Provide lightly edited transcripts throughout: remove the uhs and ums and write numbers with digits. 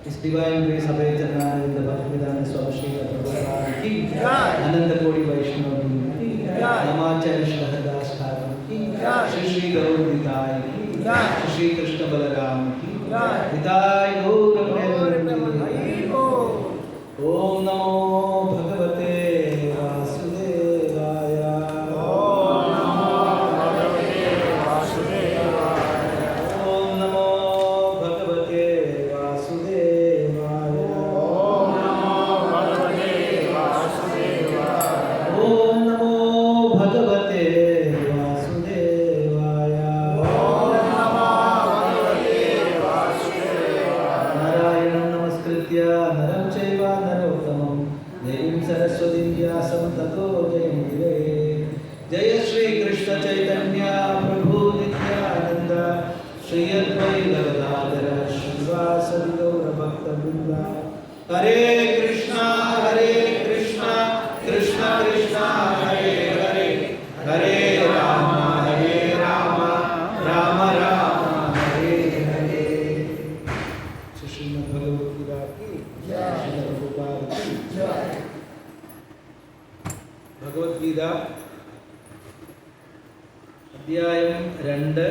इस divine grace अभय चरणारविंद भक्तिदान स्वाभिषेक प्रभुपाद की अनंत कोटि वैष्णव की नमाचार्य श्रहदास ठाकुर की श्री श्री गौर निताय की श्री कृष्ण बलराम की निताय गौर प्रेम। ओम नमो भगवते वासुदेवाय। ओम नमो भगवते वासुदेवाय। ओम नमो भगवते वासुदेवाय। ओम नमो भगवते वासुदेवाय। ओम नमो भगवते वासुदेवाय। ओम नमो भगवते वासुदेवाय। नारायणं नमस्कृत्य नरं चैव नरोत्तमं देवीं सरस्वतीं व्यासं ततो जयमुदीरये। जय श्री कृष्ण चैतन्य प्रभु नित्यानंद श्री अद्वैत गदाधर श्रीवासदि गौर भक्तवृंद। हरे कृष्णा कृष्ण कृष्णा हरे हरे, हरे राम राम राम हरे हरे। श्रीमद् भगवद गीता की जय, श्रील प्रभुपाद की जय। ഭഗവത്ഗീത അധ്യായം 2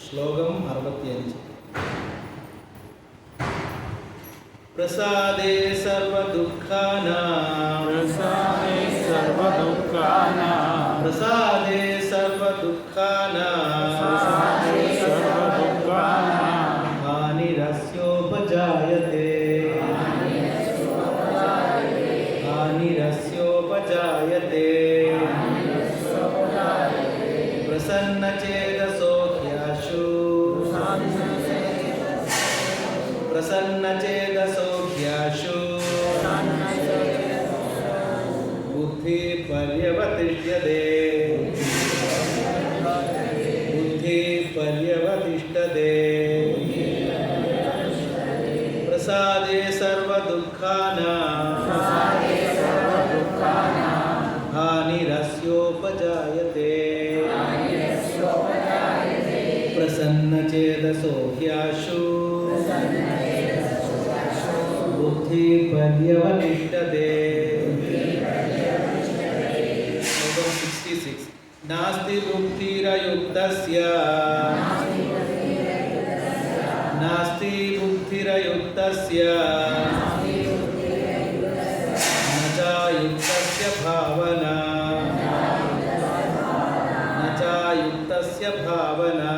ശ്ലോകം 65. പ്രസാദേ സർവദുഃഖാനാം प्रसादे सर्वदुःखानां। പ്രസാദേ സർവദുഃഖാനാം प्रसादे सर्वदुःखानां। हानिरस्योपजायते हानिरस्योपजायते प्रसन्नचेतसो ह्याशु प्रसन्नचेतसो ह्याशु बुद्धिपर्यवतिष्ठते बुद्धिपर्यवतिष्ठते प्रसादे सर्वदुःखानां हानिरस्योपजायते प्रसन्नचेतसो ह्याशु बुद्धिपर्यवतिष्ठते। 66. नास्ति बुद्धिरयुक्तस्य नास्ति बुद्धिरयुक्तस्य न च युक्तस्य भावना न च युक्तस्य भावना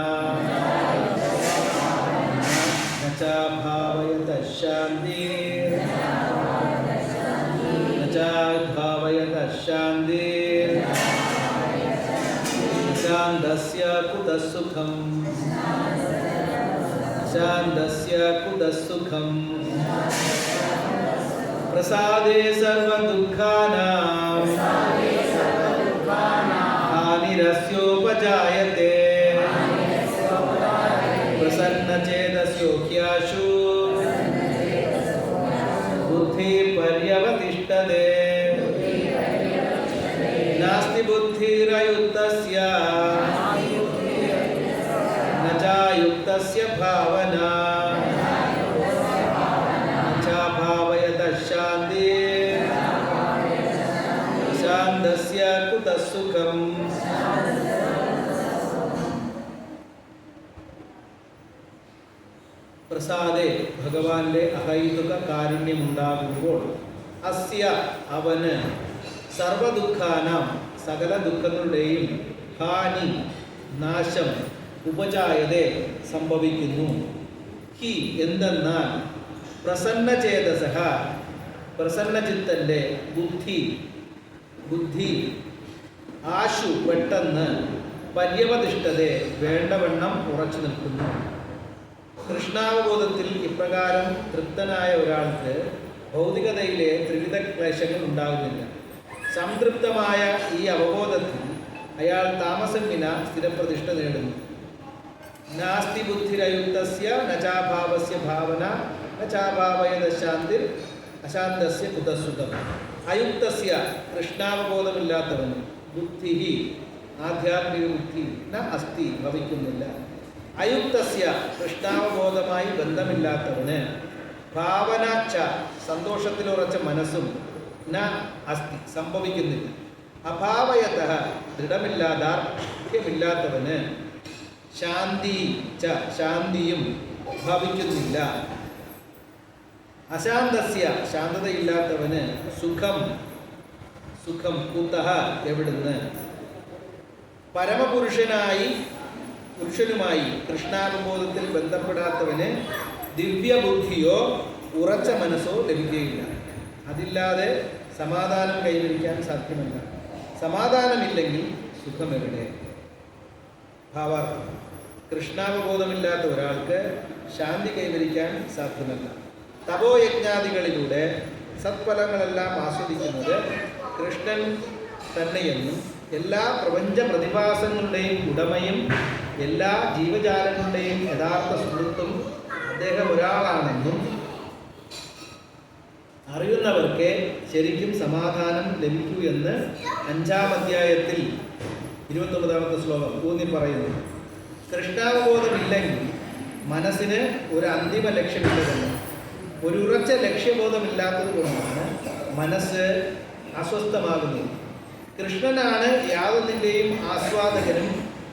न च भावयतः शान्तिः न च भावयतः शान्तिः शान्तस्य कुतः सुखम् शान्तस्य कुतः सुखम्। प्रसादे सर्वदुःखानां हानिरस्योपजायते प्रसन्नचेतसो ह्याशु बुद्धिपर्यवतिष्ठते। नास्ति बुद्धिरयुक्तस्य न च युक्तस्य भावना न च भावयतः शान्तिः शान्तस्य कुतः सुखम्। പ്രസാദേ ഭഗവാന്റെ അഹൈതുക കാരുണ്യമുണ്ടാകുമ്പോൾ അസ്യ അവന് സർവദുഃഖാനാം സകല ദുഃഖങ്ങളുടെയും ഹാനി നാശം ഉപജായതേ സംഭവിക്കുന്നു. ഹി എന്തെന്നാൽ പ്രസന്നചേതസഃ പ്രസന്നചിത്തൻ്റെ ബുദ്ധി ആശു പെട്ടെന്ന് പര്യവതിഷ്ഠതയെ വേണ്ടവണ്ണം ഉറച്ചു നിൽക്കുന്നു. കൃഷ്ണാവബോധത്തിൽ ഇപ്രകാരം തൃപ്തനായ ഒരാൾക്ക് ഭൗതികതയിലെ ത്രിവിധ ക്ലേശങ്ങൾ ഉണ്ടാകുന്നില്ല. സംതൃപ്തമായ ഈ അവബോധത്തിൽ അയാൾ താമസം വിന സ്ഥിരപ്രതിഷ്ഠ നേടുന്നു. നാസ്തി ബുദ്ധിരയുക്തസ്യ നചാഭാവസ്യ ഭാവന നചാഭാവയത ശാന്തിർ അശാന്തസ്യ കുതസുഖം. അയുക്തസ്യ കൃഷ്ണാവബോധമില്ലാത്തവന് ബുദ്ധി ആധ്യാത്മിക ബുദ്ധി ന അസ്തി ഭവിക്കുന്നില്ല. അയുക്തസ്യ കൃഷ്ണാവബോധമായി ബന്ധമില്ലാത്തവന് ഭാവന ച സന്തോഷത്തിൽ ഉറച്ച മനസ്സും ന അസ്തി സംഭവിക്കുന്നില്ല. അഭാവയത ദൃഢമില്ലാത്തവന് ശാന്തി ച ശാന്തിയും ഭവിക്കുന്നില്ല. അശാന്തസ്യ ശാന്തതയില്ലാത്തവന് സുഖം കുതഃ എവിടുന്ന്. പുരുഷനുമായി കൃഷ്ണാനുബോധത്തിൽ ബന്ധപ്പെടാത്തവന് ദിവ്യബുദ്ധിയോ ഉറച്ച മനസ്സോ ലഭിക്കുകയില്ല. അതില്ലാതെ സമാധാനം കൈവരിക്കാൻ സാധ്യമല്ല. സമാധാനമില്ലെങ്കിൽ സുഖമെവിടെ? ഭാവാർത്ഥം: കൃഷ്ണാവബോധമില്ലാത്ത ഒരാൾക്ക് ശാന്തി കൈവരിക്കാൻ സാധ്യമല്ല. തപോയജ്ഞാദികളിലൂടെ സത്ഫലങ്ങളെല്ലാം ആസ്വദിക്കുന്നത് കൃഷ്ണൻ തന്നെയെന്നും എല്ലാ പ്രപഞ്ച പ്രതിഭാസങ്ങളുടെയും ഉടമയും എല്ലാ ജീവജാലങ്ങളുടെയും യഥാർത്ഥ സുഹൃത്തും അദ്ദേഹം ഒരാളാണെന്നും അറിയുന്നവർക്ക് ശരിക്കും സമാധാനം ലഭിക്കൂ എന്ന് 5-ാം അധ്യായത്തിൽ 29-ാമത്തെ ശ്ലോകം ഊന്നി പറയുന്നു. കൃഷ്ണാവബോധമില്ലെങ്കിൽ മനസ്സിന് ഒരു അന്തിമ ലക്ഷ്യമില്ലതല്ല. ഒരു ഉറച്ച ലക്ഷ്യബോധമില്ലാത്തത് കൊണ്ടാണ് മനസ്സ് അസ്വസ്ഥമാകുന്നത്. കൃഷ്ണനാണ് യാതൊന്നിൻ്റെയും ആസ്വാദകനും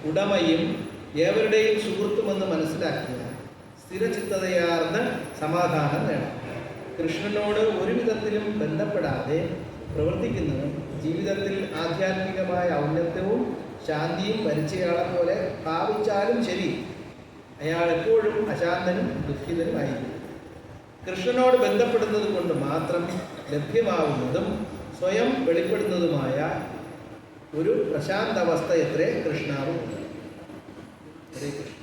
ഉടമയും ഏവരുടെയും സുഹൃത്തുമെന്ന് മനസ്സിലാക്കുക സ്ഥിരചിത്തതയാർന്ന സമാധാനം വേണം. കൃഷ്ണനോട് ഒരു വിധത്തിലും ബന്ധപ്പെടാതെ പ്രവർത്തിക്കുന്നവൻ ജീവിതത്തിൽ ആധ്യാത്മികമായ ഔന്നത്യവും ശാന്തിയും വരിച്ചയാളെ പോലെ ഭാവിച്ചാലും ശരി, അയാൾ എപ്പോഴും അശാന്തനും ദുഃഖിതനുമായിരിക്കും. കൃഷ്ണനോട് ബന്ധപ്പെടുന്നത് കൊണ്ട് മാത്രം ലഭ്യമാവുന്നതും സ്വയം വെളിപ്പെടുന്നതുമായ ഒരു പ്രശാന്തവസ്ഥ എത്രേ കൃഷ്ണാവും. ഹരേ കൃഷ്ണ.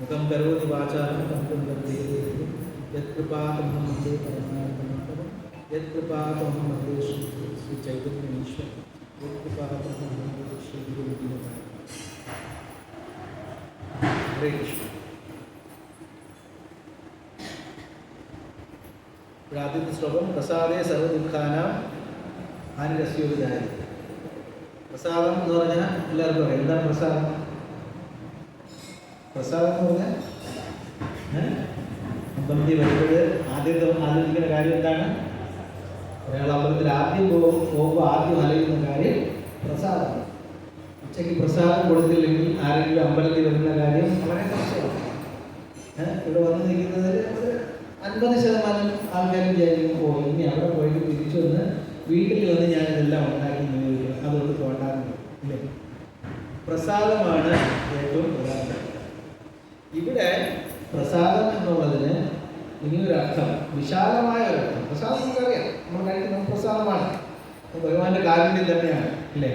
മുഖം കരോതി വാചാലം യത്കൃപാതമഹം വന്ദേ പരമാനന്ദമാധവം യത്കൃപാതമഹം വന്ദേ ശ്രീ ചൈതന്യമീശ്വരം യത്കൃപാതമഹം വന്ദേ ശ്രീ ഗുരുദേവ. ഹരേ കൃഷ്ണ. ആദ്യത്തെ ശ്ലോകം: പ്രസാദേ സർവദുഃഖാനാം ഹാനിരസ്യോപജായതേ. പ്രസാദം എന്ന് പറഞ്ഞാൽ എല്ലാവർക്കും അറിയാം. എന്താണ് പ്രസാദം? പ്രസാദം എന്ന് പറഞ്ഞാൽ അമ്പലത്തിൽ വരുമ്പോൾ ആലോചിക്കുന്ന കാര്യം എന്താണ്? ഒരാൾ അമ്പലത്തിൽ ആദ്യം പോകുമ്പോൾ ആദ്യം ആലോചിക്കുന്ന കാര്യം പ്രസാദം. ഉച്ചയ്ക്ക് പ്രസാദം കൊടുത്തില്ലെങ്കിൽ ആരെങ്കിലും അമ്പലത്തിൽ വരുന്ന കാര്യം വളരെ കഷ്ടമാണ്. ഇവിടെ വന്ന് നിൽക്കുന്നതിൽ 50% ആൾക്കാരും വിചാരിക്കും, ഓ ഇനി അവിടെ പോയിട്ട് തിരിച്ചു വന്ന് വീട്ടിൽ വന്ന് ഞാനിതെല്ലാം ഉണ്ടാക്കി നിയോഗിക്കും, അതുകൊണ്ട് തോണ്ടാറുണ്ട് ഇല്ലേ? പ്രസാദമാണ് ഏറ്റവും പ്രധാനം. ഇവിടെ പ്രസാദം എന്നുള്ളതിന് ഇനിയൊരു അർത്ഥം, വിശാലമായ ഒരർത്ഥം. പ്രസാദം നമുക്കറിയാം, നമ്മൾ കഴിക്കുന്ന പ്രസാദമാണ്, ഭഗവാന്റെ കാരുണ്യം തന്നെയാണ് അല്ലേ?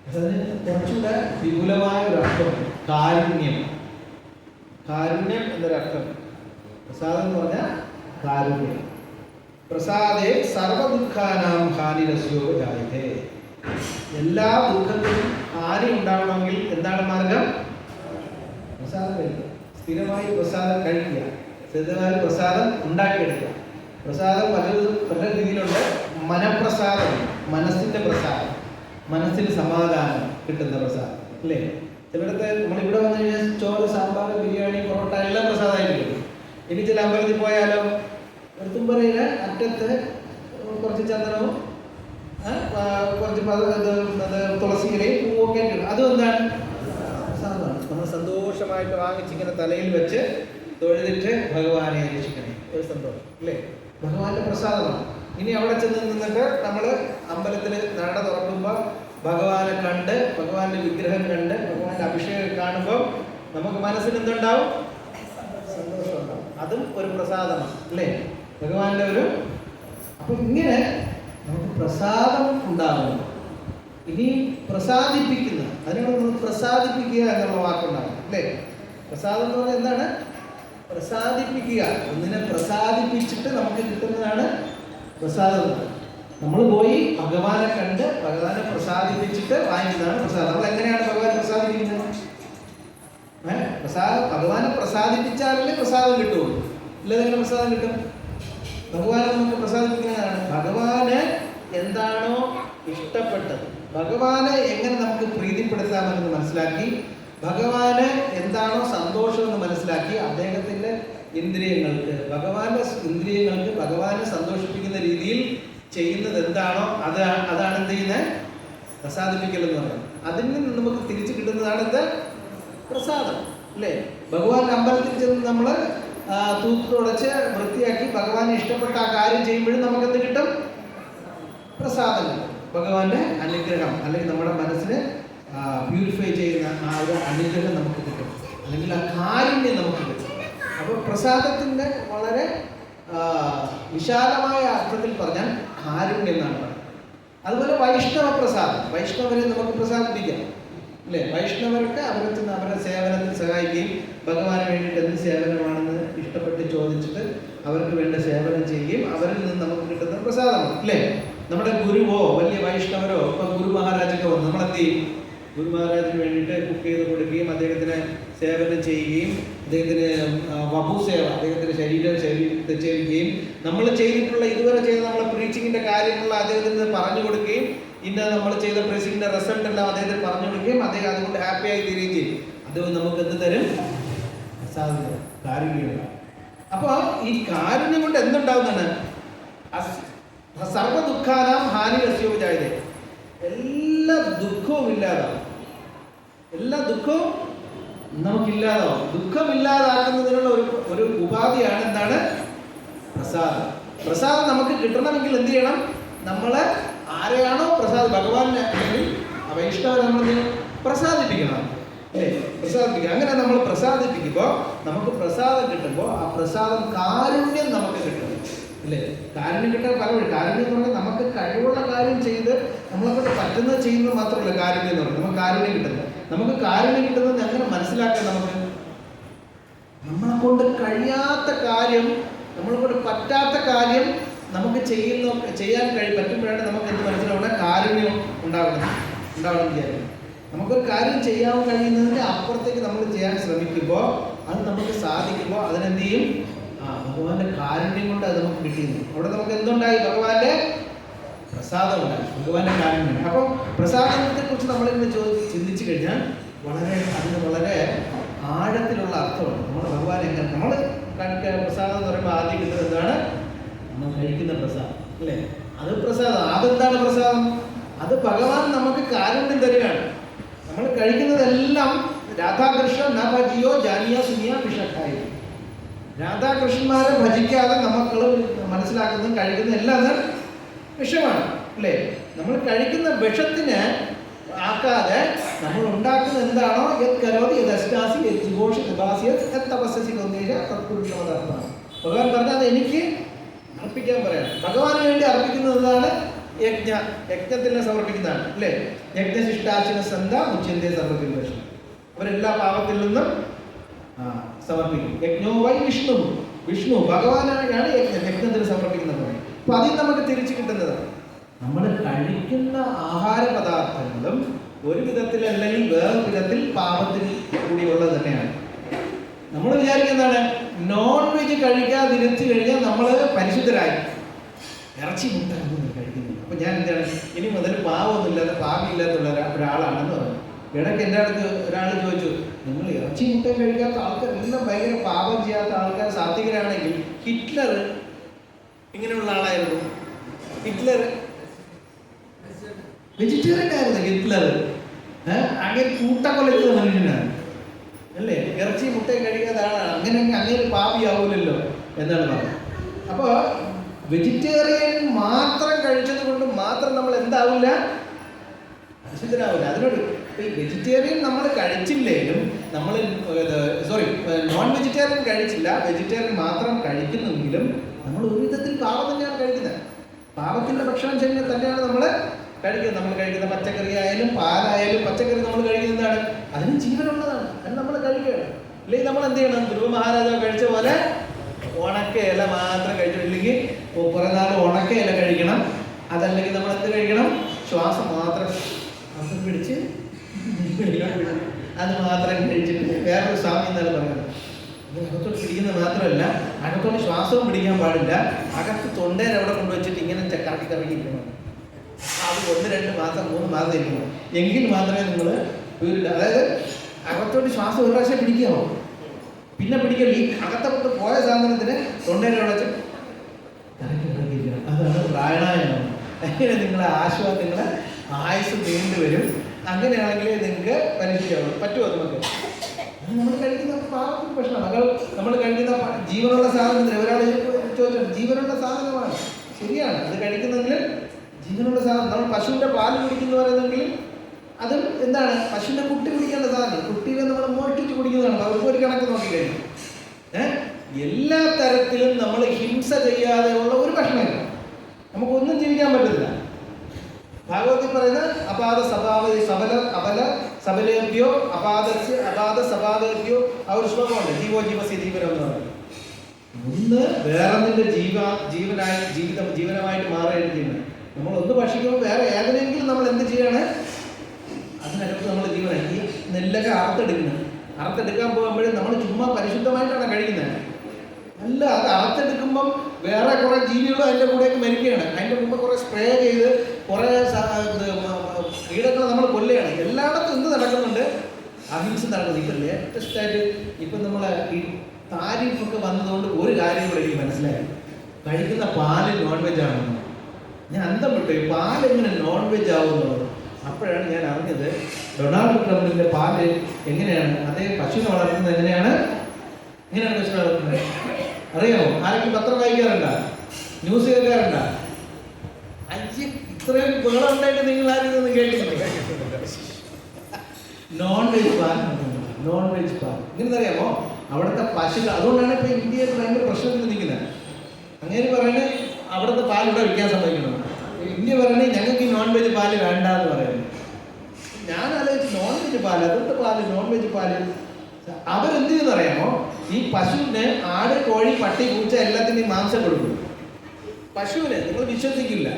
അതിന് കുറച്ചുകൂടെ വിപുലമായ ഒരർത്ഥം കാരുണ്യം. കാരുണ്യം എന്നൊരർത്ഥം. പ്രസാദം എന്ന് പറഞ്ഞാൽ കാരുണ്യം. പ്രസാദേ സർവദുഃഖാനാം ഹാനിരസ്യോപജായതേ. എല്ലാ ദുഃഖത്തിനും ഹാനി ഉണ്ടാവണമെങ്കിൽ എന്താണ് മാർഗം? പ്രസാദം കഴിക്കുക. സ്ഥിരമായി പ്രസാദം കഴിക്കുക, സ്ഥിരമായി പ്രസാദം ഉണ്ടാക്കിയെടുക്കുക. പ്രസാദം പല രീതിയിലുണ്ട്. മനപ്രസാദം, മനസ്സിൻ്റെ പ്രസാദം, മനസ്സിന് സമാധാനം കിട്ടുന്ന പ്രസാദം അല്ലേ? ചിലയിടത്ത് നമ്മളിവിടെ വന്നു കഴിഞ്ഞാൽ ചോറ്, സാമ്പാർ, ബിരിയാണി, പൊറോട്ട എല്ലാം പ്രസാദമായിട്ട് കിട്ടും. ഇനി ചില അമ്പലത്തിൽ പോയാലോ തുമ്പരയിലെ അറ്റത്ത് കുറച്ച് ചന്ദനവും കുറച്ച് തുളസിയിലയും പൂവൊക്കെ കിട്ടും. അതും എന്താണ്? പ്രസാദമാണ്. നമ്മൾ സന്തോഷമായിട്ട് വാങ്ങിച്ചിങ്ങനെ തലയിൽ വെച്ച് തൊഴുതിട്ട് ഭഗവാനെ അന്വേഷിക്കണേ, ഒരു സന്തോഷം അല്ലേ? ഭഗവാന്റെ പ്രസാദമാണ്. ഇനി അവിടെ ചെന്ന് നിന്നിട്ട് നമ്മൾ അമ്പലത്തിൽ നട തുറക്കുമ്പോൾ ഭഗവാനെ കണ്ട്, ഭഗവാന്റെ വിഗ്രഹം കണ്ട്, ഭഗവാന്റെ അഭിഷേകം കാണുമ്പോൾ നമുക്ക് മനസ്സിന് എന്തുണ്ടാവും? സന്തോഷം ഉണ്ടാവും. അതും ഒരു പ്രസാദമാണ് അല്ലേ? ഭഗവാന്റെ ഒരു. അപ്പം ഇങ്ങനെ നമുക്ക് പ്രസാദം ഉണ്ടാകുന്നു. ഇനി പ്രസാദിപ്പിക്കുന്ന, അതിനോട് നമ്മൾ പ്രസാദിപ്പിക്കുക എന്നുള്ള വാക്കുണ്ടാകും അല്ലേ? പ്രസാദം എന്ന് പറഞ്ഞാൽ എന്താണ്? പ്രസാദിപ്പിക്കുക. ഒന്നിനെ പ്രസാദിപ്പിച്ചിട്ട് നമുക്ക് കിട്ടുന്നതാണ് പ്രസാദം. നമ്മൾ പോയി ഭഗവാനെ കണ്ട് ഭഗവാനെ പ്രസാദിപ്പിച്ചിട്ട് വാങ്ങിക്കുന്നതാണ് പ്രസാദം. നമ്മൾ എങ്ങനെയാണ് ഭഗവാനെ പ്രസാദിപ്പിക്കുന്നത്? ഭഗവാനെ പ്രസാദിപ്പിച്ചാലല്ലേ പ്രസാദം കിട്ടുള്ളൂ. ഇല്ലെങ്കിലും പ്രസാദം കിട്ടും. ഭഗവാനെ നമുക്ക് പ്രസാദിപ്പിക്കുന്നതാണ്. ഭഗവാന് എന്താണോ ഇഷ്ടപ്പെട്ടത്, ഭഗവാനെ എങ്ങനെ നമുക്ക് പ്രീതിപ്പെടുത്താമെന്ന് മനസ്സിലാക്കി, ഭഗവാന് എന്താണോ സന്തോഷം എന്ന് മനസ്സിലാക്കി, അദ്ദേഹത്തിൻ്റെ ഇന്ദ്രിയങ്ങൾക്ക് ഭഗവാനെ സന്തോഷിപ്പിക്കുന്ന രീതിയിൽ ചെയ്യുന്നത് എന്താണോ അതാണ് എന്ത് ചെയ്യുന്നത്, പ്രസാദിപ്പിക്കൽ എന്ന് പറയുന്നത്. അതിൽ നിന്ന് നമുക്ക് തിരിച്ചു കിട്ടുന്നതാണ് എന്ത്, പ്രസാദം അല്ലേ? ഭഗവാന്റെ അമ്പലത്തിൽ ചെന്ന് നമ്മൾ തൂത്ത് തുടച്ച് വൃത്തിയാക്കി ഭഗവാനെ ഇഷ്ടപ്പെട്ട ആ കാര്യം ചെയ്യുമ്പോഴും നമുക്ക് എന്ത് കിട്ടും, പ്രസാദം കിട്ടും. ഭഗവാന്റെ അനുഗ്രഹം അല്ലെങ്കിൽ നമ്മുടെ മനസ്സിനെ പ്യൂരിഫൈ ചെയ്യുന്ന ആ ഒരു അനുഗ്രഹം നമുക്ക് കിട്ടും, അല്ലെങ്കിൽ ആ കാരുണ്യം നമുക്ക് കിട്ടും. അപ്പോൾ പ്രസാദത്തിൻ്റെ വളരെ വിശാലമായ അർത്ഥത്തിൽ പറഞ്ഞാൽ കാരുണ്യം എന്നാണ് പറയുന്നത്. അതുപോലെ വൈഷ്ണവ പ്രസാദം, വൈഷ്ണവരെ നമുക്ക് പ്രസാദിപ്പിക്കാം അല്ലേ? വൈഷ്ണവർക്ക് അവരുടെ സേവനത്തിൽ സഹായിക്കുകയും ഭഗവാന് വേണ്ടിയിട്ട് എന്ത് സേവനമാണെന്ന് ഇഷ്ടപ്പെട്ട് ചോദിച്ചിട്ട് അവർക്ക് വേണ്ട സേവനം ചെയ്യുകയും അവരിൽ നിന്ന് നമുക്ക് കിട്ടുന്ന പ്രസാദമാണ് അല്ലേ? നമ്മുടെ ഗുരുവോ വലിയ വൈഷ്ണവരോ ഇപ്പം ഗുരു മഹാരാജൊക്കെ വന്നു, നമ്മളെന്ത് ചെയ്യും? ഗുരു മഹാരാജിന് വേണ്ടിയിട്ട് കുക്ക് ചെയ്ത് കൊടുക്കുകയും അദ്ദേഹത്തിന് സേവനം ചെയ്യുകയും അദ്ദേഹത്തിന് വപുസേവ, അദ്ദേഹത്തിൻ്റെ ശരീരത്തെ ചെയ്യുകയും നമ്മൾ ചെയ്തിട്ടുള്ള ഇതുവരെ ചെയ്ത നമ്മളെ പ്രീച്ചിങ്ങിൻ്റെ കാര്യങ്ങൾ അദ്ദേഹത്തിന് പറഞ്ഞു കൊടുക്കുകയും നമ്മൾ ചെയ്ത പ്രീച്ചിങ്ങിൻ്റെ റിസൾട്ട് എല്ലാം അദ്ദേഹത്തിന് പറഞ്ഞു കൊടുക്കുകയും അദ്ദേഹം അതുകൊണ്ട് ഹാപ്പിയായി തീരുകയും ചെയ്യും. അത് നമുക്ക് എന്ത് തരും? കാരുണ്യം. അപ്പോൾ ഈ കാരുണ്യം കൊണ്ട് എന്തുണ്ടാവുന്നതാണ്? സർവ ദുഃഖാനാം ഹാനി അസ്യോപജായതേ, എല്ലാ ദുഃഖവും ഇല്ലാതാവും, എല്ലാ ദുഃഖവും നമുക്കില്ലാതാവും. ദുഃഖം ഇല്ലാതാക്കുന്നതിനുള്ള ഒരു ഉപാധിയാണ് എന്താണ്? പ്രസാദം. പ്രസാദം നമുക്ക് കിട്ടണമെങ്കിൽ എന്ത് ചെയ്യണം? നമ്മൾ ആരെയാണോ ഭഗവാനെ അല്ലെങ്കിൽ വൈഷ്ണവരെ നമ്മൾ പ്രസാദിപ്പിക്കണം അല്ലേ? പ്രസാദിപ്പിക്കുക. അങ്ങനെ നമ്മൾ പ്രസാദിപ്പിക്കുമ്പോൾ നമുക്ക് പ്രസാദം കിട്ടുമ്പോൾ ആ പ്രസാദം കാരുണ്യം നമുക്ക് കിട്ടും അല്ലേ? കാരുണ്യം കിട്ടാൻ പല വഴി. കാരുണ്യം എന്ന് പറഞ്ഞാൽ നമുക്ക് കഴിവുള്ള കാര്യം ചെയ്ത് നമ്മളെക്കൊണ്ട് പറ്റുന്നത് ചെയ്യുന്നത് മാത്രമല്ല കാരുണ്യം എന്ന് പറയുന്നത്. നമുക്ക് കാരുണ്യം കിട്ടുന്നത്, നമുക്ക് കാരുണ്യം കിട്ടുന്നത് എങ്ങനെ മനസ്സിലാക്കാൻ? നമുക്ക് നമ്മളെ കൊണ്ട് കഴിയാത്ത കാര്യം, നമ്മളെ കൊണ്ട് പറ്റാത്ത കാര്യം നമുക്ക് ചെയ്യാൻ പറ്റുമ്പോഴാണ് നമുക്ക് എന്ത് മനസ്സിലാവണം? കാരുണ്യം ഉണ്ടാവണം വിചാരിക്കും. നമുക്കൊരു കാര്യം ചെയ്യാൻ കഴിയുന്നതിൻ്റെ അപ്പുറത്തേക്ക് നമ്മൾ ചെയ്യാൻ ശ്രമിക്കുമ്പോൾ അത് നമുക്ക് സാധിക്കുമ്പോൾ അതിനെന്ത് ചെയ്യും? ഭഗവാന്റെ കാരുണ്യം കൊണ്ട് അത് നമുക്ക് കിട്ടിയിരുന്നു. അവിടെ നമുക്ക് എന്തുണ്ടായി? ഭഗവാന്റെ പ്രസാദം ഉണ്ടായി, ഭഗവാന്റെ കാരുണ്യം. അപ്പം പ്രസാദത്തെ കുറിച്ച് നമ്മളിങ്ങനെ ചിന്തിച്ചു കഴിഞ്ഞാൽ അതിന് വളരെ ആഴത്തിലുള്ള അർത്ഥമുണ്ട്. നമ്മൾ ഭഗവാൻ എങ്ങനെ നമ്മൾ പ്രസാദം എന്ന് പറയുമ്പോൾ ആദ്യം കിട്ടുന്നത് എന്താണ്? നമ്മൾ കഴിക്കുന്ന പ്രസാദം അല്ലേ? അത് പ്രസാദം. അതെന്താണ് പ്രസാദം? അത് ഭഗവാൻ നമുക്ക് കാരുണ്യം തരികയാണ്. നമ്മൾ കഴിക്കുന്നതെല്ലാം രാധാകൃഷ്ണ ന ഭജിയോ ജാനിയ സുനിയ വിഷക്കായി. രാധാകൃഷ്ണന്മാരെ ഭജിക്കാതെ നമുക്ക് മനസ്സിലാക്കുന്നതും കഴിക്കുന്ന എല്ലാം വിഷമാണ് അല്ലേ? നമ്മൾ കഴിക്കുന്ന വിഷത്തിന് ആക്കാതെ നമ്മൾ ഉണ്ടാക്കുന്നത് എന്താണോ ഭഗവാൻ പറഞ്ഞാൽ അത് എനിക്ക് അർപ്പിക്കാൻ പറയണം. ഭഗവാന് വേണ്ടി അർപ്പിക്കുന്നതാണ് യജ്ഞത്തിനെ സമർപ്പിക്കുന്നതാണ് അല്ലേ? യജ്ഞശിഷ്ടാശിന സന്ത മുച്ഛന്തെ സർവ്വ, അവരെല്ലാ പാപത്തിൽ നിന്നും സമർപ്പിക്കും. യജ്ഞോ വൈ വിഷ്ണു ഭഗവാനാണ് യജ്ഞത്തിന് സമർപ്പിക്കുന്നത്. അപ്പൊ അതിൽ നമുക്ക് തിരിച്ചു കിട്ടുന്നതാണ് നമ്മൾ കഴിക്കുന്ന ആഹാര പദാർത്ഥങ്ങളും ഒരു വിധത്തിൽ അല്ലെങ്കിൽ വേറൊരു വിധത്തിൽ പാപത്തിൽ കൂടിയുള്ളത് തന്നെയാണ്. നമ്മൾ വിചാരിക്കുന്നതാണ് നോൺ വെജ് കഴിക്കാതിരുത്തി കഴിഞ്ഞാൽ നമ്മൾ പരിശുദ്ധരായി, ഇറച്ചി മുട്ട കഴിക്കുന്നു. അപ്പൊ ഞാൻ എന്താണ് ഇനി മുതൽ പാവമൊന്നുമില്ലാതെ പാപില്ലാത്തുള്ള ഒരാളാണെന്ന് പറഞ്ഞു. ഇടയ്ക്ക് എൻ്റെ അടുത്ത് ഒരാൾ ചോദിച്ചു, നിങ്ങൾ ഇറച്ചി മുട്ട കഴിക്കാത്ത ആൾക്കാർ എല്ലാം ഭയങ്കര പാപം ചെയ്യാത്ത ആൾക്കാർ സാത്വികരാണെങ്കിൽ ഹിറ്റ്ലർ ഇങ്ങനെയുള്ള ആളായിരുന്നു. ഹിറ്റ്ലർ വെജിറ്റേറിയൻ ആയിരുന്നു. ഹിറ്റ്ലർ അങ്ങനെ കൂട്ടക്കൊലയ്ക്കുന്ന മനുഷ്യനാണ് അല്ലേ? ഇറച്ചി മുട്ടയും കഴിക്കാത്ത ആളാണ്. അങ്ങനെ പാപിയാവൂലല്ലോ എന്നാണ് പറഞ്ഞത്. അപ്പോൾ വെജിറ്റേറിയൻ മാത്രം കഴിച്ചത് കൊണ്ട് മാത്രം നമ്മൾ എന്താവില്ല? പരിശുദ്ധരാവില്ല. അതിനോട് ഈ വെജിറ്റേറിയൻ നമ്മൾ കഴിച്ചില്ലേലും നമ്മൾ നോൺ വെജിറ്റേറിയൻ കഴിച്ചില്ല, വെജിറ്റേറിയൻ മാത്രം കഴിക്കുന്നെങ്കിലും നമ്മൾ ഒരു വിധത്തിൽ പാപം തന്നെയാണ് കഴിക്കുന്നത്. പാപത്തിൻ്റെ ഭക്ഷണം തന്നെയാണ് നമ്മൾ കഴിക്കുന്നത്. നമ്മൾ കഴിക്കുന്ന പച്ചക്കറി ആയാലും പാലായാലും പച്ചക്കറി നമ്മൾ കഴിക്കുന്നതാണ്, അതിന് ജീവനുള്ളതാണ്, അത് നമ്മൾ കഴിക്കുകയാണ്. അല്ലെങ്കിൽ നമ്മൾ എന്ത് ചെയ്യണം? ധ്രുവ മഹാരാജാവ് കഴിച്ച പോലെ ഉണക്ക ഇല മാത്രം കഴിച്ചിട്ടില്ലെങ്കിൽ കുറേ നാൾ ഉണക്ക ഇല കഴിക്കണം. അതല്ലെങ്കിൽ നമ്മൾ എന്ത് കഴിക്കണം? ശ്വാസം മാത്രം പിടിച്ച് അത് മാത്രം കഴിച്ചിട്ട് വേറൊരു സ്വാമി എന്നാണ് പറയുന്നത്. അകത്തോട്ട് പിടിക്കുന്നത് മാത്രമല്ല, അകത്തോട്ട് ശ്വാസവും പിടിക്കാൻ പാടില്ല. അകത്ത് തൊണ്ടയിൽ അവിടെ കൊണ്ടുവച്ചിട്ട് ഇങ്ങനെ കറക്കി ഇരിക്കണം. അത് 1-2 മാസം 3 മാസം ഇരിക്കണം. എങ്കിൽ മാത്രമേ നിങ്ങൾ അതായത് അകത്തോട്ട് ശ്വാസം ഒരു പ്രാവശ്യം പിടിക്കാമോ, പിന്നെ പിടിക്കൽ ഈ അകത്തോട്ട് പോയ സാധനത്തിന് തൊണ്ടയിൽ വെച്ച് അതാണ് പ്രാണായാമം. അങ്ങനെ നിങ്ങളെ നിങ്ങളെ ആയുസ് നീണ്ടു വരും. അങ്ങനെയാണെങ്കിൽ നിങ്ങൾക്ക് പരീക്ഷിക്കാവുള്ളൂ. പറ്റുമോ നമുക്ക്? നമ്മൾ കഴിക്കുന്ന പാവത്തിന് പ്രശ്നമാണ്. നമ്മൾ കഴിക്കുന്ന ജീവനുള്ള സാധനത്തിന് ഒരാൾ ചോദിച്ചു, ജീവനുള്ള സാധനമാണ്, ശരിയാണ്. അത് കഴിക്കുന്നെങ്കിൽ ജീവനുള്ള സാധനം. നമ്മൾ പശുവിൻ്റെ പാല് കുടിക്കുന്നു പറയുന്നെങ്കിൽ അത് എന്താണ്? പശുവിൻ്റെ കുട്ടി കുടിക്കേണ്ട സാധനം. കുട്ടിയെ നമ്മൾ മോഷ്ടിച്ച് കുടിക്കുന്നതാണ്. അവർക്ക് ഒരു കണക്ക് നോക്കിക്കഴിഞ്ഞു. എല്ലാ തരത്തിലും നമ്മൾ ഹിംസ ചെയ്യാതെയുള്ള ഒരു ഭക്ഷണമില്ല. നമുക്കൊന്നും ജീവിക്കാൻ പറ്റില്ല. ഭാഗവതത്തിൽ പറയുന്ന അപാദ സഭാവതി സബല അബല സബലേഭ്യോ അപാദ സഭാദേഭ്യോ ആ ഒരു ശ്ലോകമുണ്ട്. ജീവോ ജീവസി ജീവനം എന്ന് പറയുന്നത്. ഒന്ന് വേറൊന്നിൻ്റെ ജീവനമായിട്ട് മാറിയിരിക്കുന്നത്. നമ്മളൊന്ന് ഭക്ഷിക്കുമ്പോൾ വേറെ ഏതിനെങ്കിലും നമ്മൾ എന്ത് ചെയ്യാണ്? അതിനകത്ത് നമ്മൾ ജീവനായി. ഈ നെല്ലൊക്കെ അറുത്തെടുക്കാൻ പോകുമ്പോഴും നമ്മൾ ചുമ്മാ പരിശുദ്ധമായിട്ടാണ് കഴിക്കുന്നത്. അല്ല, അത് അറുത്തെടുക്കുമ്പം വേറെ കുറേ ജീവികളും അതിൻ്റെ കൂടെയൊക്കെ മരിക്കുകയാണ്. അതിൻ്റെ മുമ്പ് കുറേ സ്പ്രേ ചെയ്ത് കുറേ കീടങ്ങളെ നമ്മൾ കൊല്ലുകയാണ്. എല്ലായിടത്തും എന്ത് നടക്കുന്നുണ്ട്? അഹിംസ നടക്കുന്നത്. ഇപ്പം ലേറ്റസ്റ്റായിട്ട് ഇപ്പം നമ്മൾ ഈ താരിഫൊക്കെ വന്നതുകൊണ്ട് ഒരു കാര്യം കൂടെ എനിക്ക് മനസ്സിലായി. കഴിക്കുന്ന പാല് നോൺ വെജ് ആണെന്ന്. ഞാൻ അന്തം വിട്ടു, ഈ പാൽ എങ്ങനെ നോൺ വെജ് ആവുന്നുള്ളത്. അപ്പോഴാണ് ഞാൻ അറിഞ്ഞത് ഡൊണാൾഡ് ട്രംപിൻ്റെ പാല് എങ്ങനെയാണ്, അതേ പശുവിനെ വളർത്തുന്നത് എങ്ങനെയാണ് പശുവിനെ വളർത്തുന്നത് അറിയാമോ? ആരെങ്കിലും പത്രം വായിക്കാറുണ്ടോ? ന്യൂസ് കേൾക്കാറുണ്ടോ? ഇത്രയും ബഹളം ഉണ്ടായിട്ട് നിങ്ങൾ ആരും കേട്ടിട്ടില്ല. നോൺ വെജ് പാൽ ഇങ്ങനെ അറിയാമോ? അവിടുത്തെ പശുക്കൾ. അതുകൊണ്ടാണ് ഇപ്പൊ ഇന്ത്യയിൽ ഭയങ്കര പ്രശ്നത്തിൽ നിൽക്കുന്നത്. അങ്ങനെ പറയുന്നത് അവിടുത്തെ പാൽ ഇവിടെ വിൽക്കാൻ സമ്മതിക്കണം. ഇന്ത്യ പറയണേ ഞങ്ങൾക്ക് ഈ നോൺ വെജ് പാല് വേണ്ട എന്ന് പറയുന്നത്. ഞാൻ ആലോചിച്ച് നോൺ വെജ് പാല്, അതുകൊണ്ട് പാല്, നോൺ വെജ് പാല്. അവരെന്ത് ചെയ്യുന്ന അറിയാമോ? ഈ പശുവിന് ആട്, കോഴി, പട്ടി, പൂച്ച എല്ലാത്തിൻ്റെയും മാംസം കൊടുക്കും. പശുവിന് നിങ്ങൾ വിശ്വസിക്കില്ല,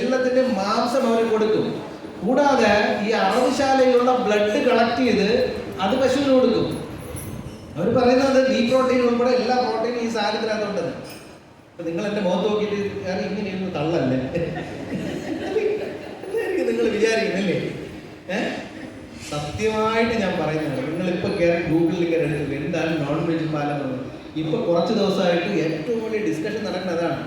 എല്ലാത്തിൻ്റെയും മാംസം അവർ കൊടുക്കും. കൂടാതെ ഈ അറവുശാലയിലുള്ള ബ്ലഡ് കളക്ട് ചെയ്ത് അത് പശുവിന് കൊടുക്കും. അവർ പറയുന്നത് ബി പ്രോട്ടീൻ ഉൾപ്പെടെ എല്ലാ പ്രോട്ടീനും ഈ സാധനത്തിനകത്തുണ്ടെന്ന്. അപ്പൊ നിങ്ങൾ എൻ്റെ മുഖത്ത് നോക്കിയിട്ട് ഇങ്ങനെയൊന്നും തള്ളല്ലേ നിങ്ങൾ വിചാരിക്കുന്നില്ലേ? സത്യമായിട്ട് ഞാൻ പറയുന്നതാണ്. നിങ്ങളിപ്പോൾ കയറി ഗൂഗിളിൽ കയറി എടുക്കുക എന്താണ് നോൺ വെജ് പാലെന്നുള്ളത്. ഇപ്പോൾ കുറച്ച് ദിവസമായിട്ട് ഏറ്റവും വലിയ ഡിസ്കഷൻ നടക്കുന്നതാണ്.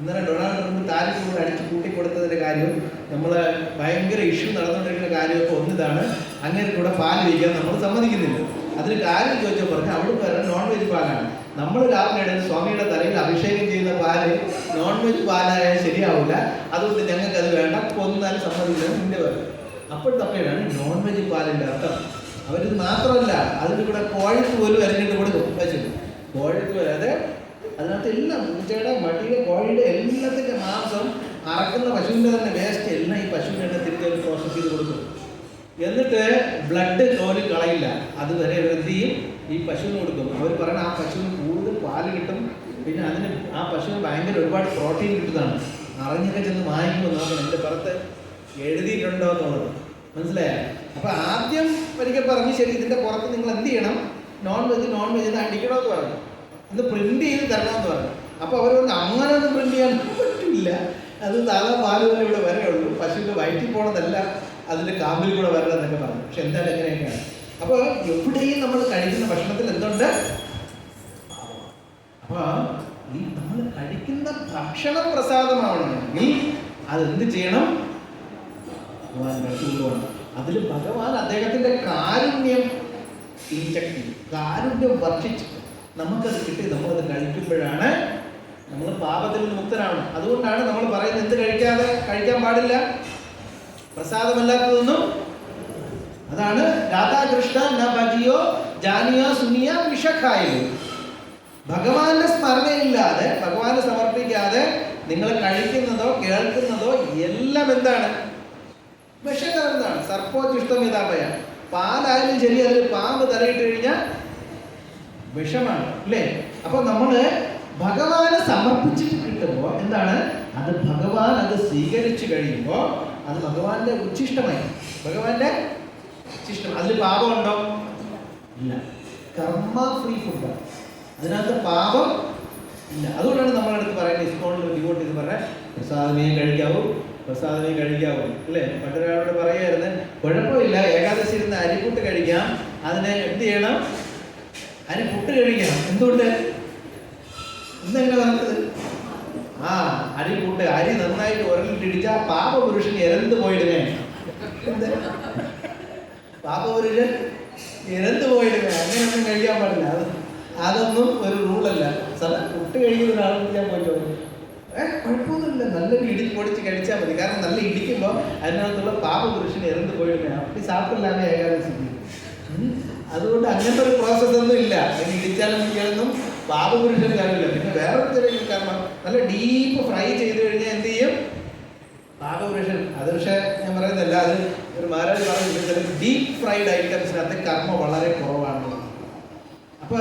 ഇന്നലെ ഡൊണാൾഡ് ട്രംപ് താരിഫ് കൂടെ അടിച്ച് കൂട്ടിക്കൊടുത്തതിൻ്റെ കാര്യവും നമ്മൾ ഭയങ്കര ഇഷ്യൂ നടന്നുകൊണ്ടിരിക്കുന്ന കാര്യമൊക്കെ ഒന്നിതാണ്. അങ്ങനെ കൂടെ പാല് വയ്ക്കാൻ നമ്മൾ സമ്മതിക്കുന്നില്ല. അതിന് കാര്യം ചോദിച്ചാൽ പറഞ്ഞാൽ അവിടെ പറയുന്നത് നോൺ വെജ് പാലാണ്. നമ്മൾ രാവിലെ സ്വാമിയുടെ തലയിൽ അഭിഷേകം ചെയ്യുന്ന പാല് നോൺ വെജ് പാലായാൽ ശരിയാവില്ല, അതുകൊണ്ട് ഞങ്ങൾക്കത് വേണ്ട, കൊന്നാലും സമ്മതിക്കില്ല നിന്റെ പേര്. അപ്പോഴത്തപ്പോഴാണ് നോൺ വെജ് പാലിൻ്റെ അർത്ഥം. അവരിത് മാത്രമല്ല, അതിൻ്റെ കൂടെ കോഴിക്ക് പോലും അരങ്ങിട്ട് കൊടുക്കും. പശു കോഴിക്ക് വരാതെ അതിനകത്ത് എല്ലാം പൂച്ചയുടെ, മടിയുടെ, കോഴിയുടെ എല്ലാത്തിൻ്റെ മാംസം, അറക്കുന്ന പശുവിൻ്റെ തന്നെ വേസ്റ്റ് എല്ലാം ഈ പശുവിനെ തന്നെ തിരിച്ച് പ്രോസസ് ചെയ്ത് കൊടുക്കും. എന്നിട്ട് ബ്ലഡ് തോലിൽ കളയില്ല, അതുവരെ എന്ത് ചെയ്യും? ഈ പശുവിന് കൊടുക്കും. അവർ പറയണ ആ പശുവിന് കൂടുതൽ പാല് കിട്ടും, പിന്നെ അതിന് ആ പശുവിന് ഭയങ്കര ഒരുപാട് പ്രോട്ടീൻ കിട്ടുന്നതാണ്. അറിഞ്ഞൊക്കെ ചെന്ന് വാങ്ങിക്കുമ്പോൾ നോക്കണം എൻ്റെ പുറത്ത് എഴുതിയിട്ടുണ്ടോ എന്നുള്ളത്, മനസ്സിലായോ? അപ്പോൾ ആദ്യം ഒരിക്കൽ പറഞ്ഞ് ശരി ഇതിൻ്റെ പുറത്ത് നിങ്ങൾ എന്ത് ചെയ്യണം? നോൺ വെജ് ഇത് അടിക്കണമെന്ന് പറഞ്ഞു, ഇത് പ്രിന്റ് ചെയ്ത് തരണമെന്ന് പറഞ്ഞു. അപ്പോൾ അവർ പറഞ്ഞു അങ്ങനെ ഒന്നും പ്രിന്റ് ചെയ്യാൻ പറ്റില്ല, അത് സാധാ പാല് പോലെ ഇവിടെ വരെയുള്ളൂ, പശുവിൻ്റെ വയറ്റിൽ പോകണതല്ല, അതിൻ്റെ കാമ്പിൽ കൂടെ വരണം എന്നൊക്കെ പറഞ്ഞു. പക്ഷെ എന്തായാലും എങ്ങനെയൊക്കെയാണ്. അപ്പോൾ എവിടെയും നമ്മൾ കഴിക്കുന്ന ഭക്ഷണത്തിൽ എന്തുണ്ട്? അപ്പോൾ ഈ നമ്മൾ കഴിക്കുന്ന ഭക്ഷണ പ്രസാദമാവണമെങ്കിൽ അതെന്ത് ചെയ്യണം? അതിൽ ഭഗവാൻ അദ്ദേഹത്തിൻ്റെ കാരുണ്യം ഇൻജക്ട് ചെയ്യും, കാരുണ്യം വർഷിച്ചു നമുക്കത് കിട്ടി. നമ്മളത് കഴിക്കുമ്പോഴാണ് നമ്മൾ പാപത്തിൽ നിന്ന് മുക്തരാണ്. അതുകൊണ്ടാണ് നമ്മൾ പറയുന്നത് എന്ത് കഴിക്കാൻ പാടില്ല? പ്രസാദമല്ലാത്തതൊന്നും. അതാണ് രാധാകൃഷ്ണ ന ഭജിയോ ജാനിയോ സുനിയ വിഷഖായോ. ഭഗവാന്റെ സ്മരണയില്ലാതെ, ഭഗവാനെ സമർപ്പിക്കാതെ നിങ്ങൾ കഴിക്കുന്നതോ കേൾക്കുന്നതോ എല്ലാം എന്താണ്? വിഷകരമാണ്. സർപ്പോച്ചിഷ്ടമിതാപയ. പാലായാലും ശരി, അതിൽ പാമ്പ് തലയിട്ട് കഴിഞ്ഞാൽ വിഷമാണ്, അല്ലേ? അപ്പോൾ നമ്മൾ ഭഗവാനെ സമർപ്പിച്ചിട്ട് കിട്ടുമ്പോൾ എന്താണ്? അത് ഭഗവാൻ അത് സ്വീകരിച്ചു കഴിയുമ്പോൾ അത് ഭഗവാന്റെ ഉച്ഛിഷ്ടമായി, ഭഗവാന്റെ ഉച്ഛിഷ്ടം. അതിൽ പാപമുണ്ടോ? ഇല്ല. കർമ്മ ഫ്രീ ഫുഡാണ്, അതിനകത്ത് പാപം ഇല്ല. അതുകൊണ്ടാണ് നമ്മളടുത്ത് പറയുന്നത്, ഇസ്കോണിൽ ഡിവോട്ട് ചെയ്ത് പറഞ്ഞാൽ പ്രസാദമേ കഴിക്കാവൂ, പ്രസാദമേ കഴിക്കാവൂ അല്ലേ? മറ്റൊരാളോട് പറയായിരുന്നു കുഴപ്പമില്ല, ഏകാദശി ഇരുന്ന് അരിപ്പുട്ട് കഴിക്കാം, അതിനെ എന്ത് ചെയ്യണം? അരിപ്പുട്ട് കഴിക്കണം. എന്തുകൊണ്ട്? എന്തെങ്ങനെ പറഞ്ഞത്? അരിപ്പുട്ട്, അരി നന്നായിട്ട് ഉരലിട്ടിടിച്ചാ പാപപുരുഷൻ ഇരந்து പോയിടുമേ. പാപപുരുഷൻ ഇരந்து പോയിടുമേ. അങ്ങനെയൊന്നും കഴിക്കാൻ പാടില്ല. അതൊന്നും ഒരു റൂളല്ല. പുട്ട് കഴിക്കുന്ന ഒരാളോട് ഞാൻ പോയി ചോദിച്ചു, കുഴപ്പമൊന്നുമില്ല, നല്ലൊരു ഇടിച്ച് പൊടിച്ച് കഴിച്ചാൽ മതി. കാരണം നല്ല ഇടിക്കുമ്പോൾ അതിനകത്തുള്ള പാപപുരുഷൻ ഇറந்து പോയിടുമേ. അപ്പി സാപ്പിടലാണ് ഏകാദശിക്ക്. അതുകൊണ്ട് അങ്ങനത്തെ ഒരു പ്രോസസ് ഒന്നും ഇല്ല. അതിന് ഇടിച്ചാലും ഇടിക്കാനൊന്നും പാപപുരുഷൻ കാണില്ല. പിന്നെ വേറൊരു ചെറിയ കാരണം നല്ല ഡീപ്പ് ഫ്രൈ ചെയ്ത് കഴിഞ്ഞാൽ എന്ത് ചെയ്യും? പാപപുരുഷൻ. അത് പക്ഷേ ഞാൻ പറയുന്നില്ല, അത് ഒരു മഹാരാജ് പറഞ്ഞിട്ട് ഡീപ്പ് ഫ്രൈഡ് ഐറ്റംസിനകത്ത് കർമ്മ വളരെ കുറവാണ്. അപ്പൊ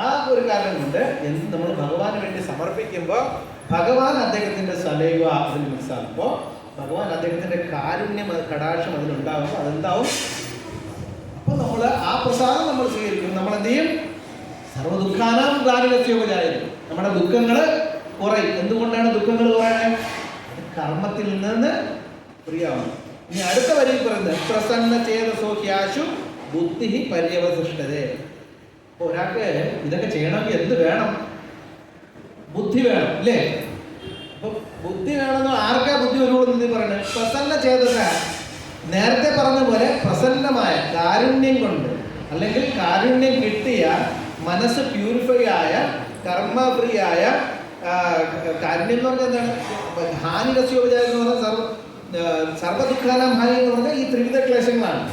ആ ഒരു കാരണം കൊണ്ട് എന്ത് നമ്മൾ ഭഗവാന് വേണ്ടി സമർപ്പിക്കുമ്പോൾ ഭഗവാൻ അദ്ദേഹത്തിന്റെ സലൈവ അതിൽ മിക്സാകുമ്പോൾ ഭഗവാൻ അദ്ദേഹത്തിന്റെ കാരുണ്യം കടാക്ഷം അതിലുണ്ടാകുമ്പോൾ അതെന്താവും? അപ്പൊ നമ്മൾ ആ പ്രസാദം നമ്മൾ സ്വീകരിക്കും. നമ്മൾ എന്ത് ചെയ്യും? സർവ്വദുഃഖാനാം ഗ്ലാനിലസ്യോപജായതേ. നമ്മുടെ ദുഃഖങ്ങൾ കുറയും. എന്തുകൊണ്ടാണ് ദുഃഖങ്ങൾ കുറയണേ? കർമ്മത്തിൽ നിന്ന് പ്രിയമാണ്. ഇനി അടുത്ത വരിയിൽ പറയുന്നത് പ്രസന്ന ചേതസോ ഹ്യാശു ബുദ്ധി പര്യവസിഷ്ഠതേ. അപ്പോൾ ഒരാൾക്ക് ഇതൊക്കെ ചെയ്യണമെങ്കിൽ എന്ത് വേണം? ബുദ്ധി വേണം അല്ലേ? അപ്പൊ ബുദ്ധി വേണമെന്ന് ആർക്കാ ബുദ്ധി വരുള്ളൂ എന്ന് പറയുന്നത്? പ്രസന്ന ചേതസ. നേരത്തെ പറഞ്ഞ പോലെ പ്രസന്നമായ കാരുണ്യം കൊണ്ട്, അല്ലെങ്കിൽ കാരുണ്യം കിട്ടിയ മനസ്സ് പ്യൂരിഫൈ ആയ കർമ്മ ഫ്രീ ആയ, കാരുണ്യം എന്ന് പറഞ്ഞാൽ എന്താണ്? ഹാനിരസ്യോപചാരം എന്ന് പറഞ്ഞാൽ സർവ്വദുഃഖാനാം ഹാനി എന്ന് പറഞ്ഞാൽ ഈ ത്രിവിധ ക്ലേശങ്ങളാണ്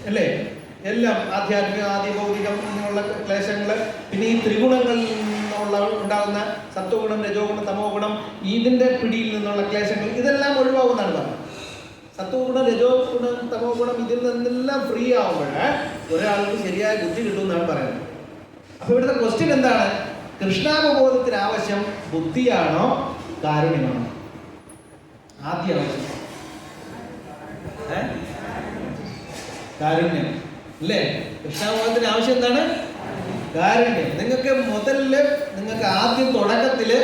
അല്ലേ? എല്ലാം ആധ്യാത്മിക, ആദി ഭൗതികം എന്നുള്ള ക്ലേശങ്ങൾ, പിന്നെ ഈ ത്രിഗുണങ്ങളിൽ നിന്നുള്ള ഉണ്ടാകുന്ന സത്വഗുണം, രജോ ഗുണം, തമോ ഗുണം, ഇതിൻ്റെ പിടിയിൽ നിന്നുള്ള ക്ലേശങ്ങൾ, ഇതെല്ലാം ഒഴിവാകുന്നതാണ് പറഞ്ഞത്. സത്വഗുണം, രജോ ഗുണം, തമോ ഗുണം, ഇതിൽ നിന്നെല്ലാം ഫ്രീ ആവുമ്പോൾ ഒരാൾക്ക് ശരിയായ ബുദ്ധി കിട്ടുമെന്നാണ് പറയുന്നത്. അപ്പൊ ഇവിടുത്തെ ക്വസ്റ്റ്യൻ എന്താണ്? കൃഷ്ണാവബോധത്തിന് ആവശ്യം ബുദ്ധിയാണോ കാരുണ്യമാണോ? ആദ്യ ആവശ്യം കാരുണ്യം അല്ലേ? കൃഷ്ണാവബോധത്തിന് ആവശ്യം എന്താണ്? കാരുണ്യം. നിങ്ങൾക്ക് മുതലില്, നിങ്ങൾക്ക് ആദ്യം തുടക്കത്തില്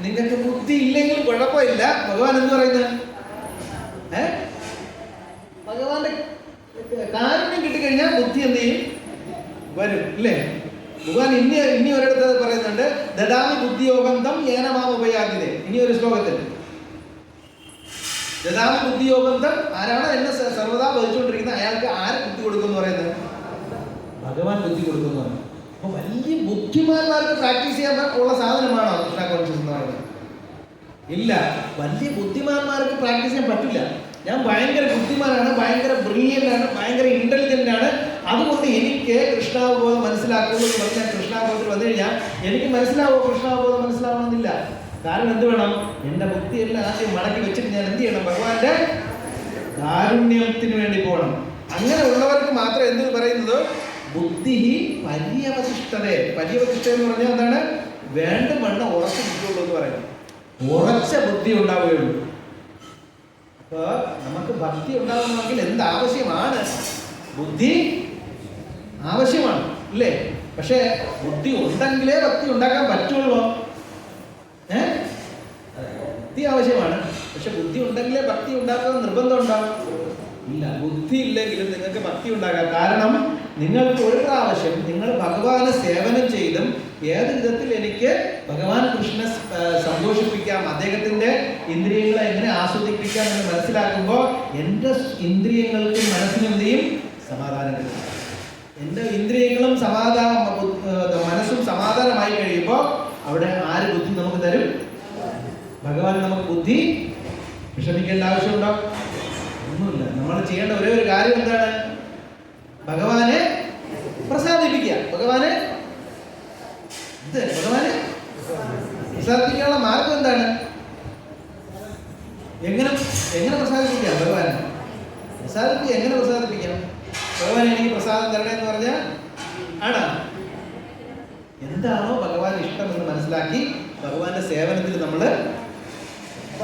നിങ്ങൾക്ക് ബുദ്ധി ഇല്ലെങ്കിൽ കുഴപ്പമില്ല. ഭഗവാൻ എന്ത് പറയുന്നത്? ഭഗവാന്റെ കാരുണ്യം കിട്ടിക്കഴിഞ്ഞാൽ ബുദ്ധി എന്ത് ചെയ്യും? വരും അല്ലേ? ഭഗവാൻ ഇനി ഒരിടത്ത് പറയുന്നുണ്ട്, ദദാമി ബുദ്ധിയോഗന്തം ഏനമാം ഉപയാതിതേ. ഇനി ഒരു ശ്ലോകത്തിൽ ദദാമി ബുദ്ധിയോഗന്തം, ആരാണ് എന്നെ സർവ്വതാ ഭജിച്ചുകൊണ്ടിരിക്കുന്നത് അയാൾക്ക് ആര് ബുദ്ധി കൊടുക്കും എന്ന് പറയുന്നത്? ഭഗവാൻ ബുദ്ധി കൊടുക്കുന്നു. അപ്പൊ വലിയ ബുദ്ധിമാന്മാർക്ക് പ്രാക്ടീസ് ചെയ്യാൻ ഉള്ള സാധനമാണോ കൃഷ്ണ കോൺഷ്യസ് എന്ന് പറയുന്നത്? ഇല്ല. വലിയ ബുദ്ധിമാന്മാർക്ക് പ്രാക്ടീസ് ചെയ്യാൻ പറ്റില്ല. ഞാൻ ഭയങ്കര ബുദ്ധിമാനാണ്, ഭയങ്കര ബ്രില്യൻ്റ് ആണ്, ഭയങ്കര ഇന്റലിജന്റ് ആണ്, അതുകൊണ്ട് എനിക്ക് കൃഷ്ണാവബോധം മനസ്സിലാക്കുമെന്ന് പറഞ്ഞാൽ കൃഷ്ണാവബോധത്തിൽ വന്നു കഴിഞ്ഞാൽ എനിക്ക് മനസ്സിലാവോ? കൃഷ്ണാവബോധം മനസ്സിലാവണമെന്നില്ല. കാരണം എന്ത് വേണം? എൻ്റെ ബുദ്ധിയെല്ലാം ആദ്യം മടക്കി വെച്ചിട്ട് ഞാൻ എന്ത് ചെയ്യണം? ഭഗവാന്റെ കാരുണ്യത്തിന് വേണ്ടി പോകണം. അങ്ങനെ ഉള്ളവർക്ക് മാത്രം എന്ത് പറയുന്നത്? ബുദ്ധി പര്യവശിഷ്ടത. പര്യവശിഷ്ടത എന്ന് പറഞ്ഞാൽ എന്താണ്? വേണ്ട മണ്ണ് ഉറച്ചു ബുദ്ധിയുള്ളൂ എന്ന് പറയുന്നത്. ഉറച്ച ബുദ്ധി ഉണ്ടാവുകയുള്ളൂ. അപ്പൊ നമുക്ക് ഭക്തി ഉണ്ടാവണമെങ്കിൽ എന്താവശ്യമാണ്? ബുദ്ധി ആവശ്യമാണ് അല്ലേ? പക്ഷെ ബുദ്ധി ഉണ്ടെങ്കിലേ ഭക്തി ഉണ്ടാക്കാൻ പറ്റുള്ളൂ. ഭക്തി ആവശ്യമാണ്, പക്ഷെ ബുദ്ധി ഉണ്ടെങ്കിലേ ഭക്തി ഉണ്ടാക്കാൻ നിർബന്ധം ഉണ്ടാവും ഇല്ല. ബുദ്ധി ഇല്ലെങ്കിലും നിങ്ങൾക്ക് ഭക്തി ഉണ്ടാകാം. കാരണം നിങ്ങൾക്ക് ഒരു പ്രാവശ്യം നിങ്ങൾ ഭഗവാനെ സേവനം ചെയ്തും ഏത് വിധത്തിൽ എനിക്ക് ഭഗവാൻ കൃഷ്ണനെ സന്തോഷിപ്പിക്കാം, അദ്ദേഹത്തിന്റെ ഇന്ദ്രിയങ്ങളെ എങ്ങനെ ആസ്വദിപ്പിക്കാം എന്ന് മനസ്സിലാക്കുമ്പോൾ എൻ്റെ ഇന്ദ്രിയങ്ങൾക്കും മനസ്സിനും എന്ത് ചെയ്യും? സമാധാനം കിട്ടും. എൻ്റെ ഇന്ദ്രിയങ്ങളും മനസ്സും സമാധാനമായി കഴിയുമ്പോൾ അവിടെ ആര് ബുദ്ധി നമുക്ക് തരും? ഭഗവാൻ നമുക്ക് ബുദ്ധി. വിഷമിക്കേണ്ട ആവശ്യമുണ്ടോ? ഒന്നുമില്ല. നമ്മൾ ചെയ്യേണ്ട ഒരേ ഒരു കാര്യം എന്താണ്? ഭഗവാനെ പ്രസാദിപ്പിക്കുക. ഭഗവാനെ പ്രസാദിപ്പിക്കാനുള്ള മാർഗം എന്താണ്? എങ്ങനെ പ്രസാദിപ്പിക്കാം? ഭഗവാനെ എങ്ങനെ പ്രസാദിപ്പിക്കാം? ഭഗവാൻ എനിക്ക് പ്രസാദം തരണേ എന്ന് പറഞ്ഞാൽ ആണോ? എന്താണോ ഭഗവാൻ ഇഷ്ടം എന്ന് മനസ്സിലാക്കി ഭഗവാന്റെ സേവനത്തിൽ നമ്മൾ.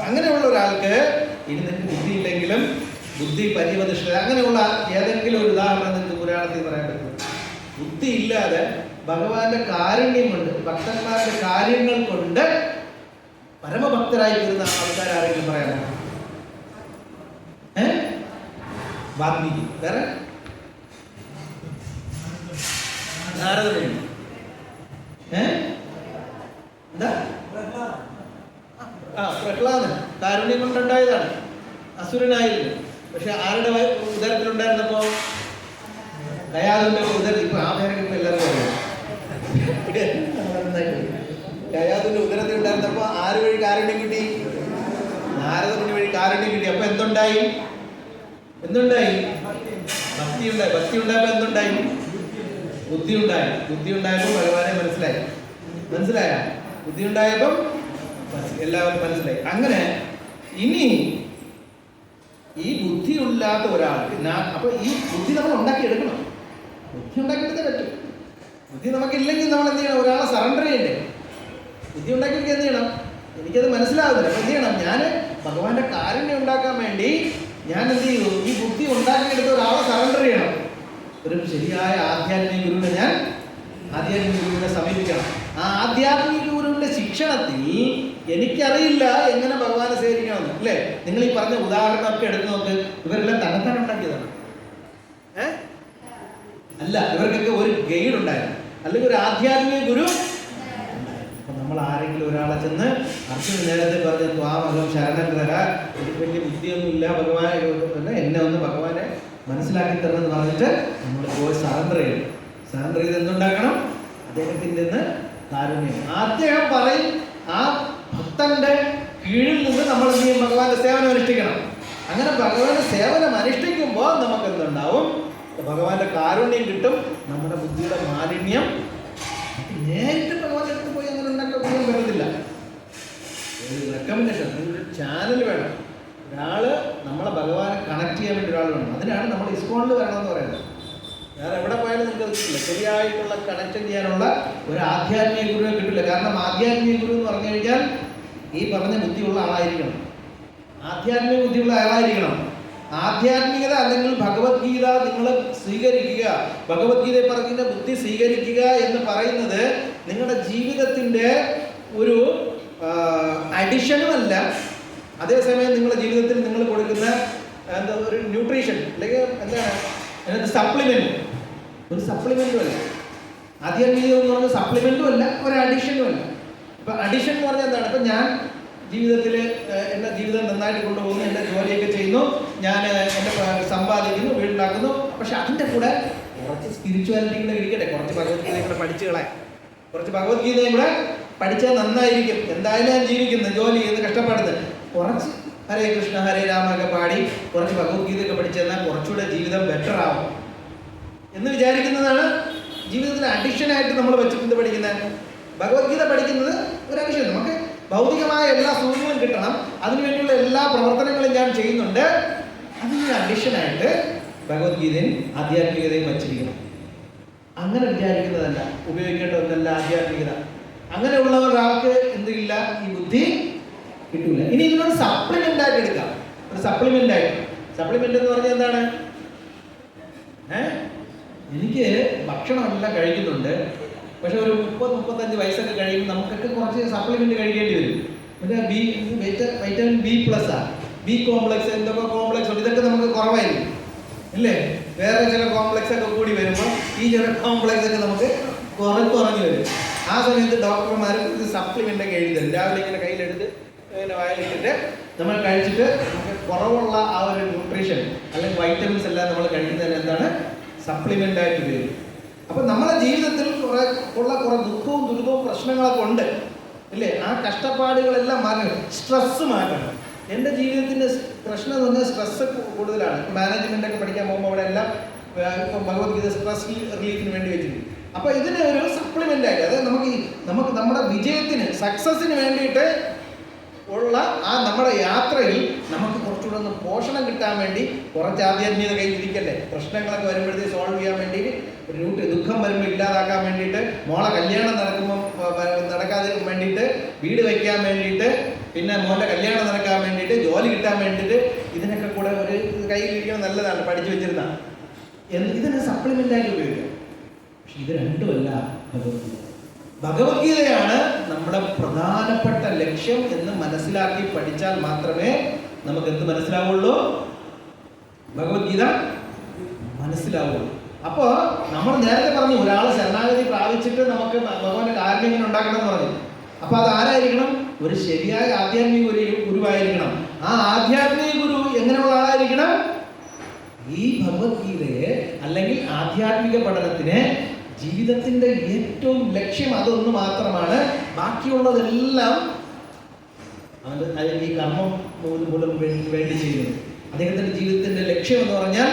അങ്ങനെയുള്ള ഒരാൾക്ക് ഇനി നിങ്ങൾക്ക് ബുദ്ധി ഇല്ലെങ്കിലും ബുദ്ധി പര്യവധിഷ്ഠ, അങ്ങനെയുള്ള ഏതെങ്കിലും ഒരു ഉദാഹരണം നിങ്ങൾക്ക് പുരാണത്തിൽ പറയാൻ പറ്റും. ബുദ്ധി ഇല്ലാതെ ഭഗവാന്റെ കാരുണ്യം കൊണ്ട്, ഭക്തന്മാരുടെ കാര്യങ്ങൾ കൊണ്ട് പരമഭക്തരായി വരുന്ന ആൾക്കാർ ആരെങ്കിലും പറയാമോ? വാൽമീകി. വേറെ നാരദമുനി. എന്താ? പ്രഹ്ലാദൻ കാരുണ്യം കൊണ്ടുണ്ടായതാണ്, അസുരനായിരുന്നു. പക്ഷെ ആരുടെ ഉദരത്തിലുണ്ടായിരുന്നപ്പോ? ദയാലുവിന്റെ ഉദരത്തിൽ. ഇപ്പൊ ആ പേരൊക്കെ ഇപ്പൊ എല്ലാവർക്കും അറിയാം. ദയാലുവിന്റെ ഉദരത്തിൽ ഉണ്ടായിരുന്നപ്പോ ആര് വഴി കാരുണ്യം കിട്ടി? നാരദമുനി വഴി കാരുണ്യം കിട്ടി. അപ്പൊ എന്തുണ്ടായി? ഭക്തി ഉണ്ടായി. ഭക്തി ഉണ്ടായപ്പോ എന്തുണ്ടായി? ബുദ്ധി ഉണ്ടായി. ബുദ്ധി ഉണ്ടായപ്പോ ഭഗവാനെ മനസ്സിലായ? ബുദ്ധി ഉണ്ടായപ്പോ എല്ലാവരും മനസ്സിലായി. അങ്ങനെ ഇനി ഈ ബുദ്ധിയില്ലാത്ത ഒരാൾക്ക് അപ്പൊ ഈ ബുദ്ധി നമ്മൾ ഉണ്ടാക്കിയെടുക്കണം. ബുദ്ധി ഉണ്ടാക്കിയെടുത്തേ പറ്റും. ബുദ്ധി നമുക്കില്ലെങ്കിൽ നമ്മൾ എന്ത് ചെയ്യണം? ഒരാളെ സറണ്ടർ ചെയ്യണ്ടേ? ബുദ്ധി ഉണ്ടാക്കിയെടുക്കുക എന്ത് ചെയ്യണം? എനിക്കത് മനസ്സിലാവുന്നില്ല. അപ്പൊ എന്ത് ചെയ്യണം? ഞാൻ ഭഗവാന്റെ കാരുണ്യം ഉണ്ടാക്കാൻ വേണ്ടി ഞാൻ എന്ത് ചെയ്തു? ഈ ബുദ്ധി ഉണ്ടാക്കിയെടുത്ത ഒരാളെ സറണ്ടർ ചെയ്യണം. ഒരു ശരിയായ ആധ്യാത്മിക ഗുരുവിനെ സമീപിക്കണം. ആ ആധ്യാത്മിക ഗുരുവിന്റെ ശിക്ഷണത്തിൽ എനിക്കറിയില്ല എങ്ങനെ ഭഗവാനെ സേവിക്കണമെന്ന്. അല്ലേ? നിങ്ങൾ ഈ പറഞ്ഞ ഉദാഹരണമൊക്കെ എടുത്ത് നോക്ക്. ഇവരെല്ലാം തന്നെത്താൻ ഉണ്ടാക്കിയതാണ്. അല്ല, ഇവർക്കൊക്കെ ഒരു ഗൈഡ് ഉണ്ടായിരുന്നു, അല്ലെങ്കിൽ ഒരു ആധ്യാത്മിക ഗുരു. അപ്പൊ നമ്മൾ ആരെങ്കിലും ഒരാളെ ചെന്ന് അർജുന നേരത്തെ പറഞ്ഞ ത്വാമകം ശരണഗ്രഹ, എനിക്ക് വലിയ ബുദ്ധിയൊന്നും ഇല്ല ഭഗവാനെ, എന്നെ ഒന്ന് ഭഗവാനെ മനസ്സിലാക്കി തരണം എന്ന് പറഞ്ഞിട്ട് നമ്മൾ പോയി സറണ്ടർ ചെയ്യും. സറണ്ടർ ചെയ്ത് എന്തുണ്ടാക്കണം? അദ്ദേഹത്തിൻ്റെ നിന്ന് കാരുണ്യം. അദ്ദേഹം പറയും ആ ഭക്തന്റെ കീഴിൽ നിന്ന് നമ്മൾ എന്ത് ചെയ്യും? ഭഗവാന്റെ സേവനം അനുഷ്ഠിക്കണം. അങ്ങനെ ഭഗവാന്റെ സേവനം അനുഷ്ഠിക്കുമ്പോൾ നമുക്ക് എന്തുണ്ടാവും? ഭഗവാന്റെ കാരുണ്യം കിട്ടും. നമ്മുടെ ബുദ്ധിയുടെ മാലിന്യം നേരിട്ട് ഭഗവാന്റെ അടുത്ത് പോയി അങ്ങനെ ഉണ്ടാക്കാൻ വരുന്നില്ല. ഒരു റെക്കമെൻഡേഷൻ, ഒരു ചാനൽ വേണം. ഒരാള് നമ്മളെ ഭഗവാനെ കണക്ട് ചെയ്യാൻ വേണ്ടി ഒരാൾ വേണം. അതിനാണ് നമ്മൾ ഇസ്കോണിൽ വരണമെന്ന് പറയുന്നത്. വേറെ എവിടെ പോയാലും നിങ്ങൾക്ക് കിട്ടില്ല. ശരിയായിട്ടുള്ള കണക്ഷൻ ചെയ്യാനുള്ള ഒരു ആധ്യാത്മിക ഗുരുവിനെ കിട്ടില്ല. കാരണം ആധ്യാത്മിക ഗുരു എന്ന് പറഞ്ഞു കഴിഞ്ഞാൽ ഈ പറഞ്ഞ ബുദ്ധിയുള്ള ആളായിരിക്കണം. ആധ്യാത്മിക ബുദ്ധിയുള്ള ആളായിരിക്കണം. ആധ്യാത്മികത അല്ലെങ്കിൽ ഭഗവത്ഗീത നിങ്ങൾ സ്വീകരിക്കുക, ഭഗവത്ഗീത പറഞ്ഞ ബുദ്ധി സ്വീകരിക്കുക എന്ന് പറയുന്നത് നിങ്ങളുടെ ജീവിതത്തിൻ്റെ ഒരു അഡിഷനുമല്ല. അതേസമയം നിങ്ങളുടെ ജീവിതത്തിൽ നിങ്ങൾ കൊടുക്കുന്ന എന്താ ഒരു ന്യൂട്രീഷൻ അല്ലെങ്കിൽ എന്താണ് അതിനകത്ത് സപ്ലിമെൻറ്റ്, ഒരു സപ്ലിമെൻറ്റും അല്ല. ആധ്യാത്മികം എന്ന് പറഞ്ഞാൽ സപ്ലിമെൻറ്റും അല്ല, ഒരു അഡിഷനും അല്ല. ഇപ്പം അഡിഷൻ എന്ന് പറഞ്ഞാൽ എന്താണ്? ഇപ്പം ഞാൻ ജീവിതത്തിൽ എൻ്റെ ജീവിതം നന്നായിട്ട് കൊണ്ടുപോകുന്നു, എൻ്റെ ജോലിയൊക്കെ ചെയ്യുന്നു, ഞാൻ എൻ്റെ സമ്പാദിക്കുന്നു, വീടുണ്ടാക്കുന്നു. പക്ഷെ അതിൻ്റെ കൂടെ കുറച്ച് സ്പിരിച്വാലിറ്റി കൂടെ ഇരിക്കട്ടെ, കുറച്ച് ഭഗവത്ഗീതയും കൂടെ പഠിച്ചു കളയാം. കുറച്ച് ഭഗവത്ഗീതയും കൂടെ പഠിച്ചാൽ നന്നായിരിക്കും. എന്തായാലും ഞാൻ ജീവിക്കുന്നു, ജോലി ചെയ്യുന്നു, കഷ്ടപ്പെടുന്നത്. കുറച്ച് ഹരേ കൃഷ്ണ ഹരേ രാമ ഒക്കെ പാടി കുറച്ച് ഭഗവത്ഗീതയൊക്കെ പഠിച്ചു തന്നാൽ കുറച്ചുകൂടെ ജീവിതം ബെറ്റർ ആവും എന്ന് വിചാരിക്കുന്നതാണ് ജീവിതത്തിൽ അഡിക്ഷനായിട്ട് നമ്മൾ വെച്ചിട്ട് പഠിക്കുന്നത്. ഭഗവത്ഗീത പഠിക്കുന്നത് ഒരു അഡിഷൻ. നമുക്ക് ഭൗതികമായ എല്ലാ സുഖങ്ങളും കിട്ടണം, അതിനുവേണ്ടിയുള്ള എല്ലാ പ്രവർത്തനങ്ങളും ഞാൻ ചെയ്യുന്നുണ്ട്. അതിന് അഡിഷനായിട്ട് ഭഗവത്ഗീതയും ആധ്യാത്മികതയും വച്ചിരിക്കണം. അങ്ങനെ വിചാരിക്കുന്നതല്ല, ഉപയോഗിക്കേണ്ട ഒന്നല്ല ആധ്യാത്മികത. അങ്ങനെയുള്ള ഒരാൾക്ക് എന്തില്ല, ഈ ബുദ്ധി കിട്ടൂല. ഇനി ഇതിനൊരു സപ്ലിമെന്റ് ആയിട്ട് എടുക്കാം. ഒരു സപ്ലിമെന്റ് ആയിട്ട്, സപ്ലിമെന്റ് എന്ന് പറഞ്ഞാൽ എന്താണ്? എനിക്ക് ഭക്ഷണമെല്ലാം കഴിക്കുന്നുണ്ട്, പക്ഷെ ഒരു 30-35 വയസ്സൊക്കെ കഴിയുമ്പോൾ നമുക്കൊക്കെ കുറച്ച് സപ്ലിമെന്റ് കഴിക്കേണ്ടി വരും. പിന്നെ വൈറ്റമിൻ B+, ബി കോംപ്ലക്സ്, എന്തൊക്കെ കോംപ്ലക്സ് ഉണ്ട്, ഇതൊക്കെ നമുക്ക് കുറവായിരിക്കും അല്ലേ? വേറെ ചില കോംപ്ലക്സ് ഒക്കെ കൂടി വരുമ്പോൾ ഈ ചില കോംപ്ലക്സ് ഒക്കെ നമുക്ക് കുറഞ്ഞു വരും. ആ സമയത്ത് ഡോക്ടർമാർ ഇത് സപ്ലിമെന്റ് ഒക്കെ എഴുതി തരും. രാവിലെ ഇങ്ങനെ കയ്യിലെടുത്ത് ഇങ്ങനെ വായിലിട്ടിട്ട് നമ്മൾ കഴിച്ചിട്ട് നമുക്ക് കുറവുള്ള ആ ഒരു ന്യൂട്രീഷൻ അല്ലെങ്കിൽ വൈറ്റമിൻസ് എല്ലാം നമ്മൾ കഴിക്കുന്നതിന് എന്താണ് സപ്ലിമെന്റ് ആയിട്ട് വരും. അപ്പൊ നമ്മുടെ ജീവിതത്തിൽ കുറെ ദുഃഖവും ദുരിതവും പ്രശ്നങ്ങളൊക്കെ ഉണ്ട് അല്ലേ? ആ കഷ്ടപ്പാടുകളെല്ലാം മാറ്റണം, സ്ട്രെസ് മാറ്റണം. എൻ്റെ ജീവിതത്തിൻ്റെ പ്രശ്നം എന്ന് പറഞ്ഞാൽ സ്ട്രെസ് കൂടുതലാണ്. മാനേജ്മെന്റ് ഒക്കെ പഠിക്കാൻ പോകുമ്പോൾ അവിടെ എല്ലാം ഭഗവത്ഗീത സ്ട്രെസ് റിലീഫിന് വേണ്ടി വെച്ചിട്ടുണ്ട്. അപ്പോൾ ഇതിന് ഒരു സപ്ലിമെന്റ് ആയിട്ട്, അതായത് നമുക്ക് നമ്മുടെ വിജയത്തിന് സക്സസിന് വേണ്ടിയിട്ട് ഉള്ള ആ നമ്മുടെ യാത്രയിൽ നമുക്ക് കുറച്ചുകൂടെ ഒന്ന് പോഷണം കിട്ടാൻ വേണ്ടി കുറച്ച് ആധ്യാത്മികത കയ്യിലിരിക്കല്ലേ. പ്രശ്നങ്ങളൊക്കെ വരുമ്പോഴത്തേക്ക് സോൾവ് ചെയ്യാൻ വേണ്ടിയിട്ട്, ദുഃഖം വരുമ്പോൾ ഇല്ലാതാക്കാൻ വേണ്ടിയിട്ട്, മോളെ കല്യാണം നടക്കാതെ വേണ്ടിയിട്ട്, വീട് വയ്ക്കാൻ വേണ്ടിയിട്ട്, പിന്നെ മോൻ്റെ കല്യാണം നടക്കാൻ വേണ്ടിയിട്ട്, ജോലി കിട്ടാൻ വേണ്ടിയിട്ട്, ഇതിനൊക്കെ കൂടെ ഒരു കയ്യിലിരിക്കുന്നത് നല്ലതാണ്, പഠിച്ചു വെച്ചിരുന്ന. ഇതിനെ സപ്ലിമെൻ്റായിട്ട് ഉപയോഗിക്കാം. പക്ഷെ ഇത് രണ്ടുമല്ല ഭഗവത്ഗീത. ഭഗവത്ഗീതയാണ് നമ്മുടെ പ്രധാനപ്പെട്ട ലക്ഷ്യം എന്ന് മനസ്സിലാക്കി പഠിച്ചാൽ മാത്രമേ നമുക്ക് എന്ത് മനസ്സിലാവുള്ളൂ? ഭഗവത്ഗീത മനസ്സിലാവുക. അപ്പോൾ നമ്മൾ നേരത്തെ പറഞ്ഞു ഒരാൾ ശരണാഗതി പ്രാപിച്ചിട്ട് നമുക്ക് ഭഗവാന്റെ കാരുണ്യം ഇങ്ങനെ ഉണ്ടാക്കണം എന്ന് പറഞ്ഞു. അപ്പോൾ അത് ആരായിരിക്കണം? ഒരു ശരിയായ ആധ്യാത്മിക ഗുരുവായിരിക്കണം. ആ ആധ്യാത്മിക ഗുരു എങ്ങനെയുള്ള ആളായിരിക്കണം? ഈ ഭഗവത്ഗീതയെ അല്ലെങ്കിൽ ആധ്യാത്മിക പഠനത്തിന് ജീവിതത്തിന്റെ ഏറ്റവും ലക്ഷ്യം അതൊന്ന് മാത്രമാണ്. ബാക്കിയുള്ളതെല്ലാം അല്ലെങ്കിൽ ഈ കർമ്മം മൂലം വേണ്ടി ചെയ്യുന്നത്. അദ്ദേഹത്തിന്റെ ജീവിതത്തിന്റെ ലക്ഷ്യം എന്ന് പറഞ്ഞാൽ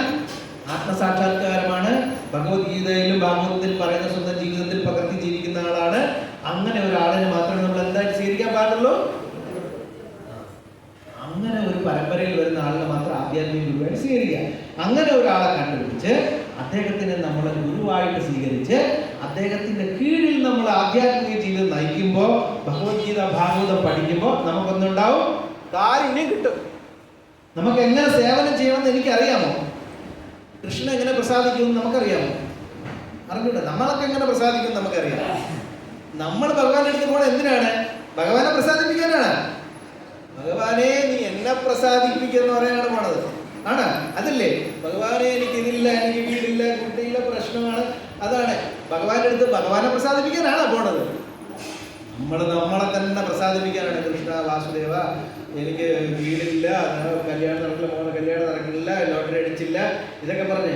ആത്മസാക്ഷാത്കാരമാണ്. ഭഗവത്ഗീതയിലും ഭാഗവതത്തിൽ പറയുന്ന സ്വന്തം ജീവിതത്തിൽ പകർത്തി ജീവിക്കുന്ന ആളാണ്. അങ്ങനെ ഒരാളിനെ മാത്രമേ നമ്മൾ എന്തായിട്ട് സ്വീകരിക്കാൻ പാടുള്ളൂ. അങ്ങനെ ഒരു പരമ്പരയിൽ വരുന്ന ആളിനെ മാത്രം ആധ്യാത്മിക ഗുരുവായിട്ട് സ്വീകരിക്കുക. അങ്ങനെ ഒരാളെ കണ്ടുപിടിച്ച് അദ്ദേഹത്തിനെ നമ്മൾ ഗുരുവായിട്ട് സ്വീകരിച്ച് അദ്ദേഹത്തിന്റെ കീഴിൽ നമ്മൾ ആധ്യാത്മിക ജീവിതം നയിക്കുമ്പോൾ, ഭഗവത്ഗീത ഭാഗവതം പഠിക്കുമ്പോൾ നമുക്കൊന്നുണ്ടാവും, കാരുണ്യം കിട്ടും. നമുക്ക് എങ്ങനെ സേവനം ചെയ്യണമെന്ന് എനിക്കറിയാമോ? കൃഷ്ണൻ എങ്ങനെ പ്രസാദിക്കുമെന്ന് നമുക്കറിയാമോ? അറിഞ്ഞൂടെ? നമ്മളൊക്കെ എങ്ങനെ പ്രസാദിക്കും നമുക്കറിയാം. നമ്മൾ ഭഗവാന്റെ അടുത്ത് പോകണം എന്തിനാണ്? ഭഗവാനെ പ്രസാദിപ്പിക്കാനാണ്. ഭഗവാനെ നീ എന്നെ പ്രസാദിപ്പിക്കുന്ന പറയാനാണ് പോണത്. ആണ് അതല്ലേ? ഭഗവാനെ എനിക്ക് ഇതില്ല, എനിക്ക് വീടില്ല, കുട്ടിയില്ല, പ്രശ്നമാണ്. അതാണ് ഭഗവാന്റെ അടുത്ത് ഭഗവാനെ പ്രസാദിപ്പിക്കാനാണ് പോണത്. നമ്മളെ തന്നെ പ്രസാദിപ്പിക്കാനാണ്. കൃഷ്ണ വാസുദേവ എനിക്ക് വീടില്ല, കല്യാണം നടക്കില്ല, മോനെ കല്യാണം നടക്കില്ല, ലോട്ടറി അടിച്ചില്ല, ഇതൊക്കെ പറഞ്ഞ്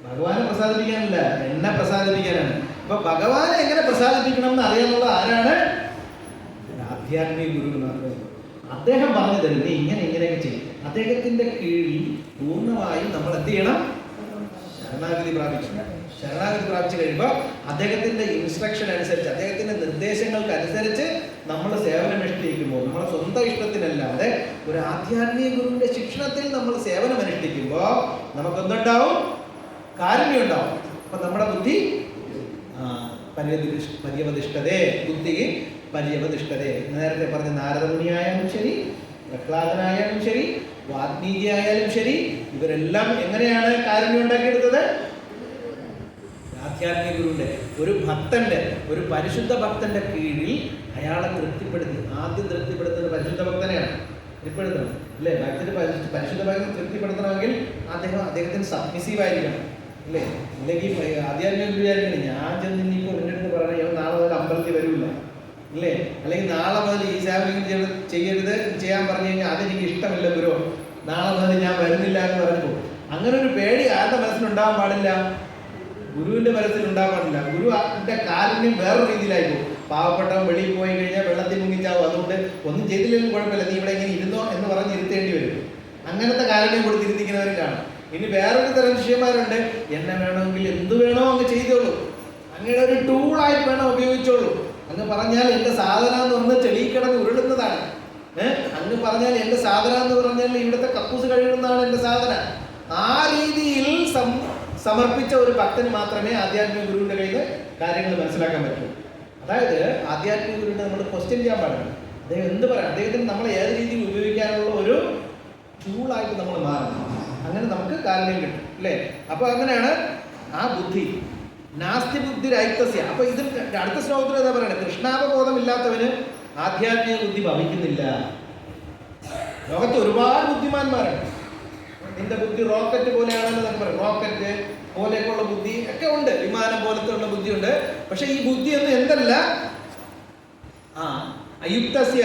ഭഗവാനെ പ്രസാദിപ്പിക്കാനല്ല, എന്നെ പ്രസാദിപ്പിക്കാനാണ്. അപ്പൊ ഭഗവാനെ എങ്ങനെ പ്രസാദിപ്പിക്കണം എന്ന് അറിയാനുള്ള ആരാണ്? ആധ്യാത്മിക ഗുരു മാത്രമേ. അദ്ദേഹം പറഞ്ഞു തരും നീ ഇങ്ങനെയൊക്കെ ചെയ്യും. അദ്ദേഹത്തിന്റെ കീഴിൽ പൂർണ്ണമായും നമ്മൾ എന്ത് ചെയ്യണം? ശരണാഗതി പ്രാപിക്കണം. ശരണാഗതി പ്രാപിച്ചു കഴിയുമ്പോൾ അദ്ദേഹത്തിന്റെ ഇൻസ്ട്രക്ഷൻ അനുസരിച്ച്, അദ്ദേഹത്തിന്റെ നിർദ്ദേശങ്ങൾക്ക് അനുസരിച്ച് നമ്മൾ സേവനമനുഷ്ഠിക്കുമ്പോൾ, നമ്മുടെ സ്വന്തം ഇഷ്ടത്തിനല്ലാതെ ഒരു ആധ്യാത്മിക ഗുരുവിന്റെ ശിക്ഷണത്തിൽ നമ്മൾ സേവനമനുഷ്ഠിക്കുമ്പോൾ നമുക്കെന്തുണ്ടാവും? കാരുണ്യം ഉണ്ടാവും. അപ്പൊ നമ്മുടെ ബുദ്ധി പര്യവതിഷ്ഠതേ, ബുദ്ധി പര്യവതിഷ്ഠതേ. നേരത്തെ പറഞ്ഞ നാരദമുനിയായാലും ശരി, പ്രഹ്ലാദനായാലും ശരി, വാൽമീകി ആയാലും ശരി, ഇവരെല്ലാം എങ്ങനെയാണ് കാരുണ്യം ഉണ്ടാക്കിയെടുത്തത്? ആധ്യാത്മിക ഗുരുവിന്റെ, ഒരു ഭക്തന്റെ, ഒരു പരിശുദ്ധ ഭക്തന്റെ കീഴിൽ അയാളെ തൃപ്തിപ്പെടുത്തി. ആദ്യം തൃപ്തിപ്പെടുത്തുന്നത് പരിശുദ്ധ ഭക്തനെയാണ്. തൃപ്തിപ്പെടുത്തണം അല്ലേ? ഭക്തന് പരിശുദ്ധ ഭക്തനെ തൃപ്തിപ്പെടുത്തണമെങ്കിൽ അദ്ദേഹത്തിന് സബ്മിസീവ് ആയിരിക്കണം അല്ലേ? അല്ലെങ്കിൽ ആധ്യാത്മിക ഗുരു വിചാരിക്കണം ഞാൻ ചെന്ന് ഇനിയിപ്പോൾ എൻ്റെ അടുത്ത് പറയണം ഇവൻ നാളെ മുതൽ അമ്പലത്തിൽ വരില്ല അല്ലേ? അല്ലെങ്കിൽ നാളെ മുതൽ ഈ സേവനം ചെയ്യരുത് ചെയ്യാൻ പറഞ്ഞു കഴിഞ്ഞാൽ അതെനിക്ക് ഇഷ്ടമില്ല ഗുരു, നാളെ മുതൽ ഞാൻ വരുന്നില്ല എന്ന് പറഞ്ഞു പോകും. അങ്ങനെ ഒരു പേടി ആരുടെ മനസ്സിലുണ്ടാകാൻ പാടില്ല? ഗുരുവിന്റെ മനസ്സിൽ ഉണ്ടാകാൻ പാടില്ല. ഗുരുവിന്റെ കാരുണ്യം വേറൊരു രീതിയിലായി പോകും. പാവപ്പെട്ടവൻ വെളിയിൽ പോയി കഴിഞ്ഞാൽ വെള്ളത്തിൽ മുങ്ങിച്ചാവും, അതുകൊണ്ട് ഒന്നും ചെയ്തില്ലെങ്കിലും കുഴപ്പമില്ല, നീ ഇവിടെ ഇങ്ങനെ ഇരുന്നോ എന്ന് പറഞ്ഞ് ഇരുത്തേണ്ടി വരും. അങ്ങനത്തെ കാരുണ്യം കൊടുത്തിരുത്തിക്കുന്നവരും കാണും. ഇനി വേറൊരു തരം ശിഷ്യന്മാരുണ്ട്, എന്നെ വേണമെങ്കിൽ എന്ത് വേണോ അങ്ങ് ചെയ്തോളൂ, അങ്ങനെ ഒരു ടൂളായിട്ട് വേണം ഉപയോഗിച്ചോളൂ. അങ്ങ് പറഞ്ഞാൽ എൻ്റെ സാധന എന്ന് പറഞ്ഞാൽ ചെളിക്കിടന്ന് ഉരുളുന്നതാണ്. അങ്ങ് പറഞ്ഞാൽ എൻ്റെ സാധന എന്ന് പറഞ്ഞാൽ ഇവിടുത്തെ കക്കൂസ് കഴിയുന്നതാണ് എൻ്റെ സാധന. ആ രീതിയിൽ സമർപ്പിച്ച ഒരു ഭക്തന് മാത്രമേ ആധ്യാത്മിക ഗുരുവിന്റെ കയ്യിൽ കാര്യങ്ങൾ മനസ്സിലാക്കാൻ പറ്റൂ. അതായത് ആധ്യാത്മിക ഗുരുവിനെ നമ്മൾ ക്വസ്റ്റ്യൻ ചെയ്യാൻ പാടില്ല. അദ്ദേഹം എന്ത് പറയാം, അദ്ദേഹത്തിന് നമ്മളെ ഏത് രീതിയിൽ ഉപയോഗിക്കാനുള്ള ഒരു ടൂളായിട്ട് നമ്മൾ മാറണം. അങ്ങനെ നമുക്ക് കാരുണ്യം കിട്ടും അല്ലേ? അപ്പൊ അങ്ങനെയാണ് ആ ബുദ്ധി. നാസ്തി ബുദ്ധി രൈതസ്യ. അപ്പൊ ഇതിൽ അടുത്ത ശ്ലോകത്തിൽ എന്താ പറയുന്നത്? കൃഷ്ണാവബോധമില്ലാത്തവന് ആധ്യാത്മിക ബുദ്ധി ഭവിക്കുന്നില്ല. ലോകത്ത് ഒരുപാട് ബുദ്ധിമാന്മാരുണ്ട്. നിന്റെ ബുദ്ധി റോക്കറ്റ് പോലെയാണെന്ന് നമുക്ക് പറയാം. റോക്കറ്റ് പോലെയൊക്കെയുള്ള ബുദ്ധി ഒക്കെ ഉണ്ട്, വിമാനം പോലത്തെ ഉള്ള ബുദ്ധിയുണ്ട്. പക്ഷെ ഈ ബുദ്ധിയൊന്നും എന്തല്ല, അയുക്തസ്യ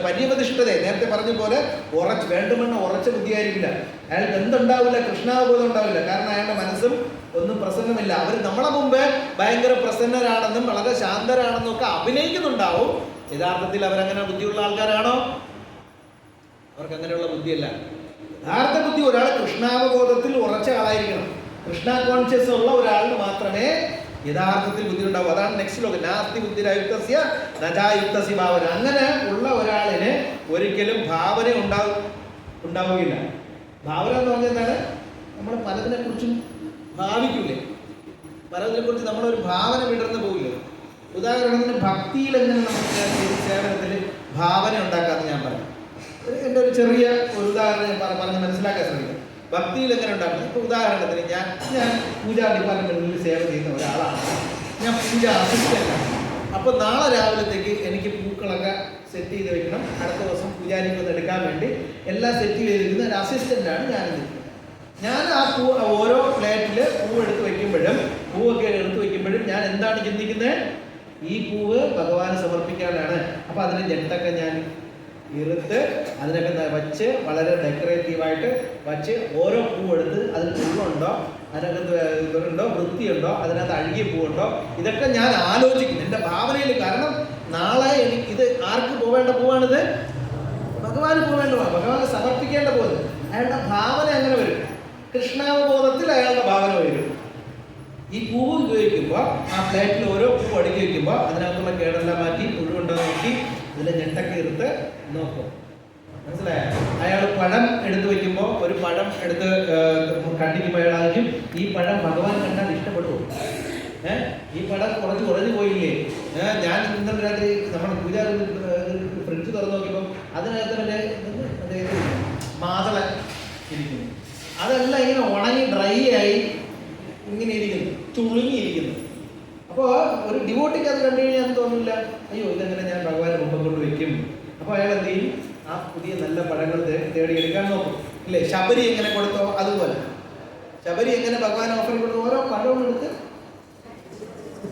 പര്യവതിഷ്ഠത. നേരത്തെ പറഞ്ഞ പോലെ വേണ്ടുമെന്ന ഉറച്ച ബുദ്ധിയായിരിക്കില്ല. അയാൾക്ക് എന്തുണ്ടാവില്ല? കൃഷ്ണാവബോധം ഉണ്ടാവില്ല. കാരണം അയാളുടെ മനസ്സും ഒന്നും പ്രസന്നമില്ല. അവർ നമ്മളെ മുമ്പ് ഭയങ്കര പ്രസന്നരാണെന്നും വളരെ ശാന്തരാണെന്നും ഒക്കെ അഭിനയിക്കുന്നുണ്ടാവും. യഥാർത്ഥത്തിൽ അവരങ്ങനെ ബുദ്ധിയുള്ള ആൾക്കാരാണോ? അവർക്ക് അങ്ങനെയുള്ള ബുദ്ധിയല്ല. യഥാർത്ഥ ബുദ്ധി ഒരാൾ കൃഷ്ണാവബോധത്തിൽ ഉറച്ച ആളായിരിക്കണം. കൃഷ്ണ കോൺഷ്യസ് ഉള്ള ഒരാളിന് മാത്രമേ യഥാർത്ഥത്തിൽ ബുദ്ധി ഉണ്ടാവും. അതാണ് നെക്സ്റ്റ് ലോകം. നാസ്തി ബുദ്ധിരായുക്തസ്യ നജായുക്തസി ഭാവന. അങ്ങനെ ഉള്ള ഒരാളിന് ഒരിക്കലും ഭാവന ഉണ്ടാവുകയില്ല. ഭാവന എന്ന് പറഞ്ഞാൽ എന്താണ്? നമ്മൾ പലതിനെ കുറിച്ചും ഭാവിക്കൂലേ? പലതിനെ കുറിച്ച് നമ്മളൊരു ഭാവന വിടർന്നു പോകില്ലേ? ഉദാഹരണത്തിന് ഭക്തിയിൽ എങ്ങനെ നമുക്ക് സേവനത്തിൽ ഭാവന ഉണ്ടാക്കാമെന്ന് ഞാൻ പറയാം. എൻ്റെ ഒരു ചെറിയ ഒരു ഉദാഹരണം പറഞ്ഞ് മനസ്സിലാക്കാൻ ശ്രമിക്കാം. ഭക്തിയിൽ എങ്ങനെ ഉണ്ടാക്കുന്നത്? ഇപ്പോൾ ഉദാഹരണത്തിന് ഞാൻ പൂജാ ഡിപ്പാർട്ട്മെൻറ്റിൽ സേവ ചെയ്യുന്ന ഒരാളാണ്. ഞാൻ പൂജ അസിസ്റ്റൻ്റാണ്. അപ്പോൾ നാളെ രാവിലത്തേക്ക് എനിക്ക് പൂക്കളൊക്കെ സെറ്റ് ചെയ്ത് വെക്കണം. അടുത്ത ദിവസം പൂജാരിക്ക് ഒന്ന് എടുക്കാൻ വേണ്ടി എല്ലാം സെറ്റ് ചെയ്തിരിക്കുന്ന ഒരു അസിസ്റ്റൻ്റാണ് ഞാനിത്. ഞാൻ ആ ഓരോ പ്ലേറ്റിൽ പൂവ് എടുത്ത് വയ്ക്കുമ്പോഴും പൂവൊക്കെ എടുത്ത് വയ്ക്കുമ്പോഴും ഞാൻ എന്താണ് ചിന്തിക്കുന്നത്? ഈ പൂവ് ഭഗവാന് സമർപ്പിക്കാനാണ്. അപ്പോൾ അതിന് ഞെട്ടൊക്കെ ഞാൻ ഇറുത്ത് അതിനൊക്കെ വച്ച് വളരെ ഡെക്കറേറ്റീവായിട്ട് വച്ച് ഓരോ പൂവെടുത്ത് അതിൽ പൂവുണ്ടോ, അതിനകത്ത് ഇതുണ്ടോ, വൃത്തിയുണ്ടോ, അതിനകത്ത് അഴുകിയ പൂവുണ്ടോ, ഇതൊക്കെ ഞാൻ ആലോചിക്കും എൻ്റെ ഭാവനയിൽ. കാരണം നാളെ ഇത് ആർക്ക് പോവേണ്ട പൂവാണിത്? ഭഗവാന് പോവേണ്ട പൂവാണ്, ഭഗവാന് സമർപ്പിക്കേണ്ട പൂവ്. അയാളുടെ ഭാവന അങ്ങനെ വരും. കൃഷ്ണാവബോധത്തിൽ അയാളുടെ ഭാവന വരും. ഈ പൂവ് ഉപയോഗിക്കുമ്പോൾ ആ പ്ലേറ്റിൽ ഓരോ പൂവ് അടുക്കി വയ്ക്കുമ്പോൾ അതിനകത്തുള്ള കേടെല്ലാം മാറ്റി പുഴുണ്ടോ നോക്കി ഇതിലെ ഞെട്ടൊക്കെ എടുത്ത് നോക്കും. മനസ്സിലായോ? അയാൾ പഴം എടുത്ത് വയ്ക്കുമ്പോൾ ഒരു പഴം എടുത്ത് കണ്ടിക്കുമ്പോൾ അയാളായിരിക്കും ഈ പഴം ഭഗവാൻ കണ്ടാൽ ഇഷ്ടപ്പെടുമോ? ഈ പഴം കുറഞ്ഞു പോയില്ലേ? ഞാൻ ഇന്നലെ രാത്രി നമ്മുടെ പൂജ ഫ്രിഡ്ജ് തുറന്നു നോക്കിയപ്പോൾ അതിനകത്ത് മറ്റേ മാതള ഇരിക്കുന്നു. അതെല്ലാം ഇങ്ങനെ ഉണങ്ങി ഡ്രൈ ആയി ഇങ്ങനെ ഇരിക്കുന്നു, ചുളുങ്ങിയിരിക്കുന്നു. അപ്പോൾ ഒരു ഡിവോട്ടിക്ക് അത് കണ്ടു കഴിഞ്ഞാൽ അത് തോന്നില്ല, അയ്യോ ഇതെങ്ങനെ ഞാൻ ഭഗവാന്റെ മുമ്പ് കൊണ്ട് വയ്ക്കും. അപ്പോൾ അയാൾ എന്ത് ചെയ്യും? ആ പുതിയ നല്ല പഴങ്ങൾ തേടിയെടുക്കാൻ നോക്കും. ഇല്ലേ? ശബരി എങ്ങനെ കൊടുത്തോ അതുപോലെ ശബരി എങ്ങനെ ഭഗവാൻ ഓഫർ കൊടുത്തു, ഓരോ പഴവും എടുത്ത്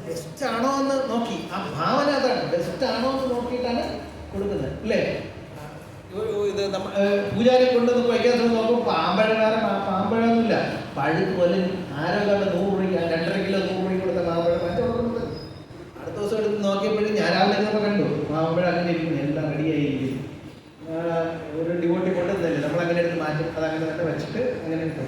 ബെസ്റ്റ് ആണോ എന്ന് നോക്കി, ആ ഭാവന അതാണ്, ബെസ്റ്റ് ആണോ എന്ന് നോക്കിയിട്ടാണ് കൊടുക്കുന്നത്. അല്ലേ? ഇത് പൂജാരി കൊണ്ടുവന്ന് വയ്ക്കാൻ നോക്കുമ്പോൾ പാമ്പഴ വേറെ പാമ്പഴൊന്നുമില്ല, പഴുക്ക് പോലെ ആരോഗ്യം 100 രൂപയ്ക്ക് 2.5 കിലോ 100 രൂപയ്ക്ക് കൊടുത്ത മാമ്പഴം കൊടുക്കുന്നത്. അടുത്ത ദിവസം എടുത്ത് നോക്കിയപ്പോഴും ഞാൻ ആളിനൊക്കെ കണ്ടു മാമ്പഴം അങ്ങനെ ഇരിക്കുന്നു, എല്ലാം റെഡിയായിരിക്കും. ഒരു ഡിവോട്ടി കൊണ്ടുവന്നില്ലേ, നമ്മളങ്ങനെ എടുത്ത് മാറ്റും, അതങ്ങനെ തന്നെ വെച്ചിട്ട് അങ്ങനെ എടുക്കും.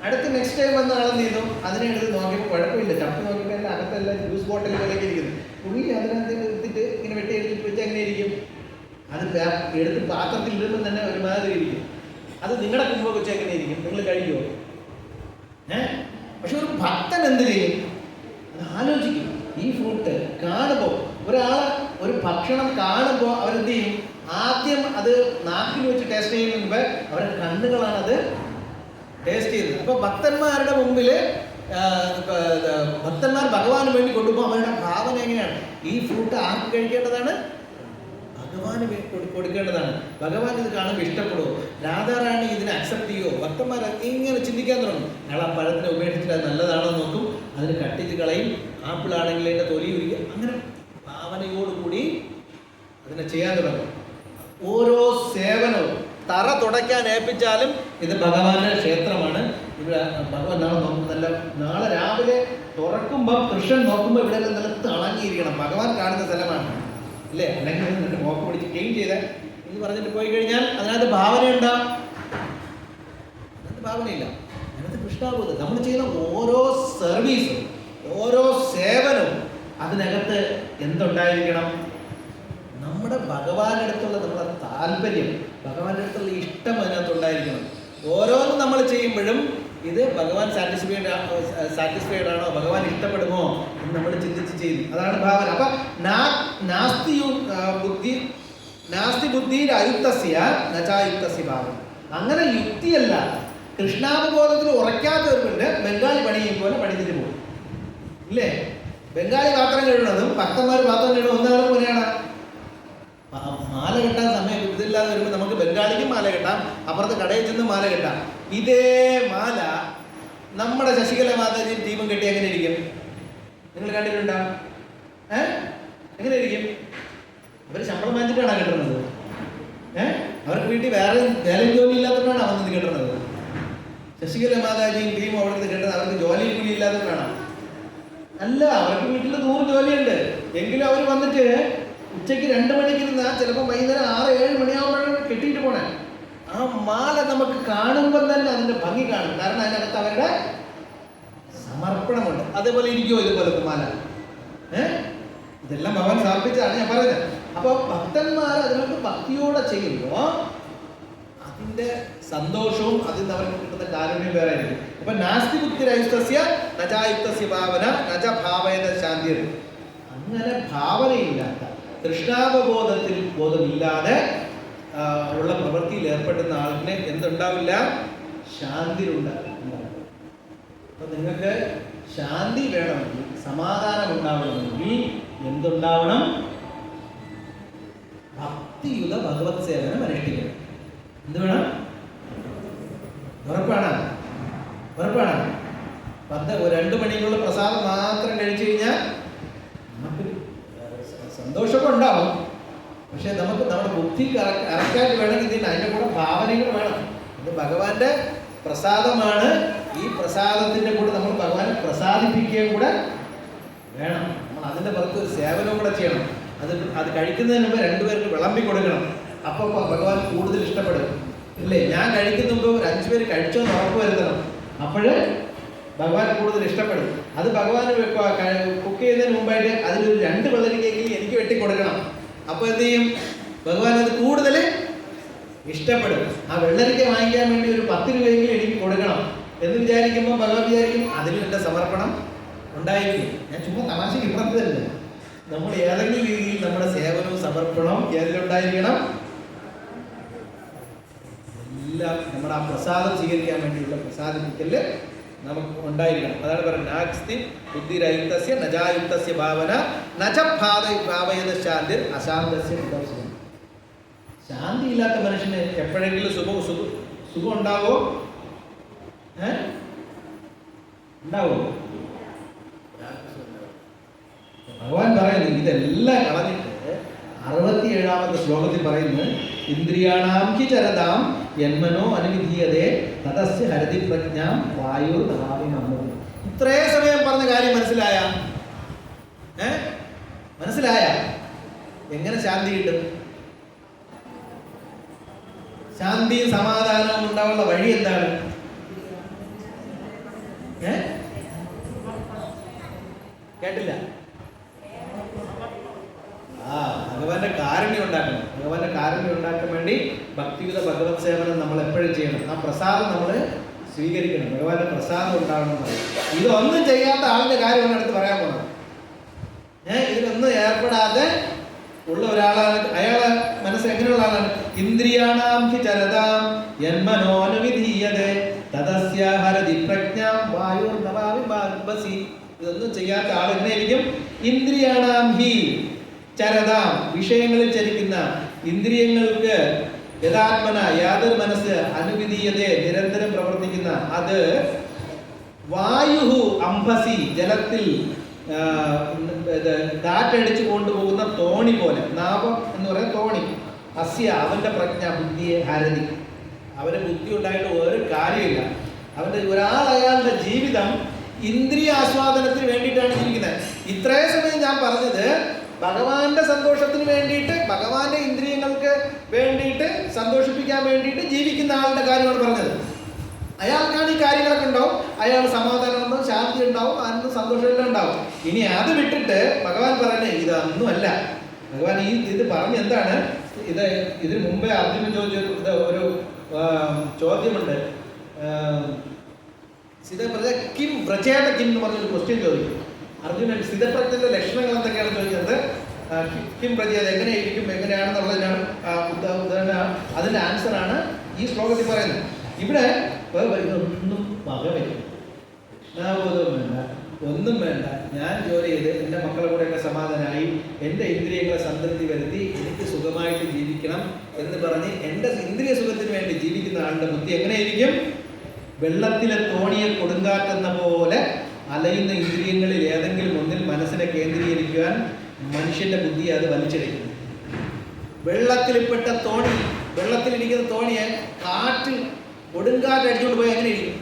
അടുത്ത് നെക്സ്റ്റ് ടൈം വന്ന ആളെന്ത് ചെയ്തു? അതിനെ എടുത്ത് നോക്കിയപ്പോൾ കുഴപ്പമില്ല, ചപ്പ് നോക്കിയപ്പോൾ എൻ്റെ അകത്തെല്ലാം ജ്യൂസ് ബോട്ടിൽ പോലെയൊക്കെ ഇരിക്കുന്നു. പുള്ളി അതിനകത്ത് എടുത്തിട്ട് ഇങ്ങനെ വെട്ടി എടുത്തിട്ട് വെച്ച് എങ്ങനെ ഇരിക്കും? അത് എടുത്ത് പാത്രത്തിൽ ഇടുമ്പോൾ തന്നെ ഒരുമാതിരി ഇരിക്കും. അത് നിങ്ങളുടെ കുമ്പോ വെച്ച് എങ്ങനെ ഇരിക്കും? നിങ്ങൾ കഴിക്കുമോ? പക്ഷെ ഒരു ഭക്തൻ എന്ത് ചെയ്യും? അത് ആലോചിക്കും. ഈ ഫ്രൂട്ട് കാണുമ്പോൾ ഒരാളെ ഒരു ഭക്ഷണം കാണുമ്പോൾ അവരെന്ത് ചെയ്യും? ആദ്യം അത് നാക്കിൽ വെച്ച് ടേസ്റ്റ് ചെയ്യുന്നതിന് മുമ്പ് അവരുടെ കണ്ണുകളാണ് അത് ടേസ്റ്റ് ചെയ്യുന്നത്. അപ്പോൾ ഭക്തന്മാരുടെ മുമ്പിൽ ഭക്തന്മാർ ഭഗവാന് വേണ്ടി കൊണ്ടുപോകുമ്പോൾ അവരുടെ ഭാവന എങ്ങനെയാണ്? ഈ ഫ്രൂട്ട് ആർക്ക് കഴിക്കേണ്ടതാണ്? ഭഗവാന് കൊടുക്കേണ്ടതാണ്. ഭഗവാൻ ഇത് കാണുമ്പോൾ ഇഷ്ടപ്പെടുമോ? രാധാറാണി ഇതിനെ അക്സെപ്റ്റ് ചെയ്യുമോ? ഭക്തന്മാർ ഇങ്ങനെ ചിന്തിക്കാൻ തുടങ്ങും. അയാൾ ആ പഴത്തിനെ ഉപേക്ഷിച്ചിട്ട് അത് നല്ലതാണോ നോക്കും, അതിന് കട്ടിച്ച് കളയും. ആപ്പിൾ ആണെങ്കിൽ അതിൻ്റെ തൊലി ഉരിക്കുക, അങ്ങനെ ഭാവനയോടുകൂടി അതിനെ ചെയ്യാൻ തുടങ്ങും. ഓരോ സേവനവും തറ തുടയ്ക്കാൻ ഏൽപ്പിച്ചാലും ഇത് ഭഗവാന്റെ ക്ഷേത്രമാണ്. ഇവിടെ ഭഗവാൻ നാളെ നോക്കും, നാളെ രാവിലെ തുറക്കുമ്പോൾ കൃഷ്ണൻ നോക്കുമ്പോൾ ഇവിടെ നല്ല തിളങ്ങിയിരിക്കണം, ഭഗവാൻ കാണുന്ന സ്ഥലമാണ്. ഇല്ലേ? അല്ലെങ്കിൽ എന്നിട്ട് മോക്ക് പിടിച്ച് ക്ലീൻ ചെയ്ത് എന്ന് പറഞ്ഞിട്ട് പോയി കഴിഞ്ഞാൽ അതിനകത്ത് ഭാവനയുണ്ടോ? അതിനകത്ത് ഭാവനയില്ല. അതിനകത്ത് കൃഷ്ണാബോധം. നമ്മൾ ചെയ്യുന്ന ഓരോ സർവീസും ഓരോ സേവനവും അതിനകത്ത് എന്തുണ്ടായിരിക്കണം? നമ്മുടെ ഭഗവാന്റെ അടുത്തുള്ള നമ്മുടെ താല്പര്യം, ഭഗവാന്റെ അടുത്തുള്ള ഇഷ്ടം അതിനകത്തുണ്ടായിരിക്കണം. ഓരോന്നും നമ്മൾ ചെയ്യുമ്പോഴും ഇത് ഭഗവാൻ സാറ്റിസ്ഫൈഡ് ആണോ, ഭഗവാൻ ഇഷ്ടപ്പെടുമോ എന്ന് നമ്മൾ ചിന്തിച്ച് ചെയ്യും. അതാണ് ഭാവന. അപ്പൊ നാസ്തി ബുദ്ധി അയുക്തസ്യ നചായുക്തസ്യ ഭാവന. അങ്ങനെ യുക്തിയല്ല. കൃഷ്ണാവബോധത്തിൽ ഉറയ്ക്കാത്തവരുണ്ട് ബംഗാളി പണിയും പോലെ പണിതിട്ട് പോകും. ഇല്ലേ? ബംഗാളി പാത്രം കഴുകുന്നതും ഭക്തന്മാർ പാത്രം കഴുകുന്ന ഒന്നാളും പോലെയാണ്. മാല കെട്ടാൻ സമയം ഇതില്ലാതെ വരുമ്പോൾ നമുക്ക് ബംഗാളിക്കും മാല കെട്ടാം, അപ്പുറത്ത് കടയിൽ ചെന്ന് മാല കെട്ടാം. ഇതേ മാല നമ്മുടെ ശശികല മാതാജി ദീപം കെട്ടി എങ്ങനെ ഇരിക്കും? നിങ്ങൾ കണ്ടിട്ടുണ്ടോ? എങ്ങനെ ഇരിക്കും? അവർ ശമ്പളം വാങ്ങിച്ചിട്ടാണ് കെട്ടുന്നത്. അവർക്ക് വീട്ടിൽ വേറെ ജോലി ഇല്ലാത്തവരാണ് വന്നത് കെട്ടുന്നത്. ശശികല മാതാജിയും ടീമും അവിടെ നിന്ന് കെട്ടുന്നത് അവർക്ക് ജോലി കൂലി ഇല്ലാത്തവരാണ്. അല്ല, അവർക്ക് വീട്ടിൽ 100 ജോലിയുണ്ട്. എങ്കിലും അവർ വന്നിട്ട് ഉച്ചയ്ക്ക് 2 മണിക്ക് ഇരുന്നാൽ ചിലപ്പോൾ വൈകുന്നേരം 6-7 മണിയാകുമ്പോഴാണ് കെട്ടിയിട്ട് പോണേ. ആ മാല നമുക്ക് കാണുമ്പോൾ തന്നെ അതിൻ്റെ ഭംഗി കാണും. കാരണം അതിനകത്ത് അവരുടെ സമർപ്പണമുണ്ട്. അതേപോലെ ഇരിക്കുമോ ഇതുപോലത്തെ മാല? ഇതെല്ലാം ഭഗവാൻ സമർപ്പിച്ചാണ് ഞാൻ പറയുന്നത്. അപ്പോൾ ഭക്തന്മാർ അതിനകത്ത് ഭക്തിയോടെ ചെയ്യുമ്പോൾ അതിൻ്റെ സന്തോഷവും അതിൽ നിന്ന് അവർക്ക് കിട്ടുന്ന കാരുണ്യം വേറെ ആയിരിക്കും. അപ്പൊ നാസ്തി ബുദ്ധിരയുക്തസ്യ നചായുക്തസ്യ ഭാവന നച ഭാവയത ശാന്തി. അങ്ങനെ ഭാവനയില്ലാത്ത കൃഷ്ണാവബോധത്തിൽ ബോധമില്ലാതെ ഉള്ള പ്രവൃത്തിയിൽ ഏർപ്പെടുന്ന ആളിനെ എന്തുണ്ടാവില്ല? ശാന്തി ഉണ്ടാവില്ല. അപ്പൊ നിങ്ങൾക്ക് ശാന്തി വേണമെങ്കിൽ, സമാധാനം ഉണ്ടാവണമെങ്കിൽ എന്തുണ്ടാവണം? ഭക്തിയുത ഭഗവത് സേവനം അനുഷ്ഠിക്കണം. എന്ത് വേണം? ഉറപ്പാണ്, ഉറപ്പാണ്. 2 മണിക്കുള്ള പ്രസാദം മാത്രം കഴിച്ചു കഴിഞ്ഞാൽ നമുക്ക് സന്തോഷമൊക്കെ ഉണ്ടാവും. പക്ഷെ നമുക്ക് നമ്മുടെ ബുദ്ധി കറക്റ്റായിട്ട് വേണമെങ്കിൽ ഇതിന് അതിൻ്റെ കൂടെ ഭാവനകൾ വേണം. ഇത് ഭഗവാന്റെ പ്രസാദമാണ്. ഈ പ്രസാദത്തിൻ്റെ കൂടെ നമ്മൾ ഭഗവാനെ പ്രസാദിപ്പിക്കുകയും കൂടെ വേണം. നമ്മൾ അതിൻ്റെ പുറത്ത് ഒരു സേവനവും കൂടെ ചെയ്യണം. അത് കഴിക്കുന്നതിന് മുമ്പ് 2 പേർക്ക് വിളമ്പി കൊടുക്കണം. അപ്പോൾ ഭഗവാൻ കൂടുതൽ ഇഷ്ടപ്പെടും. ഇല്ലേ? ഞാൻ കഴിക്കുന്ന മുമ്പ് ഒരു 5 പേര് കഴിച്ചോന്ന് ഉറപ്പ് വരുത്തണം. അപ്പോൾ ഭഗവാൻ കൂടുതൽ ഇഷ്ടപ്പെടും. അത് ഭഗവാൻ കുക്ക് ചെയ്യുന്നതിന് മുമ്പായിട്ട് അതിലൊരു 2 വെള്ളരിക്കെങ്കിലും എനിക്ക് വെട്ടിക്കൊടുക്കണം. അപ്പോൾ എന്ത് ചെയ്യും? ഭഗവാൻ അത് കൂടുതൽ ഇഷ്ടപ്പെടും. ആ വെള്ളരിക്ക വാങ്ങിക്കാൻ വേണ്ടി ഒരു 10 രൂപയെങ്കിലും എനിക്ക് കൊടുക്കണം എന്ന് വിചാരിക്കുമ്പോൾ ഭഗവാൻ വിചാരിക്കും അതിലും എൻ്റെ സമർപ്പണം ഉണ്ടായിരിക്കും. ഞാൻ ചുമ്മാ തമാശയ്ക്ക് ഇപ്പുറത്തല്ല. നമ്മൾ ഏതെങ്കിലും രീതിയിൽ നമ്മുടെ സേവനവും സമർപ്പണവും ഏതിലുണ്ടായിരിക്കണം? എല്ലാം നമ്മുടെ ആ പ്രസാദം സ്വീകരിക്കാൻ വേണ്ടിയുള്ള പ്രസാദിപ്പിക്കല് നമുക്ക് ഉണ്ടായിരിക്കണം. അതാണ് പറയുന്നത്, നാസ്തി ബുദ്ധിരഹിതസ്യ നജായുക്തസ്യ ഭാവന നച ഭാവയത ശാന്തി അശാന്തസ്യ വിദർശനം. ശാന്തി ഇല്ലാത്ത മനുഷ്യന് എപ്പോഴെങ്കിലും സുഖം ഉണ്ടാവോ? ഉണ്ടാവോ? ഭഗവാൻ പറയുന്നു ഇതെല്ലാം കളഞ്ഞിട്ട് 67ാമത്തെ ശ്ലോകത്തിൽ പറയുന്നു, ഇന്ദ്രിയാണാം ഹി ചരതാം യന്മനോ അനുവിധീയതേ തദസ്യ ഹരതി പ്രജ്ഞാം വായുർ നമാമിനമ്മ. ഇത്രേ സമയം പറഞ്ഞ കാര്യം മനസ്സിലായ? മനസ്സിലായ? എങ്ങനെ ശാന്തി കിട്ടും? ശാന്തിയും സമാധാനവും ഉണ്ടാവുന്ന വഴി എന്താണ്? കേട്ടില്ല? ഭഗവാന്റെ കാരുണ്യം ഉണ്ടാക്കണം. ഭഗവാന്റെ കാരുണ്യം ഉണ്ടാക്കാൻ വേണ്ടി ഭക്തിയുത ഭഗവത് സേവനം നമ്മൾ എപ്പോഴും ചെയ്യണം. ആ പ്രസാദം നമ്മൾ സ്വീകരിക്കണം. ഭഗവാന്റെ പ്രസാദം ഉണ്ടാവണം എന്ന് പറയും. ഇതൊന്നും ചെയ്യാത്ത ആളിന്റെ കാര്യമാണ് അടുത്ത് പറയാൻ പോകുന്നത്. ഇതിലൊന്നും ഏർപ്പെടാതെ ഉള്ള ഒരാളാണ്. അയാളെ മനസ്സ് എങ്ങനെയുള്ള ആളാണ്? ഇന്ദ്രിയാണാം ഹി ചരതാം യന്മനോനുവിധീയതേ തദസ്യ ഹരതി പ്രജ്ഞാം വായുർ നമാമി ഭാഗവസി. ഇതൊന്നും ചെയ്യാത്ത ആൾ എങ്ങനെയായിരിക്കും? ഇന്ദ്രിയാണാം ഹി ചരതാം, വിഷയങ്ങളിൽ ചരിക്കുന്ന ഇന്ദ്രിയങ്ങൾക്ക് യഥാത്മന യാതൊരു മനസ്സ് അനുവിധീയതയെ നിരന്തരം പ്രവർത്തിക്കുന്ന അത് വായുഹു അംഭസി, ജലത്തിൽ കാറ്റടിച്ചു കൊണ്ടുപോകുന്ന തോണി പോലെ. നാഭം എന്ന് പറയുന്ന തോണി. അസ്യ, അവന്റെ പ്രജ്ഞ ബുദ്ധിയെ ഹരതി. അവന് ബുദ്ധി ഉണ്ടായിട്ട് ഒരു കാര്യമില്ല. അയാളുടെ ജീവിതം ഇന്ദ്രിയ ആസ്വാദനത്തിന് വേണ്ടിയിട്ടാണ് ജീവിക്കുന്നത്. ഇത്രയും സമയം ഞാൻ പറഞ്ഞത് ഭഗവാന്റെ സന്തോഷത്തിന് വേണ്ടിയിട്ട്, ഭഗവാന്റെ ഇന്ദ്രിയങ്ങൾക്ക് വേണ്ടിയിട്ട്, സന്തോഷിപ്പിക്കാൻ വേണ്ടിയിട്ട് ജീവിക്കുന്ന ആളുടെ കാര്യമാണ് പറഞ്ഞത്. അയാൾക്കാണ് ഈ കാര്യങ്ങളൊക്കെ ഉണ്ടാവും. അയാൾ സമാധാനം ഉണ്ടാവും, ശാന്തി ഉണ്ടാവും, ആനന്ദം സന്തോഷമെല്ലാം ഉണ്ടാവും. ഇനി അത് വിട്ടിട്ട് ഭഗവാൻ പറയുന്നത് ഇതൊന്നുമല്ല. ഭഗവാൻ ഇത് പറഞ്ഞ് എന്താണ്? ഇതിന് മുമ്പേ അർജുനൻ ചോദിച്ച ഒരു ചോദ്യമുണ്ട്. കിം വ്രജേത കിം എന്ന് പറഞ്ഞൊരു ക്വസ്റ്റ്യൻ ചോദിക്കും അർജുനൻ. സ്ഥിതപ്രജ്ഞന്റെ ലക്ഷണങ്ങൾ എന്തൊക്കെയാണ് ചോദിക്കുന്നത്? കിം വ്രജേത, എങ്ങനെയായിരിക്കും, എങ്ങനെയാണെന്നുള്ളതിനാണ് അതിന്റെ ആൻസറാണ് ഈ ശ്ലോകത്തിൽ പറയുന്നത്. ഇവിടെ ഒന്നും വകവയ്ക്കും, കൃഷ്ണാബോധവും വേണ്ട, ഒന്നും വേണ്ട. ഞാൻ ജോലി ചെയ്ത് എൻ്റെ മക്കളെ കൂടെയൊക്കെ സമാധാനമായി എൻ്റെ ഇന്ദ്രിയങ്ങളെ സംതൃപ്തി വരുത്തി എനിക്ക് സുഖമായിട്ട് ജീവിക്കണം എന്ന് പറഞ്ഞ് എൻ്റെ ഇന്ദ്രിയ സുഖത്തിന് വേണ്ടി ജീവിക്കുന്ന ആളുടെ ബുദ്ധി എങ്ങനെയായിരിക്കും? വെള്ളത്തിലെ തോണിയെ കൊടുങ്കാറ്റെന്ന പോലെ അലയുന്ന ഇന്ദ്രിയങ്ങളിൽ ഏതെങ്കിലും ഒന്നിൽ മനസ്സിനെ കേന്ദ്രീകരിക്കുവാൻ മനുഷ്യന്റെ ബുദ്ധി അത് വലിച്ചെടുക്കുന്നു. വെള്ളത്തിൽപ്പെട്ട തോണി, വെള്ളത്തിലിരിക്കുന്ന തോണിയെ കാറ്റ് കൊടുങ്കാറ്റ് അടിച്ചുകൊണ്ട് പോയി എങ്ങനെയിരിക്കും?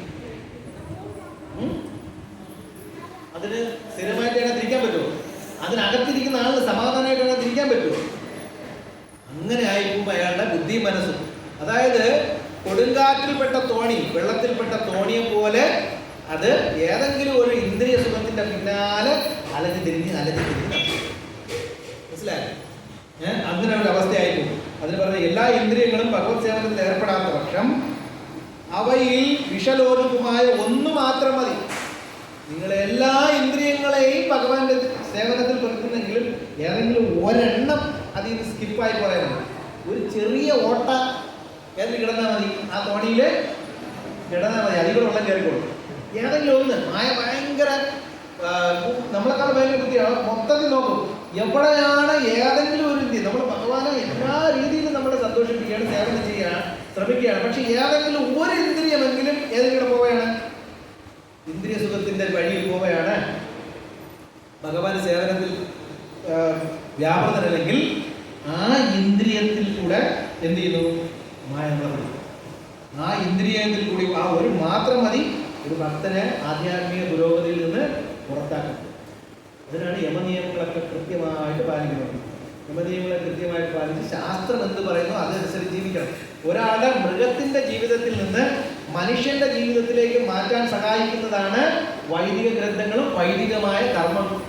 അതിന് സ്ഥിരമായിട്ട് എങ്ങനെ തിരിക്കാൻ പറ്റുമോ? അതിനകത്തിരിക്കുന്ന ആളിന് സമാധാനമായിട്ട് എങ്ങനെ തിരിക്കാൻ പറ്റുമോ? അങ്ങനെ ആയിരിക്കും അയാളുടെ ബുദ്ധി മനസ്സും. അതായത് കൊടുങ്കാറ്റിൽപ്പെട്ട തോണി, വെള്ളത്തിൽപ്പെട്ട തോണിയെ പോലെ അത് ഏതെങ്കിലും ഒരു ഇന്ദ്രിയ സുഖത്തിന്റെ പിന്നാലെ അലഞ്ഞു തിരിഞ്ഞ് മനസ്സിലായോ? അങ്ങനെ ഒരു അവസ്ഥയായിരിക്കും. അതിന് പറഞ്ഞ എല്ലാ ഇന്ദ്രിയങ്ങളും ഭഗവത് സേവനത്തിൽ ഏർപ്പെടാത്ത പക്ഷം അവയിൽ വിഷലോലുപമായ ഒന്ന് മാത്രം മതി. നിങ്ങൾ എല്ലാ ഇന്ദ്രിയങ്ങളെയും ഭഗവാന്റെ സേവനത്തിൽ പെടുത്തുന്നെങ്കിലും ഏതെങ്കിലും ഒരെണ്ണം അതിൽ നിന്ന് സ്കിപ്പായി പോയാൽ ഒരു ചെറിയ ഓട്ട ഏതിൽ കിടന്നാൽ മതി, ആ തോണിയിൽ കിടന്നാൽ മതി, അതിലൂടെ വെള്ളം കയറിക്കോളും. ഏതെങ്കിലും ഒന്ന് ഭയങ്കര നമ്മളെക്കാൾ ഭയങ്കര ബുദ്ധിയാണ്, മൊത്തത്തിൽ നോക്കും എവിടെയാണ് ഏതെങ്കിലും ഒരു ഇന്ദ്രിയം, നമ്മൾ ഭഗവാനെ എല്ലാ രീതിയിലും നമ്മളെ സന്തോഷിപ്പിക്കുകയാണ്, സേവനം ചെയ്യുകയാണ്, ശ്രമിക്കുകയാണ്. പക്ഷെ ഏതെങ്കിലും ഒരു ഇന്ദ്രിയമെങ്കിലും ഏതെങ്കിലും പോവുകയാണ്, ഇന്ദ്രിയ സുഖത്തിന്റെ വഴിയിൽ പോവുകയാണ്, ഭഗവാൻ സേവനത്തിൽ വ്യാപൃതനല്ലെങ്കിൽ ആ ഇന്ദ്രിയത്തിൽ കൂടെ എന്ത് ചെയ്യുന്നു? മായ നമ്മളെ ആ ഇന്ദ്രിയത്തിൽ കൂടി ആ ഒരു മാത്രം മതി ഒരു ഭക്തനെ ആധ്യാത്മിക പുരോഗതിയിൽ നിന്ന് പുറത്താക്കും. അതിനാണ് യമനിയമങ്ങളൊക്കെ കൃത്യമായിട്ട് പാലിക്കുന്നത്. യമനിയമങ്ങളെ കൃത്യമായിട്ട് പാലിച്ച് ശാസ്ത്രം എന്ത് പറയുന്നു അതനുസരിച്ച് ജീവിക്കണം. ഒരാളെ മൃഗത്തിന്റെ ജീവിതത്തിൽ നിന്ന് മനുഷ്യന്റെ ജീവിതത്തിലേക്ക് മാറ്റാൻ സഹായിക്കുന്നതാണ് വൈദിക ഗ്രന്ഥങ്ങളും വൈദികമായ കർമ്മങ്ങളും.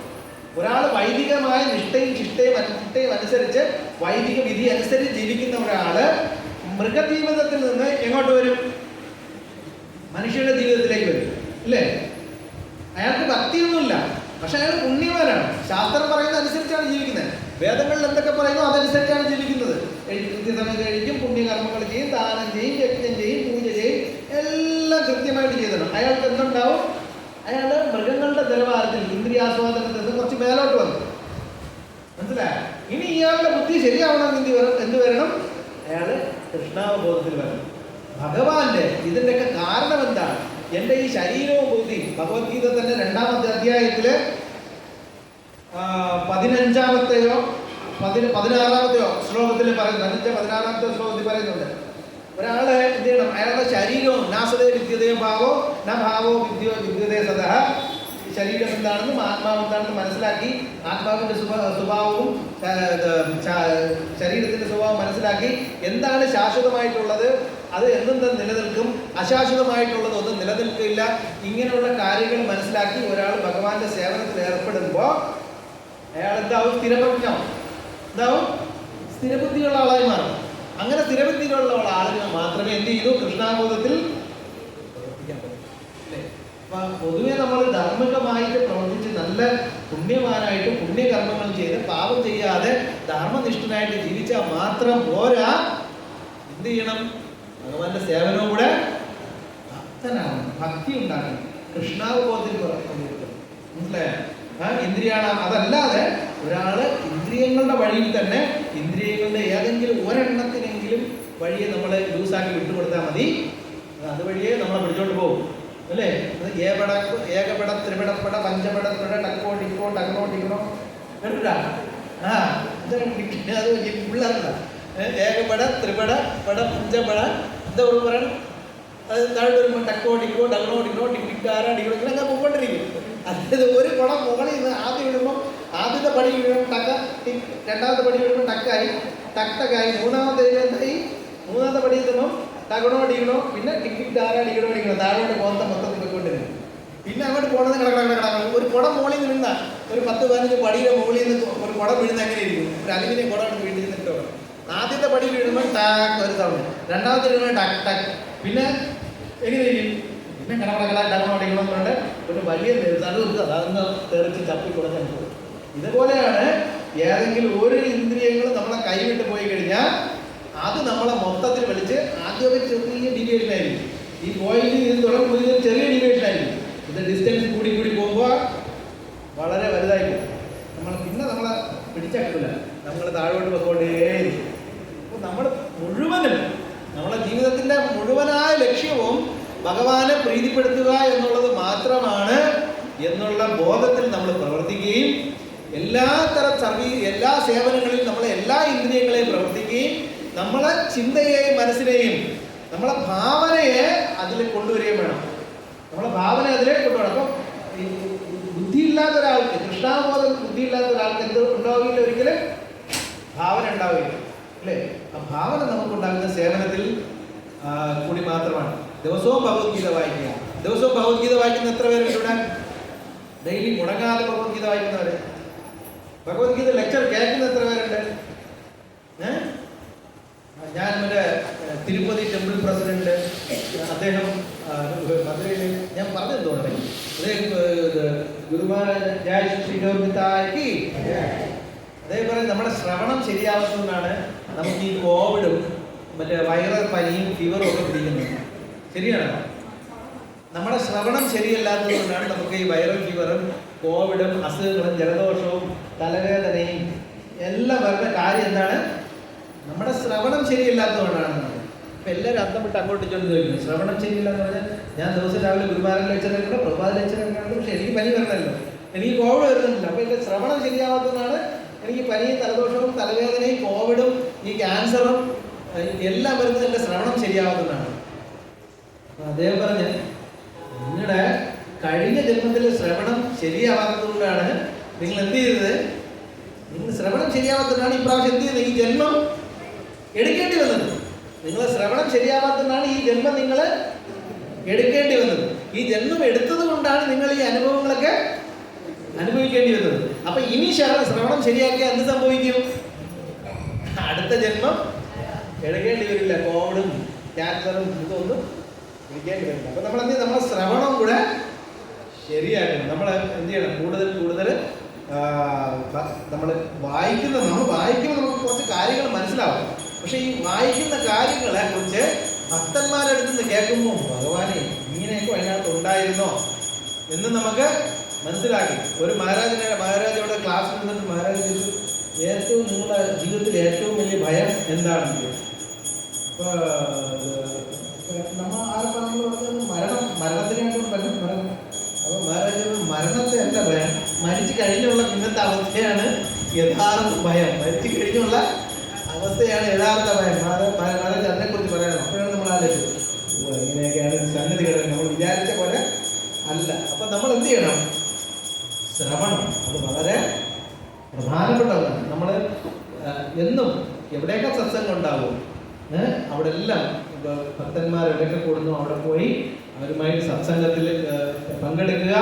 ഒരാൾ വൈദികമായ നിഷ്ഠയും ചിട്ടയും അനുസരിച്ച് വൈദിക വിധി അനുസരിച്ച് ജീവിക്കുന്ന ഒരാള് മൃഗജീവിതത്തിൽ നിന്ന് എങ്ങോട്ട് വരും? മനുഷ്യന്റെ ജീവിതത്തിലേക്ക് വരും, അല്ലേ? അയാൾക്ക് ഭക്തിയൊന്നുമില്ല, പക്ഷെ അയാൾ പുണ്യവാനാണ്. ശാസ്ത്രം പറയുന്ന അനുസരിച്ചാണ് ജീവിക്കുന്നത്. വേദങ്ങളിൽ എന്തൊക്കെ പറയുന്നു അതനുസരിച്ചാണ് ജീവിക്കുന്നത്. കൃത്യസമയത്ത് കഴിക്കും, പുണ്യകർമ്മങ്ങൾ ചെയ്യും, ദാനം ചെയ്യും, യജ്ഞം ചെയ്യും, പൂജ ചെയ്യും, എല്ലാം കൃത്യമായിട്ട് ചെയ്തണം. അയാൾക്ക് എന്തുണ്ടാവും? അയാൾ മൃഗങ്ങളുടെ നിലവാരത്തിൽ ഇന്ദ്രിയാസ്വാദനത്തിൽ നിന്ന് കുറച്ച് മേലോട്ട് വന്നു. മനസ്സിലായോ? ഇനി ഇയാളുടെ ബുദ്ധി ശരിയാവണമെങ്കിൽ എന്ത് വരണം? അയാൾ കൃഷ്ണാവബോധത്തിൽ വരണം. ഭഗവാന്റെ ഇതിൻ്റെയൊക്കെ കാരണം എന്താണ്? എൻ്റെ ഈ ശരീരവും ബുദ്ധി ഭഗവത്ഗീത തന്നെ 2-ാമത്തെ അധ്യായത്തില് 15-ാമത്തെയോ 16-ാമത്തെയോ ശ്ലോകത്തിൽ പറയുന്നു. 16-ാമത്തെ ശ്ലോകത്തിൽ പറയുന്നുണ്ട്, ഒരാള് എന്ത് ചെയ്യണം? അയാളുടെ ശരീരവും നാസതേ വിദ്യതേ ഭാവോ ന ഭാവോ വിദ്യതേ സദഹ. ശരീരം എന്താണെന്നും ആത്മാവ് എന്താണെന്നും മനസ്സിലാക്കി ആത്മാവിന്റെ സ്വഭാവവും ശരീരത്തിന്റെ സ്വഭാവം മനസ്സിലാക്കി എന്താണ് ശാശ്വതമായിട്ടുള്ളത്, അത് എന്നും നിലനിൽക്കും, അശാശ്വതമായിട്ടുള്ളത് ഒന്നും നിലനിൽക്കില്ല, ഇങ്ങനെയുള്ള കാര്യങ്ങൾ മനസ്സിലാക്കി ഒരാൾ ഭഗവാന്റെ സേവനത്തിൽ ഏർപ്പെടുമ്പോൾ അയാൾ എന്താവും? സ്ഥിരപ്രജ്ഞാവും, എന്താവും? സ്ഥിരബുദ്ധിയുള്ള ആളായി മാറും. അങ്ങനെ സ്ഥിരബുദ്ധിയുള്ള ആളുകൾ മാത്രമേ എന്ത് ചെയ്തു? കൃഷ്ണാബോധത്തിൽ പ്രവർത്തിക്കാൻ പറ്റും. അല്ലേ? അപ്പൊ പൊതുവെ നമ്മൾ ധാർമ്മികമായിട്ട് പ്രവർത്തിച്ച് നല്ല പുണ്യവാനായിട്ട് പുണ്യകർമ്മങ്ങൾ ചെയ്ത് പാപം ചെയ്യാതെ ധർമ്മനിഷ്ഠനായിട്ട് ജീവിച്ചാൽ മാത്രം പോരാ, എന്ത് ചെയ്യണം? ഭഗവാന്റെ സേവനവും കൂടെ ഭക്തനാവണം, ഭക്തി ഉണ്ടാക്കണം, കൃഷ്ണാവബോധത്തിൽ മനസ്സിലായോ? ഇന്ദ്രിയാണ്. അതല്ലാതെ ഒരാള് ഇന്ദ്രിയങ്ങളുടെ വഴിയിൽ തന്നെ ഇന്ദ്രിയങ്ങളുടെ ഏതെങ്കിലും ഒരെണ്ണത്തിനെങ്കിലും വഴിയെ നമ്മളെ ലൂസാക്കി വിട്ടുകൊടുത്താൽ മതി, അതുവഴിയെ നമ്മളെ പിടിച്ചോണ്ട് പോകും, അല്ലേ? ഏകപട ത്രിപടപ്പട പഞ്ചപട ത്രിട ടക്കോ ടിക്കോ ടക്കണോ ടിക്കണോ കേട്ടിട്ടാ? അത് പിള്ളേർക്ക ഏകപട ത്രിപട പട പഞ്ചപട എന്താ പറയണം? അത് താഴെ വരുമ്പോൾ ടക്കോ ടിക്കോ ടക്കണോ ടിക്കണോ ടിക്കാര ടിക്കണോ ഇങ്ങനെ പോയിക്കൊണ്ടിരിക്കും. അതായത് ഒരു കുടം മുകളിൽ നിന്ന് ആദ്യം ഇടുമ്പോൾ ആദ്യത്തെ പടി വീഴുമ്പോൾ ടക്ക ടിക്, രണ്ടാമത്തെ പടി വീഴുമ്പോൾ ടക്കായി, ടക്കായി, മൂന്നാമത്തെ എന്തായി? മൂന്നാമത്തെ പടി എത്തുമ്പോൾ ടകണോ ടിക്കണോ, പിന്നെ ടിക് ടാര ടിക്കണോ ടിക്കണോ, താഴോട്ട് പോകുന്ന മൊത്തത്തിൽ പോയിക്കൊണ്ടിരുന്നു. പിന്നെ അങ്ങോട്ട് പോകണത് കിടക്കണം. ഒരു കുടം മുകളിൽ നിന്ന ഒരു 10-15 പടിയുടെ മുകളിൽ നിന്ന് ഒരു കുടം വീഴുന്ന എങ്ങനെ ഇരിക്കും? ഒരു അലുമിനിയം കുടം വീട്ടിൽ നിന്നിട്ടോ. ആദ്യത്തെ പടി വീഴുമ്പോൾ ടാക്ക് ഒരു സൗണ്ട്, രണ്ടാമത്തെ വീഴുമ്പോൾ ടക്ക് ടക്ക്, പിന്നെ എങ്ങനെ ഇരിക്കും? പിന്നെ ടകണോ ടിക്കണോ എന്ന് പറഞ്ഞിട്ട് ഒരു വലിയ അതൊന്ന് തെറിച്ച് ചപ്പി കൊടുക്കാൻ പോകും. ഇതുപോലെയാണ് ഏതെങ്കിലും ഒരു ഇന്ദ്രിയങ്ങൾ നമ്മളെ കൈവിട്ട് പോയി കഴിഞ്ഞാൽ അത് നമ്മളെ മൊത്തത്തിൽ വലിച്ച് ആദ്യമൊക്കെ ചെറിയ ഡീവിയേഷൻ ആയിരിക്കും. ഈ പോയിന്റ് ഇത് തുടങ്ങുമ്പോൾ ചെറിയ ഡീവിയേഷൻ ആയിരിക്കും. ഇത് ഡിസ്റ്റൻസ് കൂടി കൂടി പോകുമ്പോൾ വളരെ വലുതായിരിക്കും. പിന്നെ നമ്മളെ പിടിച്ചെടുക്കില്ല, നമ്മൾ താഴോട്ട് പോയിക്കൊണ്ടേയിരിക്കും. അപ്പോൾ നമ്മൾ മുഴുവനും നമ്മളെ ജീവിതത്തിൻ്റെ മുഴുവനായ ലക്ഷ്യവും ഭഗവാനെ പ്രീതിപ്പെടുത്തുക എന്നുള്ളത് മാത്രമാണ് എന്നുള്ള ബോധത്തിൽ നമ്മൾ പ്രവർത്തിക്കുകയും എല്ലാ സേവനങ്ങളിലും നമ്മളെ എല്ലാ ഇന്ദ്രിയങ്ങളെയും പ്രവർത്തിക്കുകയും നമ്മളെ ചിന്തയെയും മനസ്സിനെയും നമ്മളെ ഭാവനയെ അതിൽ കൊണ്ടുവരികയും വേണം. നമ്മളെ ഭാവന അതിലേക്ക് കൊണ്ടുപോകണം. അപ്പം ബുദ്ധിയില്ലാത്ത ഒരാൾക്ക്, കൃഷ്ണാബോധം ബുദ്ധിയില്ലാത്ത ഒരാൾക്ക് എന്ത് ഉണ്ടാവുകയില്ല? ഒരിക്കലും ഭാവന ഉണ്ടാവുകയില്ല, അല്ലേ? ആ ഭാവന നമുക്കുണ്ടാകുന്ന സേവനത്തിൽ കൂടി മാത്രമാണ്. ദിവസവും ഭഗവത്ഗീത വായിക്കുക. ദിവസവും ഭഗവത്ഗീത വായിക്കുന്ന എത്ര പേരുണ്ട് ഇവിടെ? ഡെയിലി മുടങ്ങാതെ ഭഗവത്ഗീത വായിക്കുന്നവര്. ഭഗവത്ഗീത ലെക്ചർ കേൾക്കുന്ന എത്ര പേരുണ്ട്? ഞാൻ മറ്റേ തിരുപ്പതി ടെമ്പിൾ പ്രസിഡന്റ് അദ്ദേഹം മധുരയിൽ ഞാൻ പറഞ്ഞത് തോന്നുന്നു, ഗുരുമാരാജി അതേപോലെ നമ്മുടെ ശ്രവണം ശരിയാവുന്നതുകൊണ്ടാണ് നമുക്ക് ഈ കോവിഡും മറ്റേ വൈറൽ പനിയും ഫീവറും ഒക്കെ പിടിക്കുന്നത്. ശരിയാണ്. നമ്മുടെ ശ്രവണം ശരിയല്ലാത്തതുകൊണ്ടാണ് നമുക്ക് ഈ വൈറൽ ഫീവറും കോവിഡും അസുഖങ്ങളും ജലദോഷവും തലവേദനയും എല്ലാം വരുന്ന കാര്യം എന്താണ്? നമ്മുടെ ശ്രവണം ശരിയല്ലാത്തതുകൊണ്ടാണ്. ഇപ്പം എല്ലാവരും അന്തം വിട്ട് അങ്ങോട്ട് ചൊല്ലി ചോദിക്കുന്നു, ശ്രവണം ശരിയില്ല എന്ന് പറഞ്ഞാൽ ഞാൻ ദിവസം രാവിലെ ഗുരുവാരം ലെക്ചറൊക്കെ പ്രഭാത ലെക്ചറൊക്കെ ഉണ്ട്, പക്ഷെ എനിക്ക് പനി വരണമല്ലോ, എനിക്ക് കോവിഡ് വരുന്നുണ്ടല്ലോ. അപ്പോൾ എൻ്റെ ശ്രവണം ശരിയാവാത്തതാണ് എനിക്ക് പനിയും തലദോഷവും തലവേദനയും കോവിഡും ഈ ക്യാൻസറും എല്ലാം വരുന്നത് എൻ്റെ ശ്രവണം ശരിയാവാത്തതാണ്. അദ്ദേഹം പറഞ്ഞ് നിങ്ങളുടെ കഴിഞ്ഞ ജന്മത്തിൽ ശ്രവണം ശരിയാവാത്തതുകൊണ്ടാണ് നിങ്ങൾ എന്ത് ചെയ്തത്? നിങ്ങൾ ശ്രവണം ശരിയാവാത്തതാണ് ഇപ്രാവശ്യം എന്ത് ചെയ്തത്? ഈ ജന്മം എടുക്കേണ്ടി വന്നത്. നിങ്ങൾ ശ്രവണം ശരിയാവാത്തതാണ് ഈ ജന്മം നിങ്ങൾ എടുക്കേണ്ടി വന്നത്. ഈ ജന്മം എടുത്തത് കൊണ്ടാണ് നിങ്ങൾ ഈ അനുഭവങ്ങളൊക്കെ അനുഭവിക്കേണ്ടി വന്നത്. അപ്പൊ ഇനി ശ്രവണം ശരിയാക്കിയാൽ എന്ത് സംഭവിക്കും? അടുത്ത ജന്മം എടുക്കേണ്ടി വരില്ല. കോവിഡും ക്യാൻസറും ഇതൊന്നും എടുക്കേണ്ടി വരില്ല. അപ്പൊ നമ്മൾ എന്ത് ചെയ്യും? നമ്മളെ ശ്രവണം കൂടെ ശരിയാക്കണം. നമ്മൾ എന്ത് ചെയ്യണം? കൂടുതൽ നമ്മൾ വായിക്കുമ്പോൾ നമുക്ക് കുറച്ച് കാര്യങ്ങൾ മനസ്സിലാവും. പക്ഷെ ഈ വായിക്കുന്ന കാര്യങ്ങളെ കുറിച്ച് ഭക്തന്മാരുടെ അടുത്ത് നിന്ന് കേൾക്കുമ്പോൾ ഭഗവാനെ ഇങ്ങനെയൊക്കെ അതിനകത്ത് ഉണ്ടായിരുന്നോ എന്ന് നമുക്ക് മനസ്സിലാക്കി. ഒരു മഹാരാജയുടെ ക്ലാസ്സിൽ നിന്നിട്ട് മഹാരാജ് ഏറ്റവും നിങ്ങളുടെ ജീവിതത്തിൽ ഏറ്റവും വലിയ ഭയം എന്താണെന്ന്. അപ്പോൾ നമ്മൾ മരണത്തിനായിട്ട് മരണം. അപ്പോൾ മഹാരാജ് മരണത്തെ അല്ല ഭയം, മരിച്ചു കഴിഞ്ഞുള്ള പിന്നത്തെ അവസ്ഥയാണ് യഥാർത്ഥ ഭയം. മരിച്ചു കഴിഞ്ഞുള്ള അവസ്ഥയാണ് യഥാർത്ഥ ഭയം. മഹാരാജ് അതിനെക്കുറിച്ച് പറയണം. അപ്പോഴാണ് നമ്മൾ ആലോചിച്ചത് ഇങ്ങനെയൊക്കെയാണ് സംഗതികൾ, നമ്മൾ വിചാരിച്ച പോലെ അല്ല. അപ്പം നമ്മൾ എന്ത് ചെയ്യണം? ശ്രവണം അത് വളരെ പ്രധാനപ്പെട്ടതാണ്. നമ്മൾ എന്നും എവിടെയൊക്കെ സത്സംഗം ഉണ്ടാവും അവിടെ എല്ലാം ഭക്തന്മാർ എവിടെയൊക്കെ കൂടുന്നു അവിടെ പോയി അവരുമായിട്ട് സത്സംഗത്തിൽ പങ്കെടുക്കുക.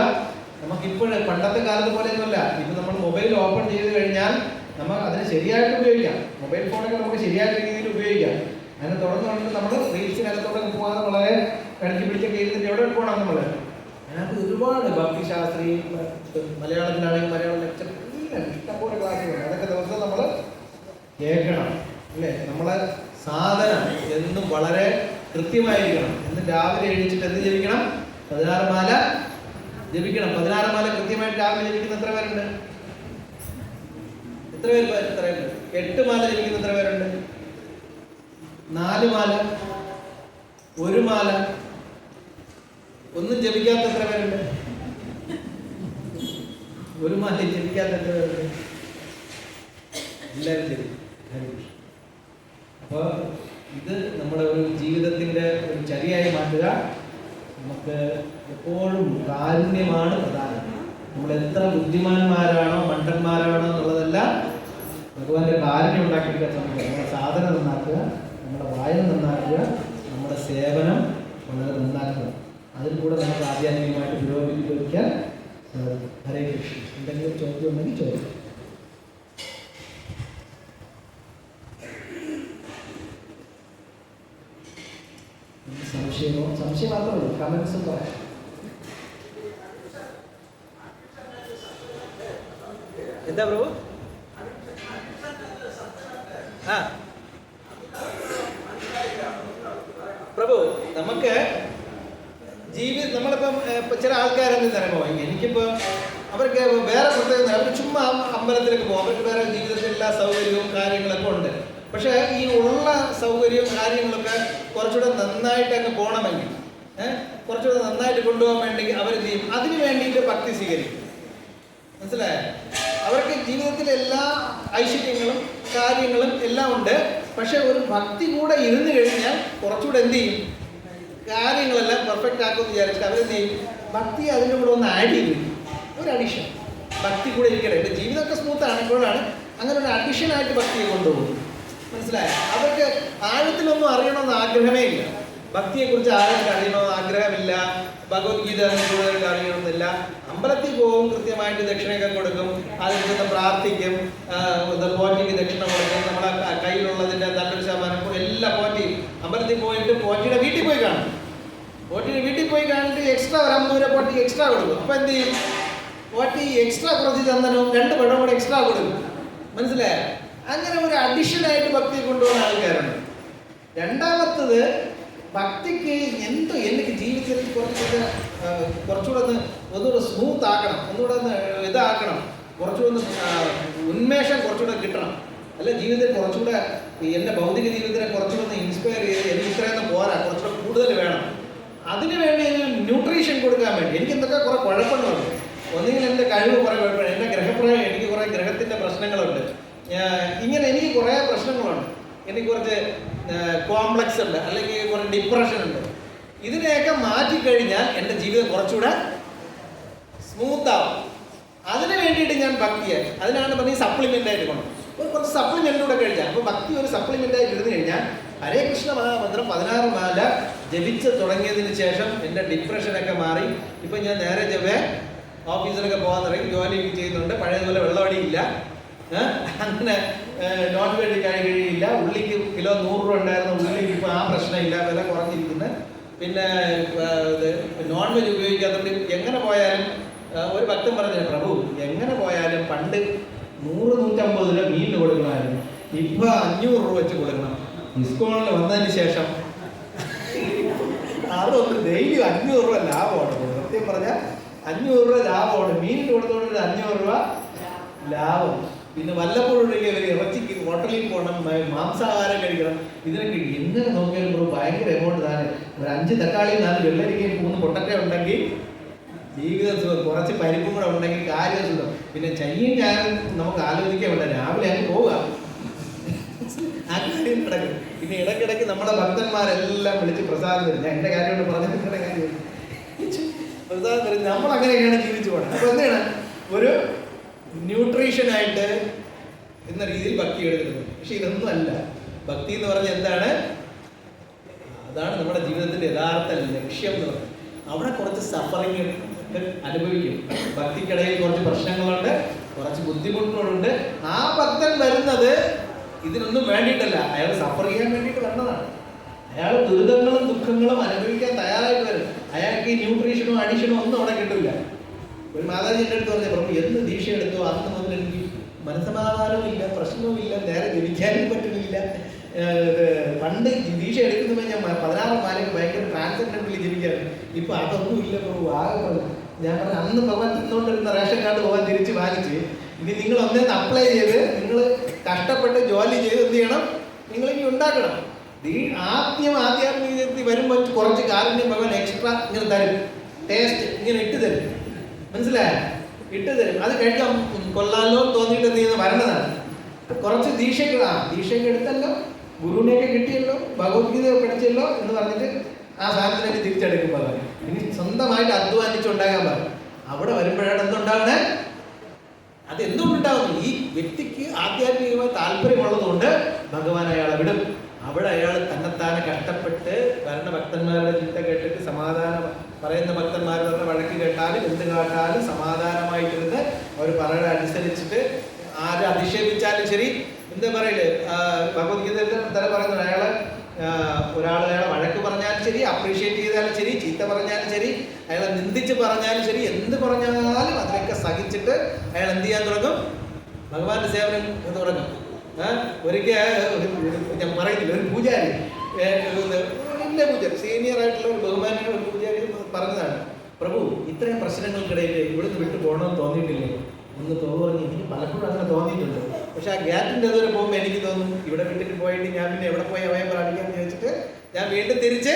നമുക്കിപ്പോൾ പണ്ടത്തെ കാലത്ത് പോലെയൊന്നുമല്ല. ഇപ്പം നമ്മൾ മൊബൈൽ ഓപ്പൺ ചെയ്ത് കഴിഞ്ഞാൽ നമ്മൾ അതിനെ ശരിയായിട്ട് ഉപയോഗിക്കാം. മൊബൈൽ ഫോണൊക്കെ നമുക്ക് ശരിയായ രീതിയിൽ ഉപയോഗിക്കാം. അതിനെ തുടർന്നുകൊണ്ട് നമ്മൾ റീൽസിനകത്തോടൊക്കെ പോകാതെ വളരെ കടിച്ചു പിടിച്ചൊക്കെ ഇരുന്നിട്ട് എവിടെ പോകണം? നമ്മൾ അതിനകത്ത് ഒരുപാട് ഭക്തിശാസ്ത്രി മലയാളത്തിലാണെങ്കിൽ മലയാളം ലെക്ചർ എല്ലാം ഇഷ്ടംപോലെ ക്ലാസ്സുകളുണ്ട്. അതൊക്കെ ദിവസം നമ്മൾ കേൾക്കണം അല്ലേ? നമ്മളെ സാധനം എന്നും വളരെ കൃത്യമായിരിക്കണം. എന്നും രാവിലെ എഴുതിച്ചിട്ട് എന്ത് ജപിക്കണം? 16 മാല ജപിക്കണം. 16 മാല കൃത്യമായിട്ട് രാവിലെ ജപിക്കുന്ന എത്ര പേരുണ്ട്? എത്ര പേരുണ്ട്? 8 മാല ജപിക്കുന്ന എത്ര പേരുണ്ട്? 4 മാല, 1 മാല, ഒന്നും ജപിക്കാത്ത എത്ര പേരുണ്ട്? 1 മാല ജപിക്കാത്ത എത്ര പേരുണ്ട്? എല്ലാവരും ജപിക്കും. അപ്പോൾ ഇത് നമ്മുടെ ഒരു ജീവിതത്തിൻ്റെ ഒരു ചര്യയായി മാറ്റുക. നമുക്ക് എപ്പോഴും കാരുണ്യമാണ് പ്രധാനം. നമ്മൾ എത്ര ബുദ്ധിമാന്മാരാണോ മണ്ടന്മാരാണോ എന്നുള്ളതല്ല, ഭഗവാന്റെ കാരുണ്യം ഉണ്ടാക്കിയെടുക്കാൻ ശ്രമിക്കുക. നമ്മുടെ സാധന നന്നാക്കുക, നമ്മുടെ വായന നന്നാക്കുക, നമ്മുടെ സേവനം വളരെ നന്നാക്കുക. അതിൽ കൂടെ നമുക്ക് ആധ്യാത്മികമായിട്ട് പുരോഗമിക്കാൻ സാധിക്കും. ഹരേ കൃഷ്ണ. എന്തെങ്കിലും ചോദ്യം ഉണ്ടെങ്കിൽ ചോദിക്കും. സംശയം മാത്രമേ ഉള്ളൂ. കമന്റ്സും പറയാം. എന്താ പ്രഭു? പ്രഭു നമുക്ക് നമ്മളിപ്പം ചില ആൾക്കാരെന്ന് തരുമ്പോൾ എനിക്കിപ്പോൾ അവർക്ക് വേറെ പ്രത്യേകത, അവർ ചുമ്മാ അമ്പലത്തിലേക്ക് പോകും. അവർക്ക് വേറെ ജീവിതത്തിൽ എല്ലാ സൗകര്യവും കാര്യങ്ങളൊക്കെ ഉണ്ട്. പക്ഷേ ഈ ഉള്ള സൗകര്യവും കാര്യങ്ങളൊക്കെ കുറച്ചുകൂടെ നന്നായിട്ടൊക്കെ പോകണമെങ്കിൽ, കുറച്ചുകൂടെ നന്നായിട്ട് കൊണ്ടുപോകാൻ വേണ്ടി അവരെന്ത് ചെയ്യും? അതിന് വേണ്ടിയിട്ട് ഭക്തി സ്വീകരിക്കും. മനസ്സിലായോ? അവർക്ക് ജീവിതത്തിൽ എല്ലാ ഐശ്വര്യങ്ങളും കാര്യങ്ങളും എല്ലാം ഉണ്ട്. പക്ഷെ ഒരു ഭക്തി കൂടെ ഇരുന്ന് കഴിഞ്ഞാൽ കുറച്ചുകൂടെ എന്ത് ചെയ്യും? കാര്യങ്ങളെല്ലാം പെർഫെക്റ്റ് ആക്കുമെന്ന് വിചാരിച്ചിട്ട് അവരെന്ത് ചെയ്യും? ഭക്തി അതിൻ്റെ കൂടെ ഒന്ന് ആഡ് ചെയ്തു, ഒരു അഡിഷൻ. ഭക്തി കൂടെ ഇരിക്കട്ടെ. ഇപ്പം ജീവിതമൊക്കെ സ്മൂത്ത് ആണെങ്കിലാണ് അങ്ങനെ ഒരു അഡിഷനായിട്ട് ഭക്തിയെ കൊണ്ടുപോകും. മനസ്സിലായോ? അവർക്ക് ആഴത്തിലൊന്നും അറിയണമെന്ന് ആഗ്രഹമേ ഇല്ല. ഭക്തിയെക്കുറിച്ച് ആഴത്തിൽ അറിയണമെന്ന് ആഗ്രഹമില്ല. ഭഗവത്ഗീത കൂടുതലായിട്ട് അറിയണമെന്നില്ല. അമ്പലത്തിൽ പോകും, കൃത്യമായിട്ട് ദക്ഷിണയൊക്കെ കൊടുക്കും, അതിൽ നിന്ന് പ്രാർത്ഥിക്കും, പോറ്റിക്ക് ദക്ഷിണ കൊടുക്കും, നമ്മളെ കയ്യിലുള്ളതിൻ്റെ നല്ലൊരു ശതമാനം എല്ലാം പോറ്റിയും. അമ്പലത്തിൽ പോയിട്ട് പോറ്റിയുടെ വീട്ടിൽ പോയി കാണും. പോറ്റിയുടെ വീട്ടിൽ പോയി കാണിട്ട് എക്സ്ട്രാ ഒരു 50 രൂപ പോറ്റിക്ക് എക്സ്ട്രാ കൊടുക്കും. അപ്പോൾ എന്ത് ചെയ്യും? പോറ്റി എക്സ്ട്രാ കുറച്ച് ചന്ദനവും 2 പഴം കൂടെ എക്സ്ട്രാ കൊടുക്കും. മനസ്സിലായോ? അങ്ങനെ ഒരു അഡീഷനായിട്ട് ഭക്തി കൊണ്ടുപോകുന്ന ആൾക്കാരുണ്ട്. രണ്ടാമത്തത് ഭക്തിക്ക് എന്തോ എനിക്ക് ജീവിതത്തിൽ കുറച്ചുകൂടെ ഒന്നുകൂടെ സ്മൂത്ത് ആക്കണം, ഒന്നുകൂടെ ഒന്ന് ഇതാക്കണം, കുറച്ചുകൂടെ ഒന്ന് ഉന്മേഷം കുറച്ചുകൂടെ കിട്ടണം. അല്ല ജീവിതത്തിൽ കുറച്ചുകൂടെ എൻ്റെ ഭൗതിക ജീവിതത്തിനെ കുറച്ചുകൂടെ ഒന്ന് ഇൻസ്പയർ ചെയ്ത് എനിക്ക് ഇത്രയൊന്നും പോരാ, കുറച്ചുകൂടെ കൂടുതൽ വേണം. അതിന് വേണ്ടി ന്യൂട്രീഷൻ കൊടുക്കാൻ വേണ്ടി എനിക്ക് എന്തൊക്കെ കുറേ കുഴപ്പങ്ങളുണ്ട്. ഒന്നുകിൽ എൻ്റെ കഴിവ് കുറേ കുഴപ്പമില്ല, എൻ്റെ ഗ്രഹപ്രയം, എനിക്ക് കുറേ ഗ്രഹത്തിൻ്റെ പ്രശ്നങ്ങളുണ്ട്, ഇങ്ങനെ എനിക്ക് കുറേ പ്രശ്നങ്ങളുണ്ട്, എനിക്ക് കുറച്ച് കോംപ്ലക്സ് ഉണ്ട്, അല്ലെങ്കിൽ കുറേ ഡിപ്രഷൻ ഉണ്ട്. ഇതിനെയൊക്കെ മാറ്റിക്കഴിഞ്ഞാൽ എൻ്റെ ജീവിതം കുറച്ചുകൂടെ സ്മൂത്താവും. അതിന് വേണ്ടിയിട്ട് ഞാൻ ഭക്തിയായി, അതിനാണ് പറഞ്ഞ് സപ്ലിമെൻ്റ് ആയിട്ട് കൊണ്ടു കുറച്ച് സപ്ലിമെൻ്റൂടെ കഴിച്ചാൽ. അപ്പോൾ ഭക്തി ഒരു സപ്ലിമെൻ്റ് ആയിട്ട് ഇരുന്ന് കഴിഞ്ഞാൽ ഹരേ കൃഷ്ണ മഹാമന്ത്രം 16 മാല ജപിച്ച് തുടങ്ങിയതിന് ശേഷം എൻ്റെ ഡിപ്രഷനൊക്കെ മാറി. ഇപ്പം ഞാൻ നേരെ ചെവ്വേ ഓഫീസിലൊക്കെ പോകാൻ തുടങ്ങി, ജോലി ചെയ്യുന്നുണ്ട്, പഴയതുപോലെ വെള്ളമടിയില്ല, അങ്ങനെ നോൺ വെജ് കഴിയില്ല, ഉള്ളിക്ക് കിലോ 100 രൂപ ഉണ്ടായിരുന്ന ഉള്ളിക്ക് ഇപ്പോൾ ആ പ്രശ്നമില്ല, വില കുറഞ്ഞിരിക്കുന്നത്. പിന്നെ നോൺ വെജ് ഉപയോഗിക്കാത്തതുകൊണ്ട് എങ്ങനെ പോയാലും ഒരു ഭക്തൻ പറഞ്ഞു, പ്രഭു എങ്ങനെ പോയാലും പണ്ട് 100-150 രൂപ മീനിന് കൊടുക്കണമായിരുന്നു, ഇപ്പോൾ 500 രൂപ വെച്ച് കൊടുക്കണം. ഡിസ്കൗണ്ടിൽ വന്നതിന് ശേഷം അതൊന്ന് ഡെയിലി 500 രൂപ ലാഭമാണ്. സത്യം പറഞ്ഞാൽ 500 രൂപ ലാഭമാണ്, മീനിന് കൊടുത്തോണ്ട് 500 രൂപ ലാഭം. പിന്നെ വല്ലപ്പോഴും ഒരു ഇറച്ചിക്ക് ഹോട്ടലിൽ പോകണം, മാംസാഹാരം കഴിക്കണം, ഇതിനൊക്കെ എങ്ങനെ നോക്കിയാലും ബ്രോ ഭയങ്കര എമൗണ്ട് താനെ. ഒരു 5 തക്കാളിയും 4 വെള്ളരിക്കയും 3 പൊട്ടറ്റ ഉണ്ടെങ്കിൽ ജീവിത സുഖം, കുറച്ച് പരിപ്പും കൂടെ ഉണ്ടെങ്കിൽ കാര്യം സുഖം. പിന്നെ ചയ്യും ചാനും നമുക്ക് ആലോചിക്കാൻ വേണ്ട, രാവിലെ അങ്ങ് പോവുക, ആ കാര്യം നടക്കും. പിന്നെ ഇടയ്ക്കിടയ്ക്ക് നമ്മുടെ ഭക്തന്മാരെല്ലാം വിളിച്ച് പ്രസാദം തരും. ഞാൻ എൻ്റെ കാര്യം കൊണ്ട് പറഞ്ഞിട്ടുള്ള കാര്യം പ്രസാദം തരും. നമ്മളങ്ങനെയൊക്കെയാണ് ജീവിച്ചു പോകണം. അപ്പോൾ എന്താണ് ഒരു ന്യൂട്രീഷനായിട്ട് എന്ന രീതിയിൽ ഭക്തി എടുക്കുന്നത്. പക്ഷെ ഇതൊന്നും അല്ല. ഭക്തി എന്ന് പറഞ്ഞാൽ എന്താണ്? അതാണ് നമ്മുടെ ജീവിതത്തിൻ്റെ യഥാർത്ഥ ലക്ഷ്യം എന്ന് പറയുന്നത്. അവിടെ കുറച്ച് സഫറിങ് അനുഭവിക്കും. ഭക്തിക്കിടയിൽ കുറച്ച് പ്രശ്നങ്ങളുണ്ട്, കുറച്ച് ബുദ്ധിമുട്ടുകളുണ്ട്. ആ ഭക്തൻ വരുന്നത് ഇതിനൊന്നും വേണ്ടിയിട്ടല്ല, അയാൾ സഫർ ചെയ്യാൻ വേണ്ടിയിട്ട് വരുന്നതാണ്. അയാൾ ദുരിതങ്ങളും ദുഃഖങ്ങളും അനുഭവിക്കാൻ തയ്യാറായിട്ട് വരും. അയാൾക്ക് ഈ ന്യൂട്രീഷനോ അഡീഷനോ ഒന്നും അവിടെ കിട്ടില്ല. ഒരു മാതാജി എൻ്റെ അടുത്ത് പറഞ്ഞ പ്രഭു എന്ന് ദീക്ഷ എടുത്തോ അന്ന് മുതൽ എനിക്ക് മനസ്സമാധാനവും ഇല്ല, പ്രശ്നവും ഇല്ല, നേരെ ജപിക്കാനും പറ്റുന്നില്ല. പണ്ട് ദീക്ഷ എടുക്കുമ്പോൾ ഞാൻ 16 മാലയ്ക്ക് ഭയങ്കര ട്രാൻസെൻഡൻ്റലി ജപിക്കാറുണ്ട്. ഇപ്പം അതൊന്നും ഇല്ല പ്രഭു, ആകെ പറഞ്ഞു. ഞാൻ പറഞ്ഞു അന്ന് ഭഗവാൻ തിന്നുകൊണ്ടിരുന്ന റേഷൻ കാർഡ് പോകാൻ തിരിച്ച് വാങ്ങിച്ച് ഇനി നിങ്ങൾ ഒന്നേന്ന് അപ്ലൈ ചെയ്ത് നിങ്ങൾ കഷ്ടപ്പെട്ട് ജോലി ചെയ്ത് എന്ത് ചെയ്യണം, നിങ്ങളിനി ഉണ്ടാക്കണം. ആധ്യാത്മികത്തിൽ വരുമ്പോൾ കുറച്ച് കാരുണ്യം ഭഗവാൻ എക്സ്ട്രാ ഇങ്ങനെ തരും, ടേസ്റ്റ് ഇങ്ങനെ ഇട്ട് തരും, മനസ്സിലായോ? ഇട്ട് തരും. അത് കഴിക്കാൻ കൊള്ളാലോ തോന്നിയിട്ട് എന്ത് ചെയ്യുന്ന വരണതാണ്. കുറച്ച് ദീക്ഷയ്ക്ക് എടുത്തല്ലോ, ഗുരുവിനെയൊക്കെ കിട്ടിയല്ലോ, ഭഗവത്ഗീത പഠിച്ചല്ലോ എന്ന് പറഞ്ഞിട്ട് ആ സാധനത്തിനൊക്കെ തിരിച്ചെടുക്കും ഭഗവാൻ. ഇനി സ്വന്തമായിട്ട് അധ്വാനിച്ചുണ്ടാകാൻ പറയും. അവിടെ വരുമ്പോഴാണ് എന്തുണ്ടാവുന്നത്? അത് എന്തുകൊണ്ടുണ്ടാവുന്നു? ഈ വ്യക്തിക്ക് ആധ്യാത്മികമായി താല്പര്യമുള്ളതുകൊണ്ട് ഭഗവാൻ അയാളെ വിടും. അവിടെ അയാൾ തന്നെത്താനെ കഷ്ടപ്പെട്ട് വരണ ഭക്തന്മാരുടെ ചിന്ത കേട്ടിട്ട് സമാധാനം പറയുന്ന ഭക്തന്മാരുടെ വഴക്ക് കേട്ടാലും എന്ത് കാട്ടാലും സമാധാനമായിട്ടിരുന്ന് അവർ പറയുന്നത് അനുസരിച്ചിട്ട് ആര് അധിക്ഷേപിച്ചാലും ശരി, എന്താ പറയില്ലേ, ഭഗവത്ഗീതയിൽ തന്നെ പറയുന്നത് ഒരാളെ വഴക്ക് പറഞ്ഞാലും ശരി, അപ്രീഷിയേറ്റ് ചെയ്താലും ശരി, ചീത്ത പറഞ്ഞാലും ശരി, അയാളെ നിന്ദിച്ച് പറഞ്ഞാലും ശരി, എന്ത് പറഞ്ഞാലും അതിനൊക്കെ സഹിച്ചിട്ട് അയാൾ എന്ത് ചെയ്യാൻ തുടങ്ങും? ഭഗവാന്റെ സേവനം തുടങ്ങും. ഒരിക്കൽ ഞാൻ പറയുന്നില്ല, ഒരു പൂജാരി, വലിയ പൂജാരി, സീനിയർ ആയിട്ടുള്ള ഒരു ബഹുമാനിയ ഒരു പൂജാരി പറഞ്ഞതാണ്, പ്രഭു ഇത്രയും പ്രശ്നങ്ങൾക്കിടയിൽ ഇവിടുന്ന് വിട്ടു പോകണമെന്ന് തോന്നിയിട്ടില്ലേ? ഒന്ന് തോന്നി. എനിക്ക് പലപ്പോഴും അങ്ങനെ തോന്നിയിട്ടുണ്ട്. പക്ഷെ ആ ഗ്യാപ്പിൻ്റെ അതുവരെ പോകുമ്പോൾ എനിക്ക് തോന്നും ഇവിടെ വീട്ടിൽ പോയിട്ട് ഞാൻ പിന്നെ എവിടെ പോയി അവയെ പ്രാപിക്കാമെന്ന് ചോദിച്ചിട്ട് ഞാൻ വീണ്ടും തിരിച്ച്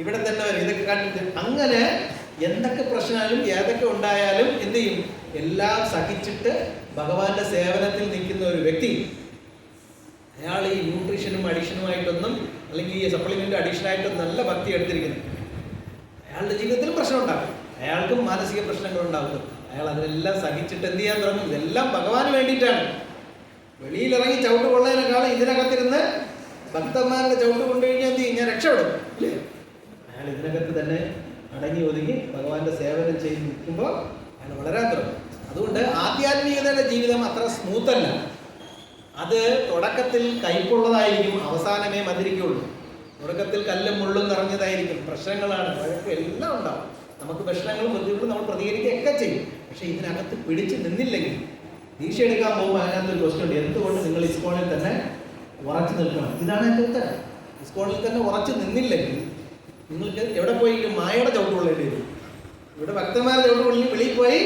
ഇവിടെ തന്നെ വരും. ഇതൊക്കെ കണ്ടിട്ട് അങ്ങനെ എന്തൊക്കെ പ്രശ്നമായാലും ഏതൊക്കെ ഉണ്ടായാലും എന്ത് ചെയ്യും? എല്ലാം സഹിച്ചിട്ട് ഭഗവാന്റെ സേവനത്തിൽ നിൽക്കുന്ന ഒരു വ്യക്തി, അയാൾ ഈ ന്യൂട്രീഷനും അഡീഷനുമായിട്ടൊന്നും അല്ലെങ്കിൽ ഈ സപ്ലിമെൻ്റ് അഡീഷനായിട്ടൊന്നും നല്ല ഭക്തി എടുത്തിരിക്കുന്നു. അയാളുടെ ജീവിതത്തിലും പ്രശ്നം ഉണ്ടാകും, അയാൾക്കും മാനസിക പ്രശ്നങ്ങൾ ഉണ്ടാകും. അയാൾ അതിനെല്ലാം സഹിച്ചിട്ട് എന്ത് ചെയ്യാൻ തുടങ്ങും? ഇതെല്ലാം ഭഗവാന് വേണ്ടിയിട്ടാണ്. വെളിയിലിറങ്ങി ചവിട്ട് കൊള്ളതിനേക്കാളും ഇതിനകത്തിരുന്ന് ഭക്തന്മാരുടെ ചവിട്ട് കൊണ്ടുകഴിഞ്ഞാൽ എന്ത് ചെയ്യും? ഞാൻ രക്ഷപ്പെടും അല്ലേ? അയാൾ ഇതിനകത്ത് തന്നെ അടങ്ങി ഒതുങ്ങി ഭഗവാന്റെ സേവനം ചെയ്ത് നിൽക്കുമ്പോൾ അയാൾ വളരാൻ തുടങ്ങും. അതുകൊണ്ട് ആധ്യാത്മികതയുടെ ജീവിതം അത്ര സ്മൂത്തല്ല. അത് തുടക്കത്തിൽ കയ്പുള്ളതായിരിക്കും, അവസാനമേ മധുരിക്കുള്ളൂ. തുടക്കത്തിൽ കല്ലും മുള്ളും നിറഞ്ഞതായിരിക്കും, പ്രശ്നങ്ങളാണ്, വഴക്കും എല്ലാം ഉണ്ടാവും. നമുക്ക് പ്രശ്നങ്ങളും ബുദ്ധിമുട്ടും നമ്മൾ പ്രതികരിക്കുകയൊക്കെ ചെയ്യും. പക്ഷേ ഇതിനകത്ത് പിടിച്ച് നിന്നില്ലെങ്കിൽ ദീക്ഷ എടുക്കാൻ പോകുമ്പോൾ അതിനകത്തൊരു ക്വസ്റ്റ്യൻ ഉണ്ട്, എന്തുകൊണ്ട് നിങ്ങൾ ഇസ്കോണിൽ തന്നെ ഉറച്ചു നിൽക്കണം? ഇതാണ് എൻ്റെ ഉത്തരം. ഇസ്കോണിൽ തന്നെ ഉറച്ചു നിന്നില്ലെങ്കിൽ നിങ്ങൾക്ക് എവിടെ പോയി മായയുടെ ചവിട്ട് കൊള്ളേണ്ടി വരും. ഇവിടെ ഭക്തന്മാരുടെ ചവിട്ട് കൊള്ളി വെളിയിൽ പോയി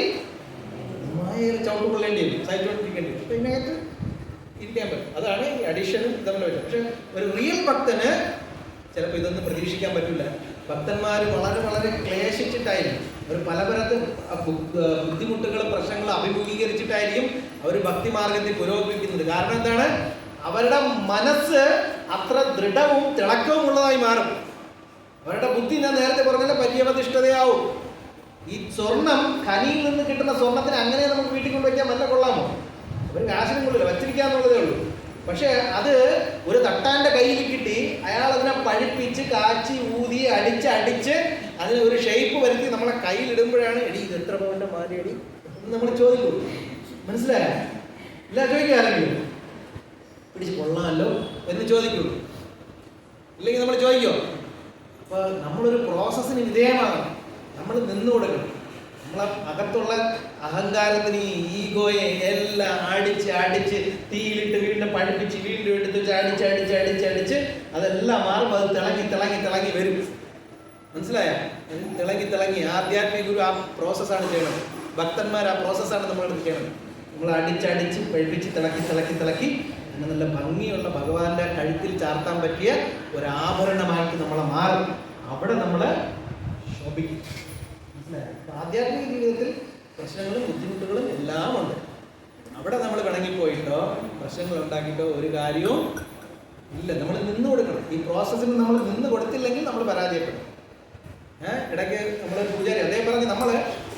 മായയുടെ ചവിട്ട് കൊള്ളേണ്ടി വരും, സഹിച്ചുകൊണ്ടിരിക്കേണ്ടി വരും. അപ്പം ഇതിനകത്ത് ഇരിക്കാൻ പറ്റും. അതാണ് ഈ അഡീഷനും തമ്മിൽ പറ്റും. പക്ഷെ ഒരു റിയൽ ഭക്തന് ചിലപ്പോൾ ഇതൊന്നും പ്രതീക്ഷിക്കാൻ പറ്റില്ല. ഭക്തന്മാർ വളരെ വളരെ ക്ലേശിച്ചിട്ടായിരിക്കും, അവർ പലതരത്തിൽ ബുദ്ധിമുട്ടുകളും പ്രശ്നങ്ങളും അഭിമുഖീകരിച്ചിട്ടായിരിക്കും അവർ ഭക്തിമാർഗത്തിൽ പുരോഗമിക്കുന്നത്. കാരണം എന്താണ്? അവരുടെ മനസ്സ് അത്ര ദൃഢവും തിളക്കവും ഉള്ളതായി മാറും. അവരുടെ ബുദ്ധി, ഞാൻ നേരത്തെ പറഞ്ഞാൽ പര്യവധിഷ്ഠതയാവും. ഈ സ്വർണം, ഖനിയിൽ നിന്ന് കിട്ടുന്ന സ്വർണത്തിന് അങ്ങനെ നമുക്ക് വീട്ടിൽ കൊണ്ടുവയ്ക്കാൻ വല്ല കൊള്ളാമോ? അവർ കാശിനും കൊള്ളില്ല, വച്ചിരിക്കാന്നുള്ളതേ ഉള്ളൂ. പക്ഷെ അത് ഒരു തട്ടാൻ്റെ കയ്യിൽ കിട്ടി, അയാൾ അതിനെ പഴിപ്പിച്ച് കാച്ചി ഊതി അടിച്ച് അതിന് ഒരു ഷേപ്പ് വരുത്തി നമ്മളെ കയ്യിലിടുമ്പോഴാണ് എടി ഇത് എത്ര പവൻ്റെ മാറി അടി എന്ന് നമ്മൾ ചോദിക്കൂ. മനസ്സിലായ? ഇല്ല, ചോദിക്കാറില്ല. പിടിച്ച് കൊള്ളാമല്ലോ എന്ന് ചോദിക്കൂ. ഇല്ലെങ്കിൽ നമ്മൾ ചോദിക്കോ? അപ്പോൾ നമ്മളൊരു പ്രോസസ്സിന് വിധേയമാകണം. നമ്മൾ നിന്നു കൊടുക്കണം. നമ്മളെ അകത്തുള്ള അഹങ്കാരത്തിന്, ഈഗോയെ എല്ലാം അടിച്ച് തീയിലിട്ട് വീണ്ടും പഠിപ്പിച്ച് വീണ്ടും എടുത്ത് അടിച്ച് അതെല്ലാം മാറും. അത് തിളങ്ങി വരും. മനസ്സിലായ? തിളങ്ങി ആധ്യാത്മിക ഗുരു ആ പ്രോസസ്സാണ് ചെയ്യണം. ഭക്തന്മാർ ആ പ്രോസസ്സാണ് നമ്മളെടുത്ത് ചെയ്യണം. നമ്മൾ അടിച്ച് പഠിപ്പിച്ച് തിളക്കി അങ്ങനെ നല്ല ഭംഗിയുള്ള ഭഗവാന്റെ കഴുത്തിൽ ചാർത്താൻ പറ്റിയ ഒരു ആഭരണമായിട്ട് നമ്മളെ മാറും. അവിടെ നമ്മൾ ശോഭിക്കും. ആധ്യാത്മിക ജീവിതത്തിൽ പ്രശ്നങ്ങളും ബുദ്ധിമുട്ടുകളും എല്ലാം ഉണ്ട്. അവിടെ നമ്മൾ പിണങ്ങിപ്പോയിട്ടോ പ്രശ്നങ്ങൾ ഉണ്ടാക്കിയിട്ടോ ഒരു കാര്യവും ഇല്ല. നമ്മൾ നിന്ന് കൊടുക്കണം. ഈ പ്രോസസ്സിന് നമ്മൾ നിന്ന് കൊടുത്തില്ലെങ്കിൽ നമ്മൾ പരാജയപ്പെടും. ഇടയ്ക്ക് നമ്മൾ പൂജാരി അദ്ദേഹം പറഞ്ഞ്, നമ്മൾ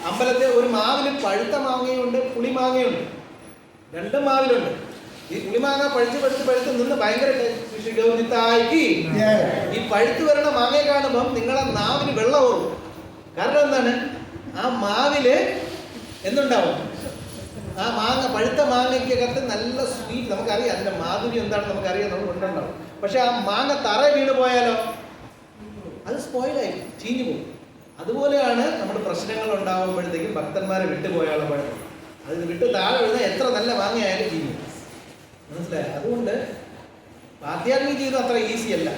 അമ്പലത്തെ ഒരു മാവിൽ പഴുത്ത മാങ്ങയുണ്ട്, പുളിമാങ്ങയുണ്ട്, രണ്ടും മാവിലുണ്ട്. ഈ പുളിമാങ്ങ പഴുത്ത് നിന്ന് ഭയങ്കര ഈ പഴുത്ത് വരുന്ന മാങ്ങയെ കാണുമ്പം നിങ്ങളെ നാവിന് വെള്ളം ഓറും. കാരണം എന്താണ്? ആ മാവില് എന്തുണ്ടാവും? ആ പഴുത്ത മാങ്ങയ്ക്കകത്ത് നല്ല സ്വീറ്റ്, നമുക്കറിയാം അതിൻ്റെ മാധുര്യം എന്താണെന്ന് നമുക്കറിയാം, നമ്മൾ കൊണ്ടുണ്ടാവും. പക്ഷെ ആ മാങ്ങ തറ വീണ് പോയാലോ അത് സ്പോയിലായി ചീഞ്ഞു പോകും. അതുപോലെയാണ് നമ്മുടെ പ്രശ്നങ്ങൾ ഉണ്ടാകുമ്പോഴത്തേക്കും ഭക്തന്മാരെ വിട്ടുപോയാലുള്ള പഴം. അത് വിട്ട് താഴെ വീഴുന്ന എത്ര നല്ല മാങ്ങയായാലും ചീഞ്ഞു. മനസ്സിലായി? അതുകൊണ്ട് ആധ്യാത്മിക ജീവിതം അത്ര ഈസി അല്ല,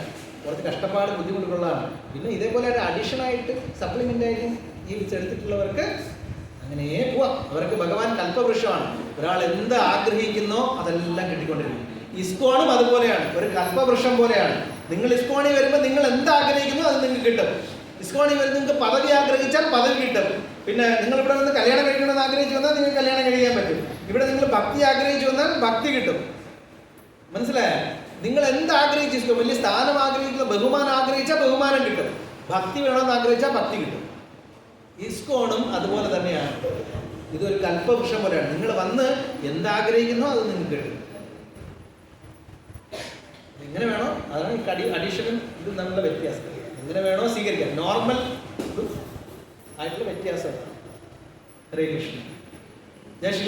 കുറച്ച് കഷ്ടപ്പാട് ബുദ്ധിമുട്ടുള്ളതാണ്. പിന്നെ ഇതേപോലെ ഒരു അഡീഷനായിട്ട് സപ്ലിമെൻ്റായിട്ടും ജീവിച്ചെടുത്തിട്ടുള്ളവർക്ക് അങ്ങനെ പോവാം. അവർക്ക് ഭഗവാൻ കൽപ്പവൃക്ഷമാണ്. ഒരാൾ എന്ത് ആഗ്രഹിക്കുന്നോ അതെല്ലാം കിട്ടിക്കൊണ്ടിരിക്കും. ഇസ്കോണും അതുപോലെയാണ്, ഒരു കൽപ്പവൃക്ഷം പോലെയാണ്. നിങ്ങൾ ഇസ്കോണിൽ വരുമ്പോൾ നിങ്ങൾ എന്ത് ആഗ്രഹിക്കുന്നോ അത് നിങ്ങൾക്ക് കിട്ടും. ഇസ്കോണിൽ വരുമ്പോൾ നിങ്ങൾക്ക് പദവി ആഗ്രഹിച്ചാൽ പദവി കിട്ടും. പിന്നെ നിങ്ങൾ ഇവിടെ നിന്ന് കല്യാണം കഴിക്കണമെന്ന് ആഗ്രഹിച്ചു വന്നാൽ നിങ്ങൾക്ക് കല്യാണം കഴിക്കാൻ പറ്റും. ഇവിടെ നിങ്ങൾ ഭക്തി ആഗ്രഹിച്ചു വന്നാൽ ഭക്തി കിട്ടും. മനസ്സിലായോ? നിങ്ങൾ എന്ത് ആഗ്രഹിച്ചു, വലിയ സ്ഥാനം ആഗ്രഹിക്കുന്ന, ബഹുമാനം ആഗ്രഹിച്ചാൽ ബഹുമാനം കിട്ടും. ഭക്തി വേണമെന്ന് ആഗ്രഹിച്ചാൽ ഭക്തി കിട്ടും. ഇസ്കോണും അതുപോലെ തന്നെയാണ്. ഇതൊരു കൽപ്പവൃക്ഷം പോലെയാണ്. നിങ്ങൾ വന്ന് എന്താഗ്രഹിക്കുന്നോ അത് നിങ്ങൾക്ക് കിട്ടും. എങ്ങനെ വേണോ അതാണ് ഈ അഡീഷനും ഇത് തമ്മിലുള്ള വ്യത്യാസം. എങ്ങനെ വേണോ സ്വീകരിക്കാം. നോർമൽ ആയിട്ടുള്ള വ്യത്യാസമാണ്. ഹരേ കൃഷ്ണ. ജയ ശ്രീ